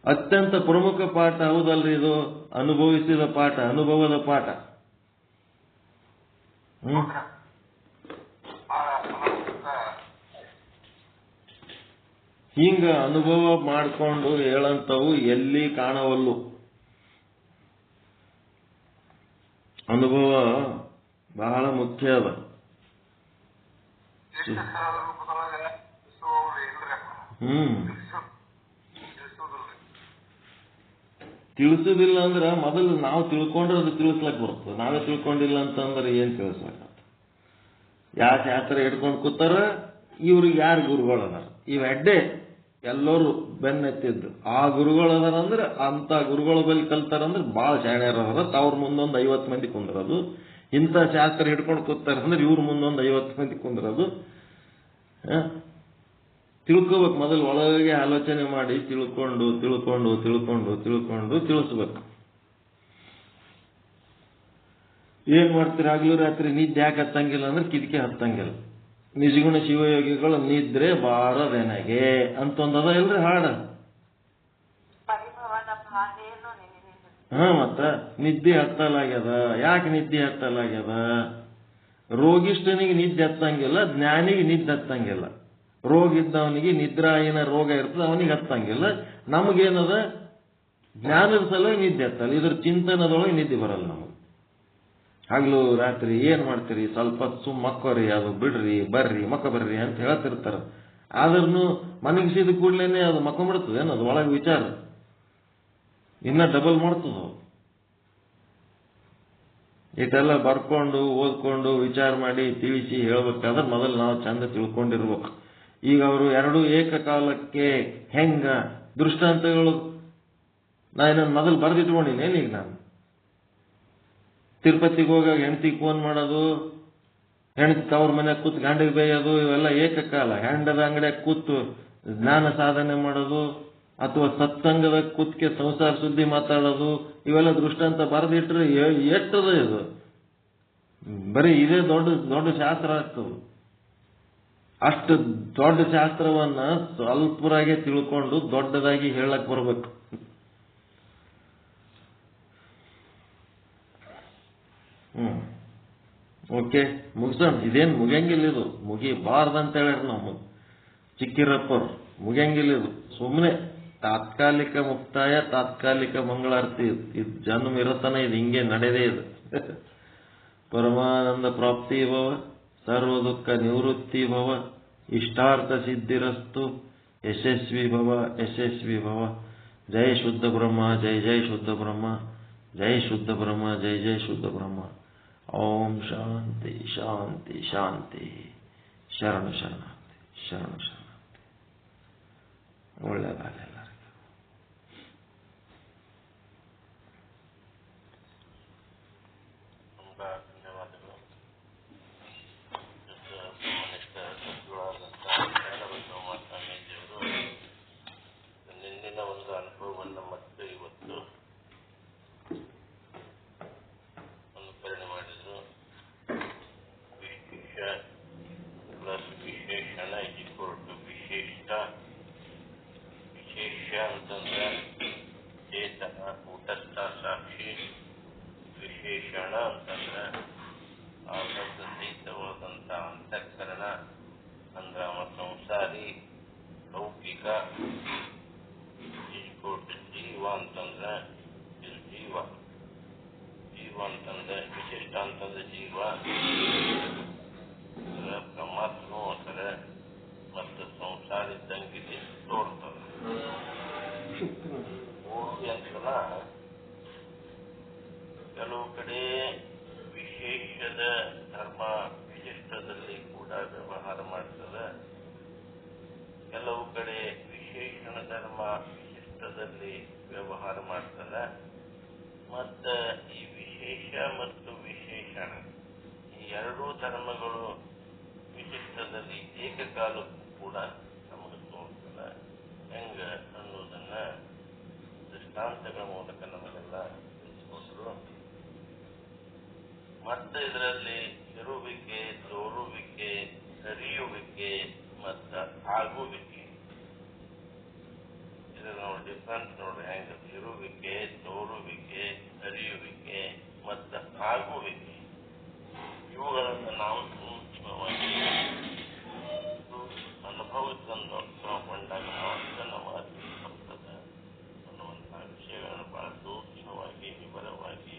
ಅತ್ಯಂತ ಪ್ರಮುಖ ಪಾಠ ಹೌದಲ್ರಿ ಇದು, ಅನುಭವಿಸಿದ ಪಾಠ, ಅನುಭವದ ಪಾಠ. ಹಿಂಗ ಅನುಭವ ಮಾಡ್ಕೊಂಡು ಹೇಳಂತವು ಎಲ್ಲಿ ಕಾಣವಲ್ಲು. ಅನುಭವ ಬಹಳ ಮುಖ್ಯ ಅದ. ತಿಳಿಸುದಿಲ್ಲ ಅಂದ್ರ ಮೊದಲು ನಾವು ತಿಳ್ಕೊಂಡ್ರೆ ಅದು ತಿಳಿಸ್ಲಕ್ ಬರ್ತದೆ. ನಾವೇ ತಿಳ್ಕೊಂಡಿಲ್ಲ ಅಂತಂದ್ರೆ ಏನ್ ತಿಳಿಸ್ಲಕ್ಕ. ಯಾವ ಶಾಸ್ತ್ರ ಹಿಡ್ಕೊಂಡು ಕೂತಾರ, ಇವ್ರಿಗೆ ಯಾರು ಗುರುಗಳದಾರ, ಇವೆಡ್ಡೆ ಎಲ್ಲರೂ ಬೆನ್ನೆತ್ತಿದ್ದು. ಆ ಗುರುಗಳದಾರ ಅಂದ್ರೆ ಅಂತ ಗುರುಗಳ ಬಳಿ ಕಲ್ತಾರಂದ್ರೆ ಭಾಳ ಶಾಣ್ಯರದಾರ. ಅವ್ರ ಮುಂದೊಂದು 50 ಮಂದಿ ಕುಂದ್ರದು. ಇಂಥ ಶಾಸ್ತ್ರ ಹಿಡ್ಕೊಂಡು ಕೂತಾರ ಅಂದ್ರೆ ಇವ್ರ ಮುಂದೊಂದು 50 ಮಂದಿ ಕುಂದ್ರದು. ತಿಳ್ಕೋಬೇಕು. ಮೊದಲು ಒಳಗೆ ಆಲೋಚನೆ ಮಾಡಿ ತಿಳ್ಕೊಂಡು ತಿಳ್ಕೊಂಡು ತಿಳ್ಕೊಂಡು ತಿಳ್ಕೊಂಡು ತಿಳಿಸ್ಬೇಕು. ಏನ್ ಮಾಡ್ತೀರಿ? ಹಗಲು ರಾತ್ರಿ ನಿದ್ದೆ ಯಾಕೆ ಹತ್ತಂಗಿಲ್ಲ ಅಂದ್ರೆ ಕಿಟಕಿ ಹತ್ತಂಗಿಲ್ಲ. ನಿಜಗುಣ ಶಿವಯೋಗಿಗಳು ನಿದ್ರೆ ಬಾರದೆನಗೆ ಅಂತೊಂದದ ಇಲ್ರಿ ಹಾಡ. ಮತ್ತ ನಿದ್ದೆ ಹತ್ತಲಾಗ್ಯದ. ಯಾಕೆ ನಿದ್ದೆ ಹತ್ತಲಾಗ್ಯದ? ರೋಗಿಷ್ಠನಿಗೆ ನಿದ್ದೆ ಹತ್ತಂಗಿಲ್ಲ, ಜ್ಞಾನಿಗೆ ನಿದ್ದೆ ಹತ್ತಂಗಿಲ್ಲ. ರೋಗ ಇದ್ದವನಿಗೆ ನಿದ್ರಾಹೀನ ರೋಗ ಇರ್ತದೆ, ಅವನಿಗೆ ಹತ್ತಂಗಿಲ್ಲ. ನಮಗೇನದ? ಜ್ಞಾನದ ಸಲುವಾಗಿ ನಿದ್ದೆ ಹತ್ತಲ್ಲ. ಇದ್ರ ಚಿಂತನದೊಳಗೆ ನಿದ್ದೆ ಬರಲ್ಲ ನಮಗೆ. ಹಗಲು ರಾತ್ರಿ ಏನ್ ಮಾಡ್ತೀರಿ? ಸ್ವಲ್ಪ ಸುಮ್ ಮಕ್ಕೋರಿ, ಅದು ಬಿಡ್ರಿ, ಬರ್ರಿ ಮಕ್ಕ ಬರ್ರಿ ಅಂತ ಹೇಳ್ತಿರ್ತಾರ. ಆದ್ರೂ ಮನಗಿಸಿದ ಕೂಡ್ಲೇನೆ ಅದು ಮಕ್ಕೊಂಡ್ಬಿಡ್ತದೆ. ಏನದು ಒಳಗೆ ವಿಚಾರ ಇನ್ನ ಡಬಲ್ ಮಾಡ್ತದ. ಇದೆಲ್ಲ ಬರ್ಕೊಂಡು ಓದ್ಕೊಂಡು ವಿಚಾರ ಮಾಡಿ ತಿಳಿಸಿ ಹೇಳ್ಬೇಕಾದ್ರೆ ಮೊದಲು ನಾವು ಚಂದ ತಿಳ್ಕೊಂಡಿರ್ಬೇಕು. ಈಗ ಅವರು ಎರಡೂ ಏಕಕಾಲಕ್ಕೆ ಹೆಂಗ ದೃಷ್ಟಾಂತಗಳು ನಾನು ಮೊದಲು ಬರೆದಿಟ್ಕೊಂಡಿನೇನು. ಈಗ ನಾನು ತಿರುಪತಿಗೆ ಹೋಗಾಗ ಹೆಂಡತಿಗೆ ಫೋನ್ ಮಾಡೋದು, ಹೆಂಡತಿ ತವ್ರ ಮನೆಯಾಗ ಕೂತ್ ಗಂಡಿಗೆ ಬೇಯೋದು, ಇವೆಲ್ಲ ಏಕಕಾಲ. ಹೆಂಡದ ಅಂಗಡಿಯಾಗ ಕೂತು ಜ್ಞಾನ ಸಾಧನೆ ಮಾಡೋದು ಅಥವಾ ಸತ್ಸಂಗದ ಕೂತ್ಕೆ ಸಂಸಾರ ಸುದ್ದಿ ಮಾತಾಡೋದು, ಇವೆಲ್ಲ ದೃಷ್ಟಾಂತ ಬರೆದಿಟ್ರೆ ಎಷ್ಟದ ಇದು? ಬರೀ ಇದೇ ದೊಡ್ಡ ದೊಡ್ಡ ಶಾಸ್ತ್ರ ಆಗ್ತದೆ. ಅಷ್ಟು ದೊಡ್ಡ ಶಾಸ್ತ್ರವನ್ನ ಸ್ವಲ್ಪರಾಗೆ ತಿಳ್ಕೊಂಡು ದೊಡ್ಡದಾಗಿ ಹೇಳಕ್ ಬರ್ಬೇಕು. ಓಕೆ, ಮುಗಿಸೋಣ. ಇದೇನು ಮುಗಿಯಂಗಿಲ್ಲ, ಇದು ಮುಗಿಬಾರ್ದಂತ ಹೇಳ್ಯಾರ ನಾವು ಚಿಕ್ಕಿರಪ್ಪರು. ಮುಗಿಯಂಗಿಲ್ಲ ಇದು. ಸುಮ್ಮನೆ ತಾತ್ಕಾಲಿಕ ಮುಕ್ತಾಯ, ತಾತ್ಕಾಲಿಕ ಮಂಗಳಾರತಿ. ಇದು ಜನ್ಮ ಇರತನ ಇದು ಹಿಂಗೆ ನಡೆದೇ ಇದೆ. ಪರಮಾನಂದ ಪ್ರಾಪ್ತಿ ಭವ, ಸರ್ವ ದುಃಖ ನಿವೃತ್ತಿ ಭವ, ಇಷ್ಟಾರ್ಥ ಸಿದ್ಧಿರಸ್ತು, ಯಶಸ್ವಿ ಭವ ಯಶಸ್ವಿ ಭವ. ಜೈ ಶುದ್ಧ ಬ್ರಹ್ಮ, ಜೈ ಜೈ ಶುದ್ಧ ಬ್ರಹ್ಮ, ಜೈ ಶುದ್ಧ ಬ್ರಹ್ಮ, ಜೈ ಜೈ ಶುದ್ಧ ಬ್ರಹ್ಮ. ಓಂ ಶಾಂತಿ ಶಾಂತಿ ಶಾಂತಿ. ಶರಣ ಶರಣಾರ್ಥಿ, ಶರಣ ಶರಣಾರ್ಥಿ. ಒಳ್ಳೆಯದಾಗಲಿ ಎಲ್ಲರಿಗೂ. ತುಂಬಾ ಧನ್ಯವಾದಗಳು. ಮನಿಷ್ಠ ಸದ್ಗುಣಾದಂತಹ ಜ್ಞಾನಬಸವ ಸ್ವಾಮೀಜಿಯವರು ನಿನ್ನಿನ ಒಂದು ಅನುಭವವನ್ನು ಮತ್ತು ಇವತ್ತು ಅನುಕರಣೆ ಮಾಡಿದ್ರು. ವಿಶೇಷ ಪ್ಲಸ್ ವಿಶೇಷಣ ಈಕ್ವಲ್ ಟು ವಿಶಿಷ್ಟ. ವಿಶೇಷ ಅಂತಂದ್ರೆ ಚೇತನ, ಕೂಟಸ್ಥ, ಸಾಕ್ಷಿ. ವಿಶೇಷಣ ಅಂತಂದ್ರೆ ಆಸಕ್ತಿಯುತವಾದಂಥ ಅಂತಃಕರಣ, ಅಂದ್ರೆ ಅವ ಸಂಸಾರಿ ಲೌಕಿಕ. ಜೀವ ಅಂತಂದ್ರೆ ಇದು ಜೀವ. ಜೀವ ಅಂತಂದ್ರೆ ವಿಶಿಷ್ಟ ಅಂತಂದ್ರೆ ಜೀವ ಪರಮಾತ್ಮ ಅಂತಾರೆ. ಮತ್ತು ಸಂಸಾರ ಇದ್ದಂಗೆ ತೋರ್ತದೆ. ಮೂರ್ತಿ ಅಂತನ ಕೆಲವು ಕಡೆ ವಿಶೇಷದ ಧರ್ಮ ವಿಶಿಷ್ಟದಲ್ಲಿ ಕೂಡ ವ್ಯವಹಾರ ಮಾಡ್ತದೆ. ಕೆಲವು ಕಡೆ ವಿಶೇಷಣ ಧರ್ಮ ವಿಶಿಷ್ಟದಲ್ಲಿ ವ್ಯವಹಾರ ಮಾಡ್ತದೆ. ಮತ್ತು ಈ ವಿಶೇಷ ಮತ್ತು ವಿಶೇಷಣ ಈ ಎರಡೂ ಧರ್ಮಗಳು ವಿಶಿಷ್ಟದಲ್ಲಿ ಏಕಕಾಲಕ್ಕೂ ಕೂಡ ನಮಗೆ ತೋರ್ತದೆ. ಹೆಂಗ ಅನ್ನೋದನ್ನ ದೃಷ್ಟಾಂತಗಳ ಮೂಲಕ ನಮಗೆಲ್ಲ ತಿಳಿಸ್ಕೊಟ್ರು. ಮತ್ತೆ ಇದರಲ್ಲಿ ಇರುವಿಕೆ, ತೋರುವಿಕೆ, ಅರಿಯುವಿಕೆ ಮತ್ತು ಆಗುವಿಕೆ, ಇದರ ನೋಡಿ ಡಿಫ್ರೆನ್ಸ್ ನೋಡ್ರಿ ಹೆಂಗ. ಇರುವಿಕೆ, ತೋರುವಿಕೆ, ಅರಿಯುವಿಕೆ ಮತ್ತು ಆಗುವಿಕೆ, ಇವುಗಳನ್ನು ನಾವು ಸೂಕ್ಷ್ಮವಾಗಿ ಅನುಭವಿಸನ್ನು ಕೊಂಡಾಗ ಮಾತ್ರ ನಾವು ಅರಿವು ಬರ್ತದೆ ಅನ್ನುವಂತಹ ವಿಷಯಗಳನ್ನು ಬಹಳ ಸೂಕ್ಷ್ಮವಾಗಿ, ವಿವರವಾಗಿ,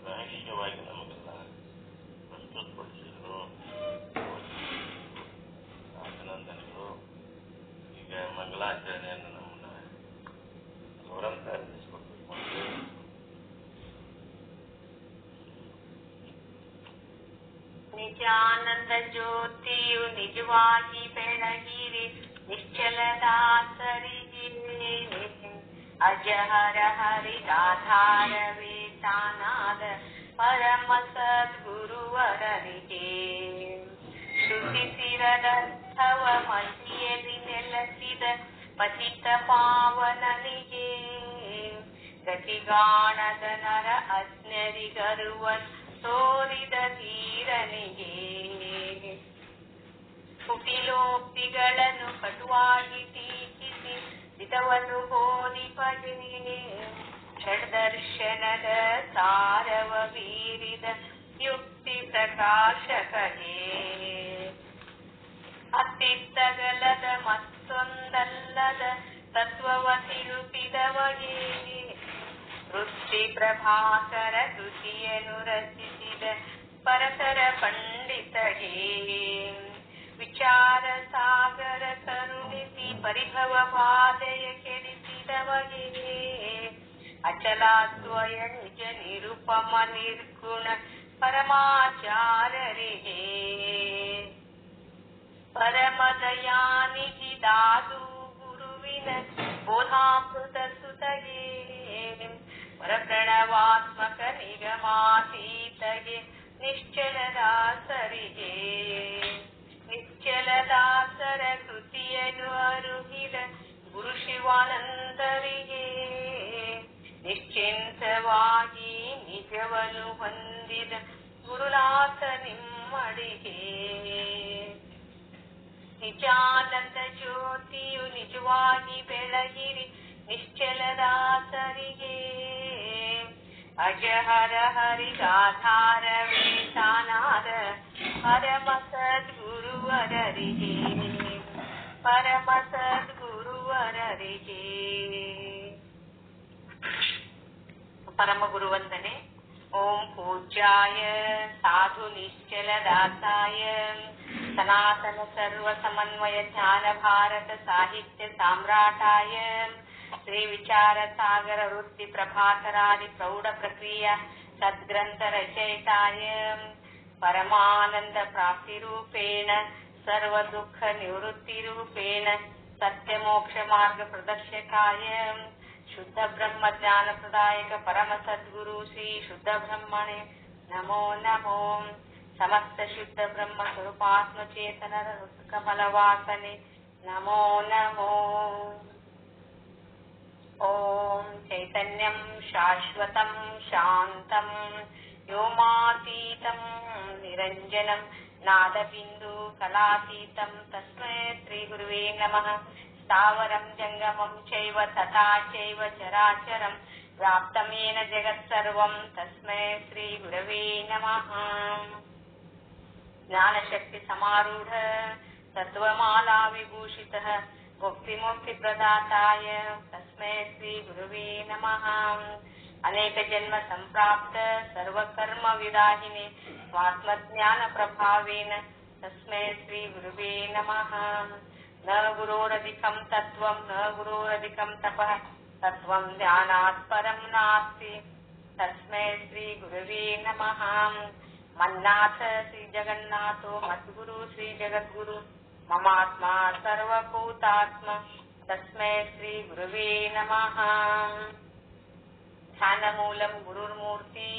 ರಹಸ್ಯವಾಗಿ ನಮಗೆಲ್ಲ ಪ್ರಸ್ತುತಪಡಿಸಿದ್ರು. ಅಭಿನಂದನೆಗಳು. ಈಗ ಮಂಗಲಾಚರಣೆಯನ್ನು ನಮ್ಮನ್ನ ಅವರಂತ ಅರ್ಪಿಸಿಕೊಡ್ಬೇಕು. ನಿಜಾನಂದ ಜ್ಯೋತಿಯು ನಿಜವಾಗಿ ಬೆಳಗಿರಿ, ನಿಶ್ಚಲದಾಸರಿಗೆ ಅಜಹರ ಹರಿದಾಧಾರವೇ ತಾನಾದ ಪರಮ ಸದ್ಗುರುವರನಿಗೆ ಶ್ರುತಿಸಿರದರ್ಥವ ಮಧ್ಯದಿಂದ ಪತಿತ ಪಾವನನಿಗೆ ಗತಿಗಾಣದ ನರ ಅಜ್ಞರಿಗರುವ ತೋರಿದ ಧೀರನಿಗೆ ಕುಟಿಲೋಕ್ತಿಗಳನ್ನು ಕಟುವಾಗಿ ಟೀಕಿಸಿ ಹಿತವನ್ನು ಬೋಧಿಪಗೆ ಷಡ್ದರ್ಶನದ ಸಾರವ ಬೀರಿದ ಯುಕ್ತಿ ಪ್ರಕಾಶಕಗೆ ಅತ್ತಿತ್ತಗಲದ ಮತ್ತೊಂದಲ್ಲದ ತತ್ವವ ತಿರುಪಿದವಗೆ ವೃತ್ತಿ ಪ್ರಭಾಕರ ಕೃತಿಯನ್ನು ರಚಿಸಿದ ಪರತರ ಪಂಡಿತಗೆ ವಿಚಾರ ಸಾಗರ ಕರುಣಿಸಿ ಪರಿಭವ ಬಾಧೆಯ ಕೆಡಿಸಿದವಗೆ ಅಚಲಾದ್ವಯ ನಿಜ ನಿರುಪಮ ನಿರ್ಗುಣ ಪರಮಾಚಾರ್ಯರಿಗೆ ಪರಮದಯಾನಿಧಿ ದಾದು ಗುರುವಿನ ಬೋಧಾಮೃತ ಸುತಗೆ ಪರಪ್ರಣವಾತ್ಮಕ ನಿಗಮಾತೀತಗೆ ನಿಶ್ಚಲದಾಸರಿಗೆ ನಿಶ್ಚಲದಾಸರ ಕೃತಿಯನ್ನು ಅರುಹಿದ ಗುರು ಶಿವಾನಂದರಿಗೆ ನಿಶ್ಚಿಂತವಾಗಿ ನಿಜವನ್ನು ಹೊಂದಿದ ಗುರುನಾಥ ನಿಮ್ಮಡಿಗೆ ನಿಜಾನಂದ ಜ್ಯೋತಿಯು ನಿಜವಾಗಿ ಬೆಳಗಿರಿ ನಿಶ್ಚಲದಾಸರಿಗೆ ಅಜಹರ ಹರಿಗಾಧಾರವೇ ತಾನಾದ ಪರಮ ಸದ್ಗುರುವರರಿಗೆ ಪರಮ ಸದ್ಗುರುವರರಿಗೆ ಪರಮ ಗುರುವಂದನೆ. ಓಂ ಪೂಜ್ಯಾಯ ಸಾಧು ನಿಶ್ಚಲದಾಸಾಯ ಸನಾತನ ಸರ್ವ ಸಮನ್ವಯ ಜ್ಞಾನ ಭಾರತ ಸಾಹಿತ್ಯ ಸಾಮ್ರಾಟಾಯ ಶ್ರೀ ವಿಚಾರ ಸಾಗರ ವೃತ್ತಿ ಪ್ರಭಾಕರಾದಿ ಪ್ರೌಢ ಪ್ರಕ್ರಿಯಾ ಸದ್ಗ್ರಂಥ ರಚಯಿತಾಯ ಪರಮಾನಂದ ಪ್ರಾಪ್ತಿ ರೂಪೇಣ ಸರ್ವ ದುಃಖ ನಿವೃತ್ತಿ ರೂಪೇಣ ಸತ್ಯ ಮೋಕ್ಷ ಮಾರ್ಗ ಪ್ರದರ್ಶಕಾಯ ಶುದ್ಧ ಬ್ರಹ್ಮ ಜ್ಞಾನ ಪ್ರದಾಯಕ ಪರಮ ಸದ್ಗುರು ಶ್ರೀ ಶುದ್ಧ ಬ್ರಹ್ಮಣೆ ನಮೋ ನಮೋ. ಸಮಸ್ತ ಶುದ್ಧ ಬ್ರಹ್ಮ ಸ್ವರೂಪಾತ್ಮ ಚೇತನರ ಕಮಲವಾಸನೆ ನಮೋ ನಮೋ. ಓಂ ಚೈತನ್ಯಂ ಶಾಶ್ವತಂ ಶಾಂತಂ ವ್ಯೋಮಾತೀತಂ ನಿರಂಜನಂ ನಾದಬಿಂದು ಕಲಾತೀತಂ ತಸ್ಮೈ ಶ್ರೀ ಗುರುವೇ ನಮಃ. ಸ್ಥಾವರಂ ಜಂಗಮಂ ಚೈವ ತಥಾ ಚೈವ ಚರಾಚರಂ ವ್ಯಾಪ್ತಂ ಯೇನ ಜಗತ್ಸರ್ವಂ ತಸ್ಮೈ ಶ್ರೀ ಗುರವೇ ನಮಃ. ಜ್ಞಾನಶಕ್ತಿ ಸಮಾರೂಢ ತತ್ವಮಾಲಾ ವಿಭೂಷಿತಃ ಮುಕ್ತಿ ಪ್ರದಾತಾಯ ತಸ್ಮೈ ಶ್ರೀ ಗುರುವೇ ನಮಃ. ಅನೇಕ ಜನ್ಮ ಸಂಪ್ರಾಪ್ತ ಸರ್ವಕರ್ಮ ವಿದಾಹಿನೆ ಸ್ವಾತ್ಮಜ್ಞಾನ ಪ್ರಭಾವೇನ ತಸ್ಮೈ ಶ್ರೀ ಗುರುವೇ ನಮಃ. ನ ಗುರೋರಧಿಕಂ ತತ್ವಂ ನ ಗುರೋರಧಿಕಂ ತಪಃ ತತ್ವಂ ಧ್ಯಾನಾತ್ ಪರಂ ನಾಸ್ತಿ ತಸ್ಮೈ ಶ್ರೀ ಗುರುವೇ ನಮಃ. ಮನ್ನಾಥ ಶ್ರೀ ಜಗನ್ನಾಥೋ ಮದ್ಗುರು ಶ್ರೀ ಜಗದ್ಗುರು ಮಮಾತ್ಮ ಸರ್ವಭೂತಾತ್ಮ ತಸ್ಮೈ ಶ್ರೀ ಗುರುವೇ ನಮಃ. ಧ್ಯಾನಮೂಲಂ ಗುರುರ್ಮೂರ್ತಿ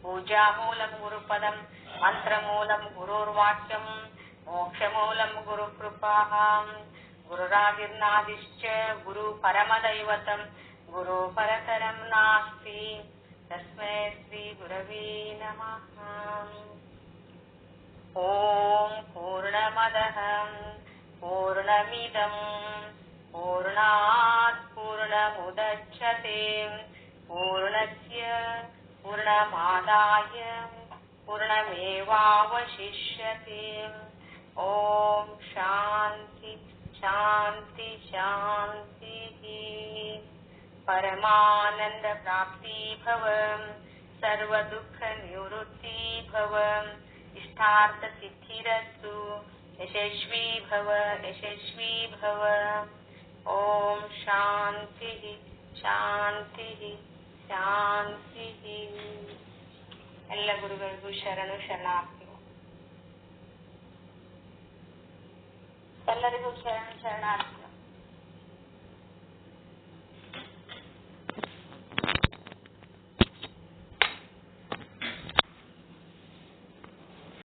ಪೂಜಾಮೂಲಂ ಗುರುಪದಂ ಮಂತ್ರಮೂಲಂ ಗುರುರ್ವಾಕ್ಯಂ ಮೋಕ್ಷಮೂಲಂ ಗುರುಕೃಪಾಃ. ಗುರುರಾದಿರ್ನಾದಿಶ್ಚ ಗುರು ಪರಮದೈವತಂ ಗುರು ಪರತರಂ ನಾಸ್ತಿ ತಸ್ಮೈ ಶ್ರೀ ಗುರವೇ ನಮಃ. ಓಂ ಪೂರ್ಣಮದಃ ಪೂರ್ಣಮಿದಂ ಪೂರ್ಣಾತ್ ಪೂರ್ಣಮುದಚ್ಯತೆ ಪೂರ್ಣಸ್ಯ ಪೂರ್ಣಮಾದಾಯ ಪೂರ್ಣಮೇವಾವಶಿಷ್ಯತೆ. ಓಂ ಶಾಂತಿ ಶಾಂತಿ ಶಾಂತಿ. ಪರಮಾನಂದ ಪ್ರಾಪ್ತಿ ಭವ ಸರ್ವ ದುಃಖ ನಿವೃತ್ತಿ ಭವ ಇಷ್ಟಾರ್ಥ ಸಿದ್ಧಿರಸ್ತು ಯಶಸ್ವಿ ಭವ ಯಶಸ್ವಿ ಭವ. ಓಂ ಶಾಂತಿ ಶಾಂತಿ ಶಾಂತಿ. ಎಲ್ಲ ಗುರುಗಳಿಗೂ ಶರಣು ಶರಣಾರ್ಥಿಗಳು. ಎಲ್ಲರಿಗೂ ಶರಣು ಶರಣಾರ್ಥಿ.